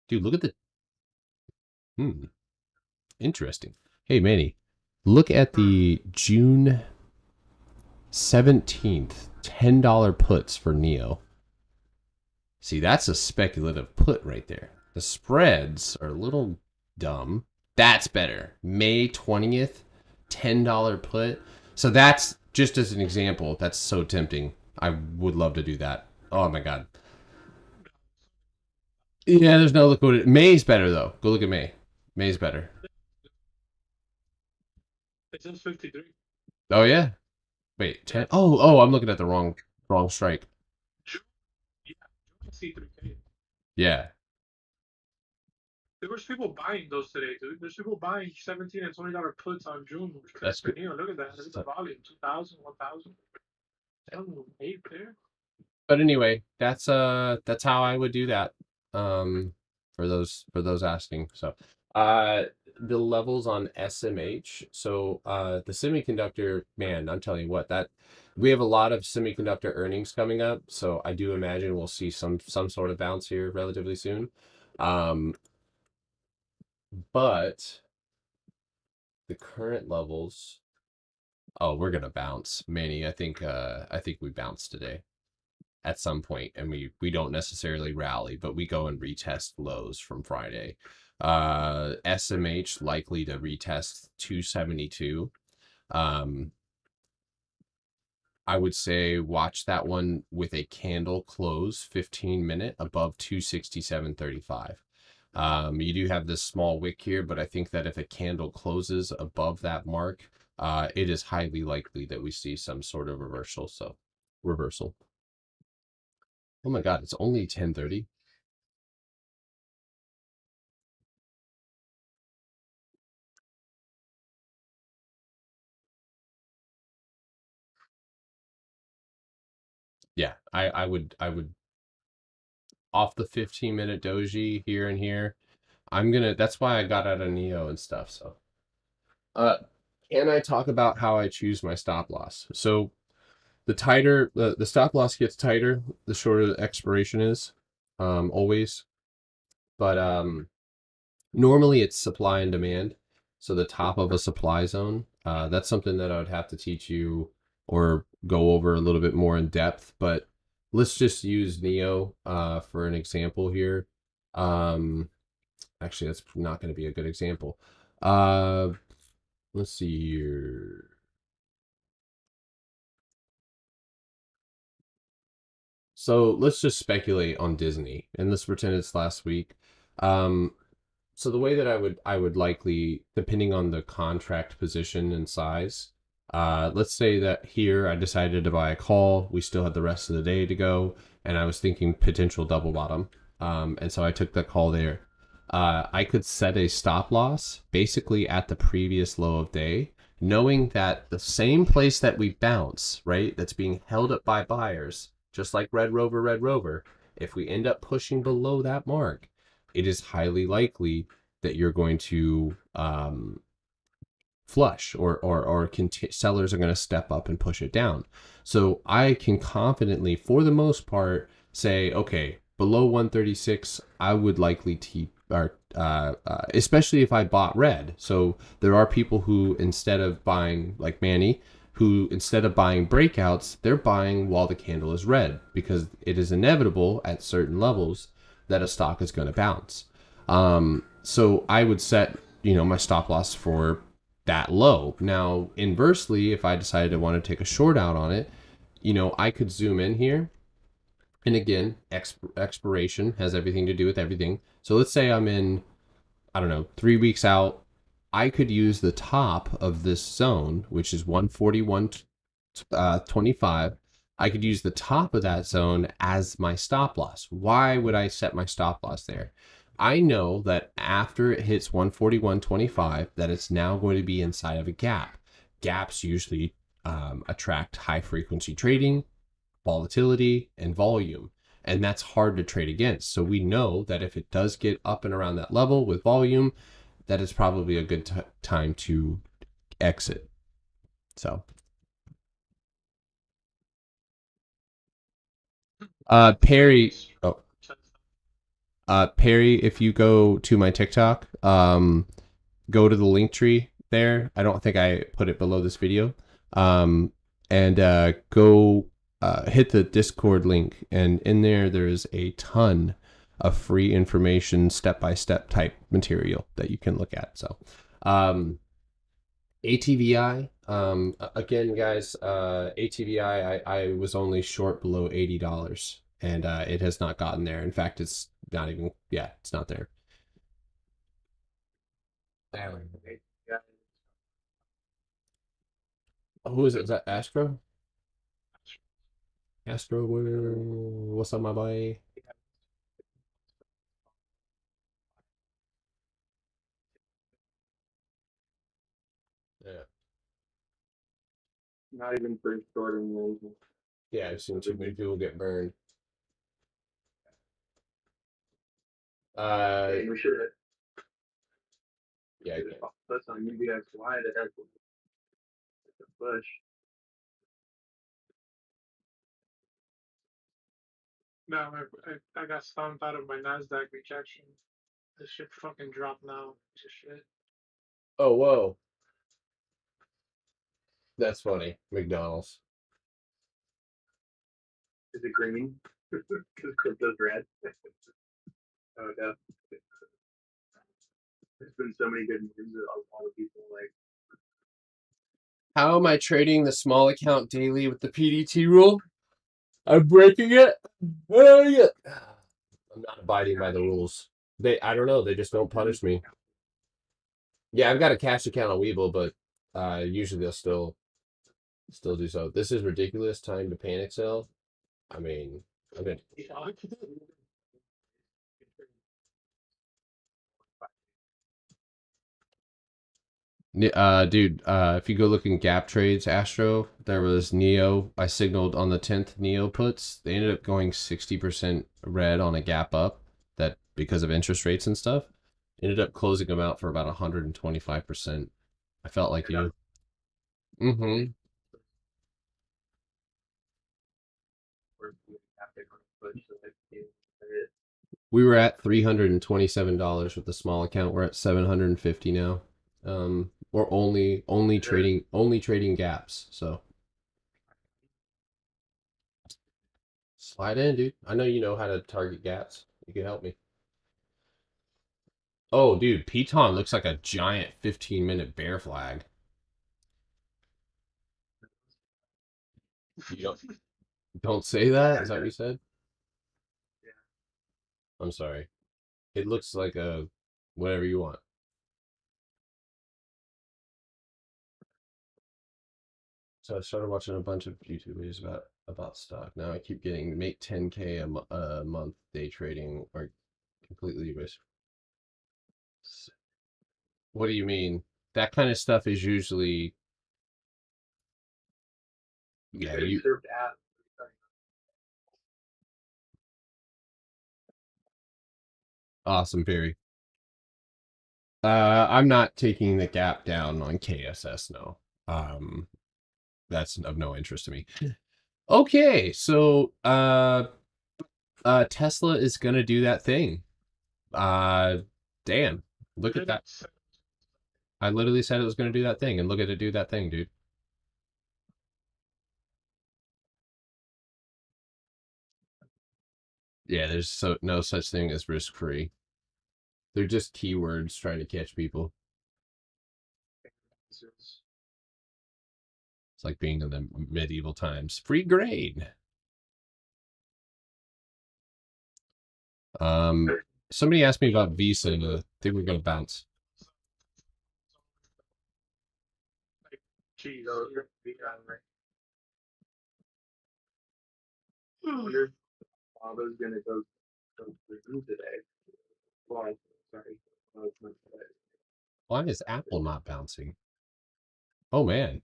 Speaker 1: Dude, look at Hmm. Interesting. Hey, Manny, look at the June 17th $10 puts for Neo. See, that's a speculative put right there. The spreads are a little dumb. That's better. May 20th, $10 put. So that's just as an example. That's so tempting. I would love to do that. Oh my God. Yeah, there's no liquidity. May's better though. Go look at May. May's better.
Speaker 3: It's just 53.
Speaker 1: Oh yeah. Wait,
Speaker 3: Yeah.
Speaker 1: 10. Oh, I'm looking at the wrong strike.
Speaker 3: June, yeah, June I see 3K.
Speaker 1: Yeah.
Speaker 3: There was people buying those today, dude. There's people buying 17 and $20 puts on June
Speaker 1: That's
Speaker 3: for
Speaker 1: good.
Speaker 3: Neo. Look at that. Look at the volume. 2,000, 1,000. 8 there.
Speaker 1: But anyway, that's how I would do that. Um, for those asking. So, the levels on SMH. So, the semiconductor man, I'm telling you what, that we have a lot of semiconductor earnings coming up. So I do imagine we'll see some sort of bounce here relatively soon. Um, but the current levels, oh, we're gonna bounce, Manny. I think we bounced today at some point, and we don't necessarily rally, but we go and retest lows from Friday. SMH likely to retest 272. Um, I would say watch that one with a candle close 15-minute above 267.35. You do have this small wick here, but I think that if a candle closes above that mark, it is highly likely that we see some sort of reversal. So, reversal. Oh my God, it's only 10:30. Yeah, I would off the 15-minute doji here and here. I'm gonna. That's why I got out of Neo and stuff. So, uh, can I talk about how I choose my stop loss? So the tighter the stop loss gets tighter, the shorter the expiration is, always. But normally it's supply and demand. So the top of a supply zone, that's something that I would have to teach you or go over a little bit more in depth. But let's just use Neo for an example here. Um, actually, that's not going to be a good example. Uh, let's see here. So let's just speculate on Disney, and let's pretend it's last week. Um, so the way that I would likely, depending on the contract position and size, let's say that here I decided to buy a call. We still had the rest of the day to go, and I was thinking potential double bottom. And so I took that call there. I could set a stop loss basically at the previous low of day, knowing that the same place that we bounce, right, that's being held up by buyers, just like Red Rover, if we end up pushing below that mark, it is highly likely that you're going to flush or sellers are going to step up and push it down. So I can confidently, for the most part, say, okay, below 136, I would likely especially if I bought red. So there are people who, instead of buying like Manny, who instead of buying breakouts, they're buying while the candle is red because it is inevitable at certain levels that a stock is going to bounce. So I would set, my stop loss for that low. Now, inversely, if I decided to want to take a short out on it, I could zoom in here. And again, expiration has everything to do with everything. So let's say I'm in, I don't know, 3 weeks out. I could use the top of this zone, which is 141.25. I could use the top of that zone as my stop loss. Why would I set my stop loss there? I know that after it hits 141.25, that it's now going to be inside of a gap. Gaps usually attract high frequency trading, volatility, and volume. And that's hard to trade against. So we know that if it does get up and around that level with volume, that is probably a good time to exit. So, Perry. Oh, Perry, if you go to my TikTok, go to the link tree there. I don't think I put it below this video. Um, and go hit the Discord link, and in there's a ton of free information, step by step type material that you can look at. So, ATVI. Again, guys, ATVI. I was only short below $80, and it has not gotten there. In fact, it's not even. Yeah, it's not there. Oh, who is it? Is that Astro? Astro, what's up, my boy? Yeah,
Speaker 3: Not even first Jordan rules.
Speaker 1: yeah. I've seen too many people get burned.
Speaker 3: We should
Speaker 1: Yeah,
Speaker 3: that's on UBXY that has the push. No, I got stumped out of my Nasdaq rejection. This shit fucking dropped now. Just shit.
Speaker 1: Oh, whoa. That's funny. McDonald's.
Speaker 3: Is it green? Because crypto's red. Oh yeah. There's been so many good news that a lot of people like.
Speaker 1: How am I trading the small account daily with the PDT rule? I'm breaking it. Yeah. I'm not abiding by the rules. I don't know. They just don't punish me. Yeah, I've got a cash account on Webull, but usually they'll still do so. This is ridiculous. Time to panic sell. I mean, I mean, dude, if you go look in gap trades, Astro, there was Neo. I signaled on the 10th Neo puts. They ended up going 60% red on a gap up that because of interest rates and stuff. Ended up closing them out for about 125%. I felt like you. Mm-hmm. We were at $327 with the small account. We're at 750 now. We're only trading gaps. So slide in, dude. I know you know how to target gaps. You can help me. Oh, dude, Piton looks like a giant 15-minute bear flag. You don't say that? Is that what you said? I'm sorry. It looks like a whatever you want. So I started watching a bunch of YouTube videos about stock. Now I keep getting make 10K a month day trading or completely risk. What do you mean? That kind of stuff is usually yeah, you awesome, Perry. I'm not taking the gap down on KSS, no. That's of no interest to me. Okay, so Tesla is gonna do that thing. Damn. Look at that. I literally said it was gonna do that thing, and look at it do that thing, dude. Yeah, there's no such thing as risk free. They're just keywords trying to catch people. It's like being in the medieval times. Free grade. Somebody asked me about Visa, and I think we're gonna bounce.
Speaker 3: Geez, Bobo's gonna go to the room today. Well, sorry. No, it's not today.
Speaker 1: Why is Apple not bouncing? Oh man.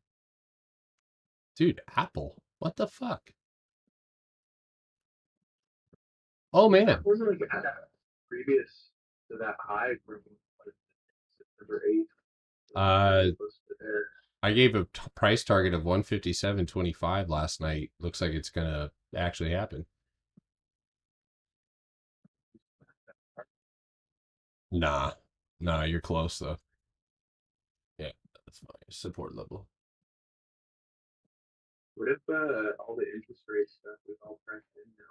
Speaker 1: Dude, Apple. What the fuck? Oh man.
Speaker 3: Wasn't like previous to that high from like, September 8th.
Speaker 1: I gave a price target of 157.25 last night. Looks like it's gonna actually happen. Nah, nah, you're close though. Yeah, that's my support level.
Speaker 4: What if all the interest rate stuff is all priced in now?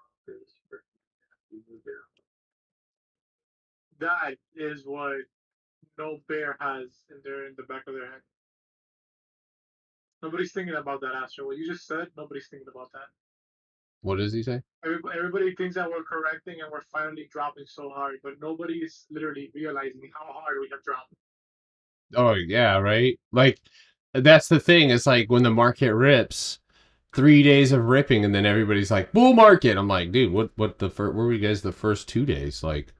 Speaker 3: That is what no bear has in the back of their head. Nobody's thinking about that, Astro. What you just said, nobody's thinking about that.
Speaker 1: What does he say?
Speaker 3: Everybody thinks that we're correcting and we're finally dropping so hard, but nobody is literally realizing how hard we have dropped.
Speaker 1: Oh yeah, right. Like that's the thing. It's like when the market rips, 3 days of ripping, and then everybody's like bull market. I'm like, dude, what the where were you guys the first 2 days? Like,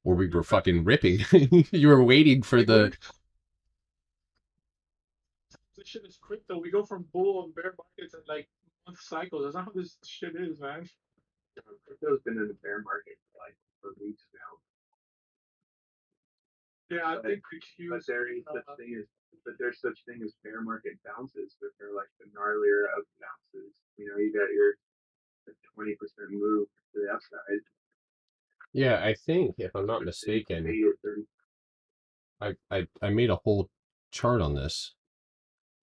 Speaker 1: where we were fucking ripping. You were waiting for the.
Speaker 3: This shit is quick though. We go from bull and bear markets in like month cycles. That's not how this shit is, man.
Speaker 4: Crypto's been in the bear market for weeks now.
Speaker 3: Yeah, I think the
Speaker 4: But
Speaker 3: Q's.
Speaker 4: there's such thing as bear market bounces, but they're like the gnarlier of bounces. You know, you got your 20% move to the upside.
Speaker 1: Yeah, I think if I'm not mistaken, I made a whole chart on this.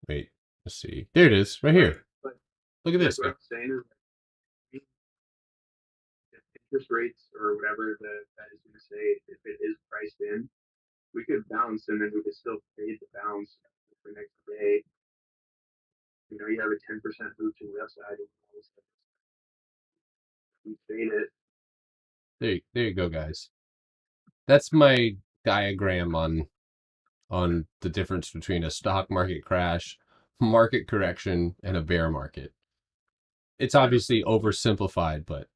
Speaker 1: Wait, let's see. There it is, right here.
Speaker 4: But
Speaker 1: Look at this.
Speaker 4: what I'm saying is, if interest rates or whatever the Fed is going to say, if it is priced in, we could bounce and then we could still fade the bounce the next day. You know, you have a 10% move to the upside, and you fade it.
Speaker 1: There you go, guys. That's my diagram on the difference between a stock market crash, market correction, and a bear market. It's obviously oversimplified, but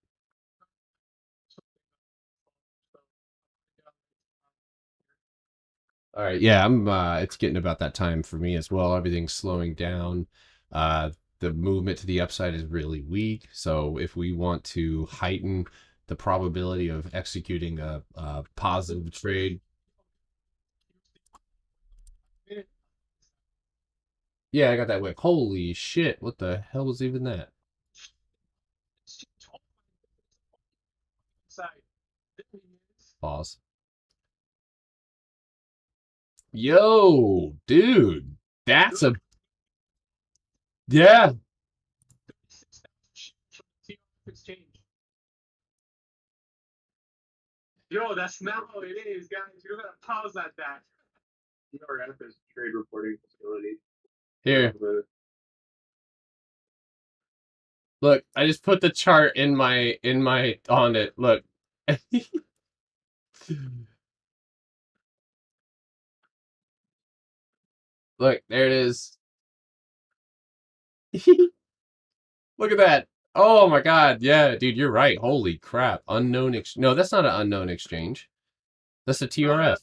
Speaker 1: all right. Yeah, I'm it's getting about that time for me as well. Everything's slowing down. The movement to the upside is really weak. So if we want to heighten the probability of executing a positive trade. Yeah, I got that wick. Holy shit. What the hell was even that? Pause. Yo, dude. That's a yeah.
Speaker 3: Exchange. Yo, that's not how it is, guys. You're gonna pause at that.
Speaker 4: TRF is trade reporting facility.
Speaker 1: Here. Look, I just put the chart in my on it. Look. Look, there it is. Look at that. Oh my god. Yeah, dude, you're right. Holy crap. Unknown no, that's not an unknown exchange. That's a TRF.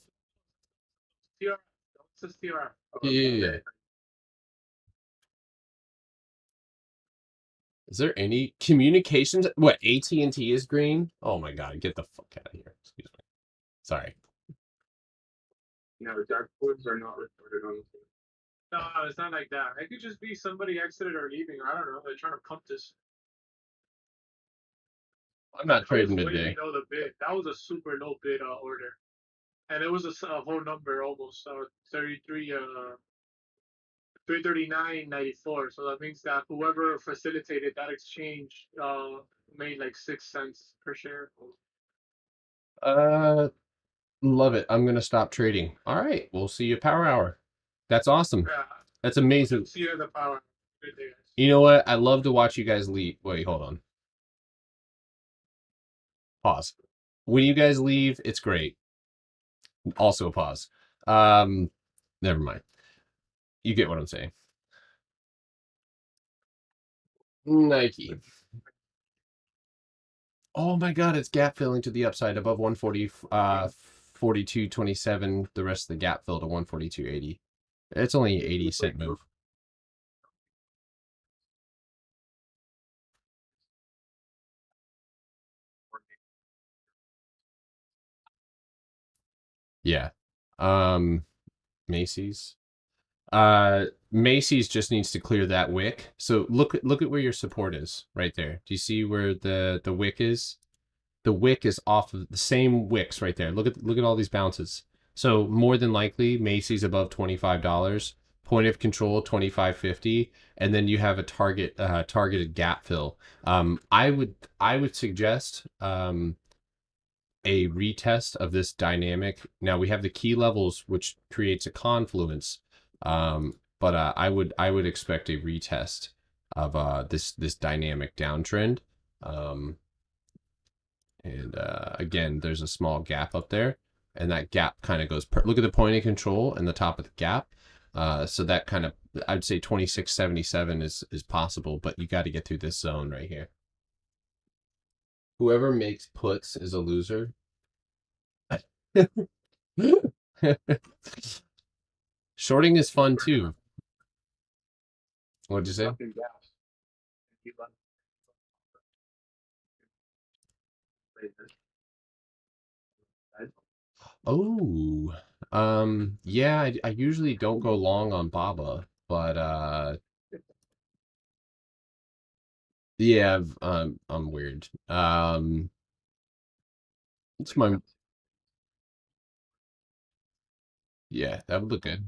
Speaker 3: TRF. It says TRF.
Speaker 1: Yeah. Is there any communications? What, AT&T is green? Oh my god, get the fuck out of here. Excuse me. Sorry.
Speaker 4: No, dark pools are not reported on the team.
Speaker 3: No, it's not like that. It could just be somebody exited or leaving. I don't know. They're trying to pump this.
Speaker 1: I'm not trading today.
Speaker 3: Below the bid. That was a super low bid order, and it was a whole number almost 33 339.94. So that means that whoever facilitated that exchange made like 6 cents per share.
Speaker 1: Love it. I'm gonna stop trading. All right, we'll see you power hour. That's awesome.
Speaker 3: Yeah.
Speaker 1: That's amazing.
Speaker 3: See you in the power. Good day, guys.
Speaker 1: You know what? I love to watch you guys leave. Wait, hold on. Pause. When you guys leave, it's great. Also pause. Never mind. You get what I'm saying. Nike. Oh my god, it's gap filling to the upside above 140 42.27. The rest of the gap fill to 142.80. It's only an 80-cent move. Yeah. Macy's. Macy's just needs to clear that wick. So look at where your support is right there. Do you see where the wick is? the wick is off of the same wicks right there. Look at all these bounces. So more than likely, Macy's above $25. Point of control 25.50, and then you have a targeted gap fill. I would suggest a retest of this dynamic. Now we have the key levels, which creates a confluence, but I would expect a retest of this dynamic downtrend. And again, there's a small gap up there, and that gap kind of goes. Look at the point of control and the top of the gap. So that kind of, I'd say 26.77 is possible, but you got to get through this zone right here. Whoever makes puts is a loser. Shorting is fun too. What'd you say?
Speaker 4: Fucking gas. Keep on. Wait,
Speaker 1: Oh, yeah, I usually don't go long on Baba, but yeah, I'm weird. It's my yeah, that would look good.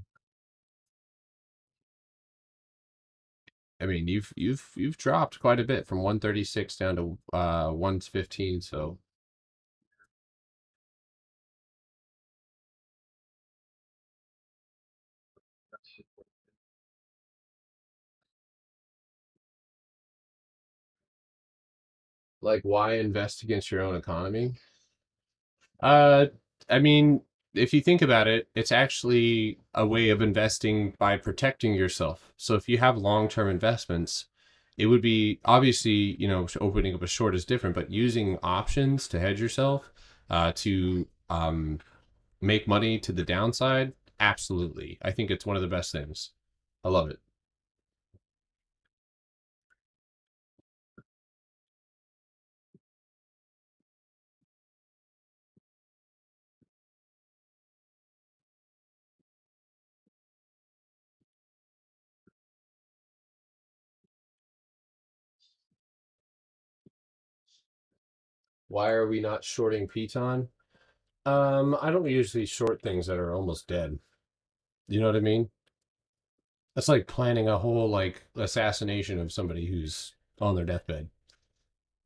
Speaker 1: I mean, you've dropped quite a bit from 136 down to 115, so like why invest against your own economy? Uh, I mean, if you think about it, it's actually a way of investing by protecting yourself. So if you have long-term investments, it would be obviously, opening up a short is different, but using options to hedge yourself, to make money to the downside, absolutely. I think it's one of the best things. I love it. Why are we not shorting Piton? I don't usually short things that are almost dead. You know what I mean? That's like planning a whole like assassination of somebody who's on their deathbed.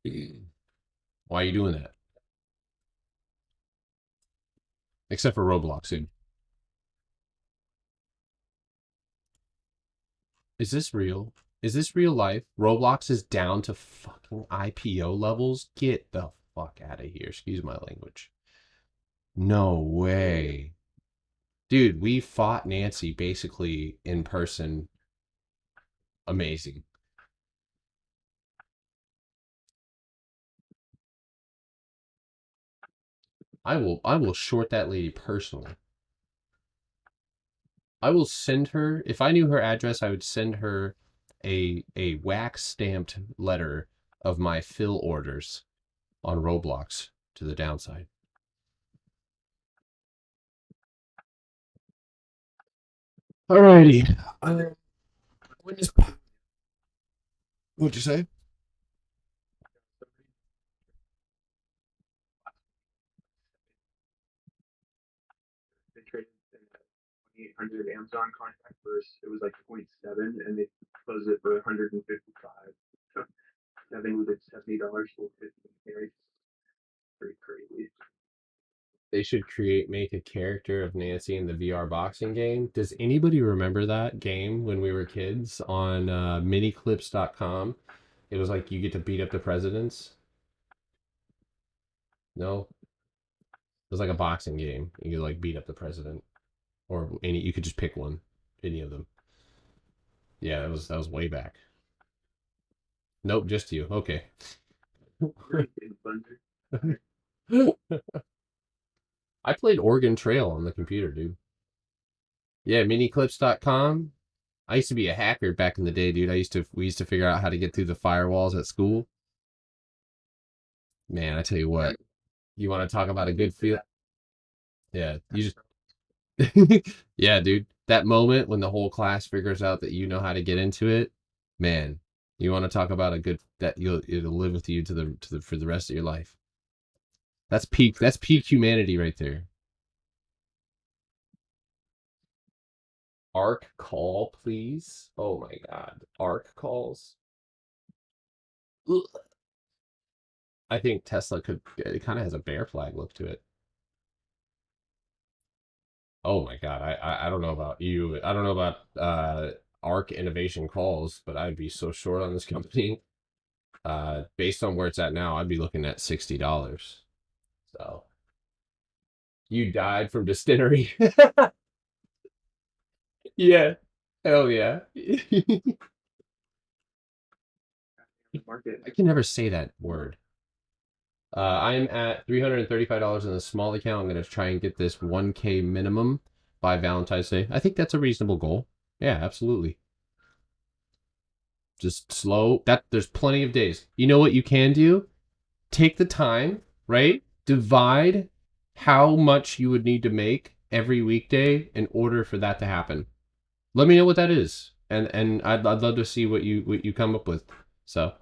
Speaker 1: Why are you doing that? Except for Roblox, dude. Is this real? Is this real life? Roblox is down to fucking IPO levels? Get the fuck out of here. Excuse my language. No way. Dude, we fought Nancy basically in person. Amazing. I will short that lady personally. I will send her, if I knew her address, I would send her a wax stamped letter of my fill orders on Roblox to the downside. Alrighty. When is, what'd you say?
Speaker 4: they traded in a 2,800 Amazon contract versus it was like 0.7, and they closed it for 155. So I think we did $70 for 50 carries. Pretty crazy.
Speaker 1: They should make a character of Nancy in the VR boxing game. Does anybody remember that game when we were kids on miniclips.com? It was like you get to beat up the presidents. No, it was like a boxing game. You could like beat up the president, or any. You could just pick one, any of them. Yeah, that was way back. Nope, just you. Okay. I played Oregon Trail on the computer, dude. Yeah, miniclips.com. I used to be a hacker back in the day, dude. We used to figure out how to get through the firewalls at school. Man, I tell you what, you want to talk about a good feel? Yeah, you just yeah, dude. That moment when the whole class figures out that you know how to get into it, man, you want to talk about a good that it'll live with you to the for the rest of your life. That's peak humanity right there. Arc call, please. Oh my god. Arc calls. Ugh. I think Tesla could, it kind of has a bear flag look to it. Oh my god. I don't know about you. I don't know about Arc Innovation calls, but I'd be so short on this company. Based on where it's at now, I'd be looking at $60. So you died from dysentery. Yeah. Hell yeah.
Speaker 4: Market.
Speaker 1: I can never say that word. I'm at $335 in a small account. I'm going to try and get this 1K minimum by Valentine's Day. I think that's a reasonable goal. Yeah, absolutely. Just slow. There's plenty of days. You know what you can do? Take the time, right? Divide how much you would need to make every weekday in order for that to happen. Let me know what that is, and I'd love to see what you come up with. So.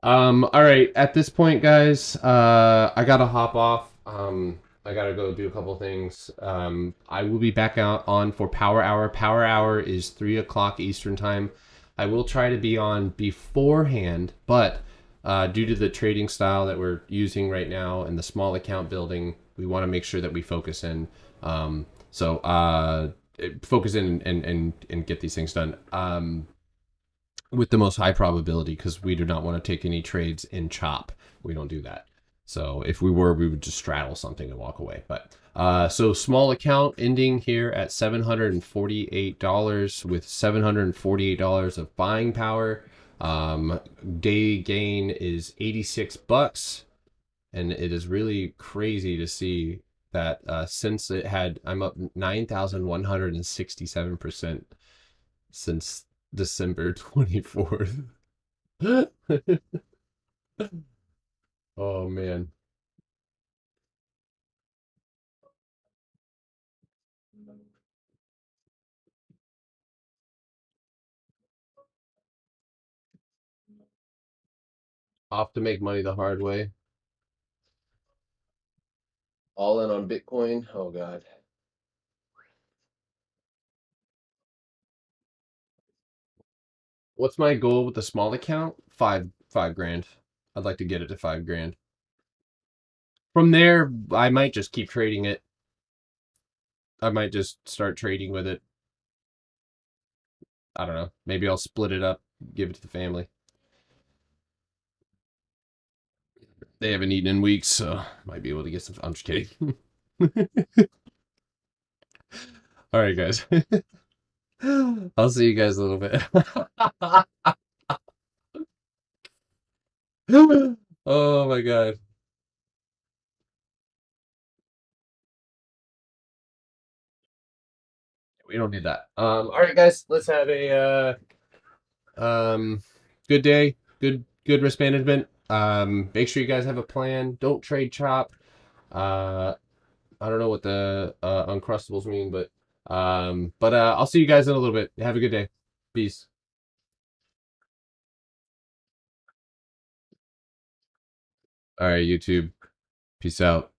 Speaker 1: All right. At this point, guys, I gotta hop off. I gotta go do a couple things. I will be back out on for Power Hour. Power Hour is 3 o'clock Eastern time. I will try to be on beforehand, but due to the trading style that we're using right now and the small account building, we want to make sure that we focus in. So focus in and get these things done. With the most high probability, because we do not want to take any trades in chop. We don't do that. So if we were, we would just straddle something and walk away. But so small account ending here at $748 with $748 of buying power. Day gain is $86, and it is really crazy to see that since it had, I'm up 9,167% since December 24th. Oh man. Off to make money the hard way. All in on Bitcoin. Oh god. What's my goal with the small account? Five grand. I'd like to get it to 5 grand. From there, I might just keep trading it. I might just start trading with it. I don't know. Maybe I'll split it up, give it to the family. They haven't eaten in weeks, so might be able to get some. I'm just kidding. All right, guys. I'll see you guys a little bit. Oh my god. We don't need that. All right, guys. Let's have a good day. Good risk management. Make sure you guys have a plan. Don't trade chop. I don't know what the uncrustables mean, but I'll see you guys in a little bit. Have a good day. Peace. All right, YouTube. Peace out.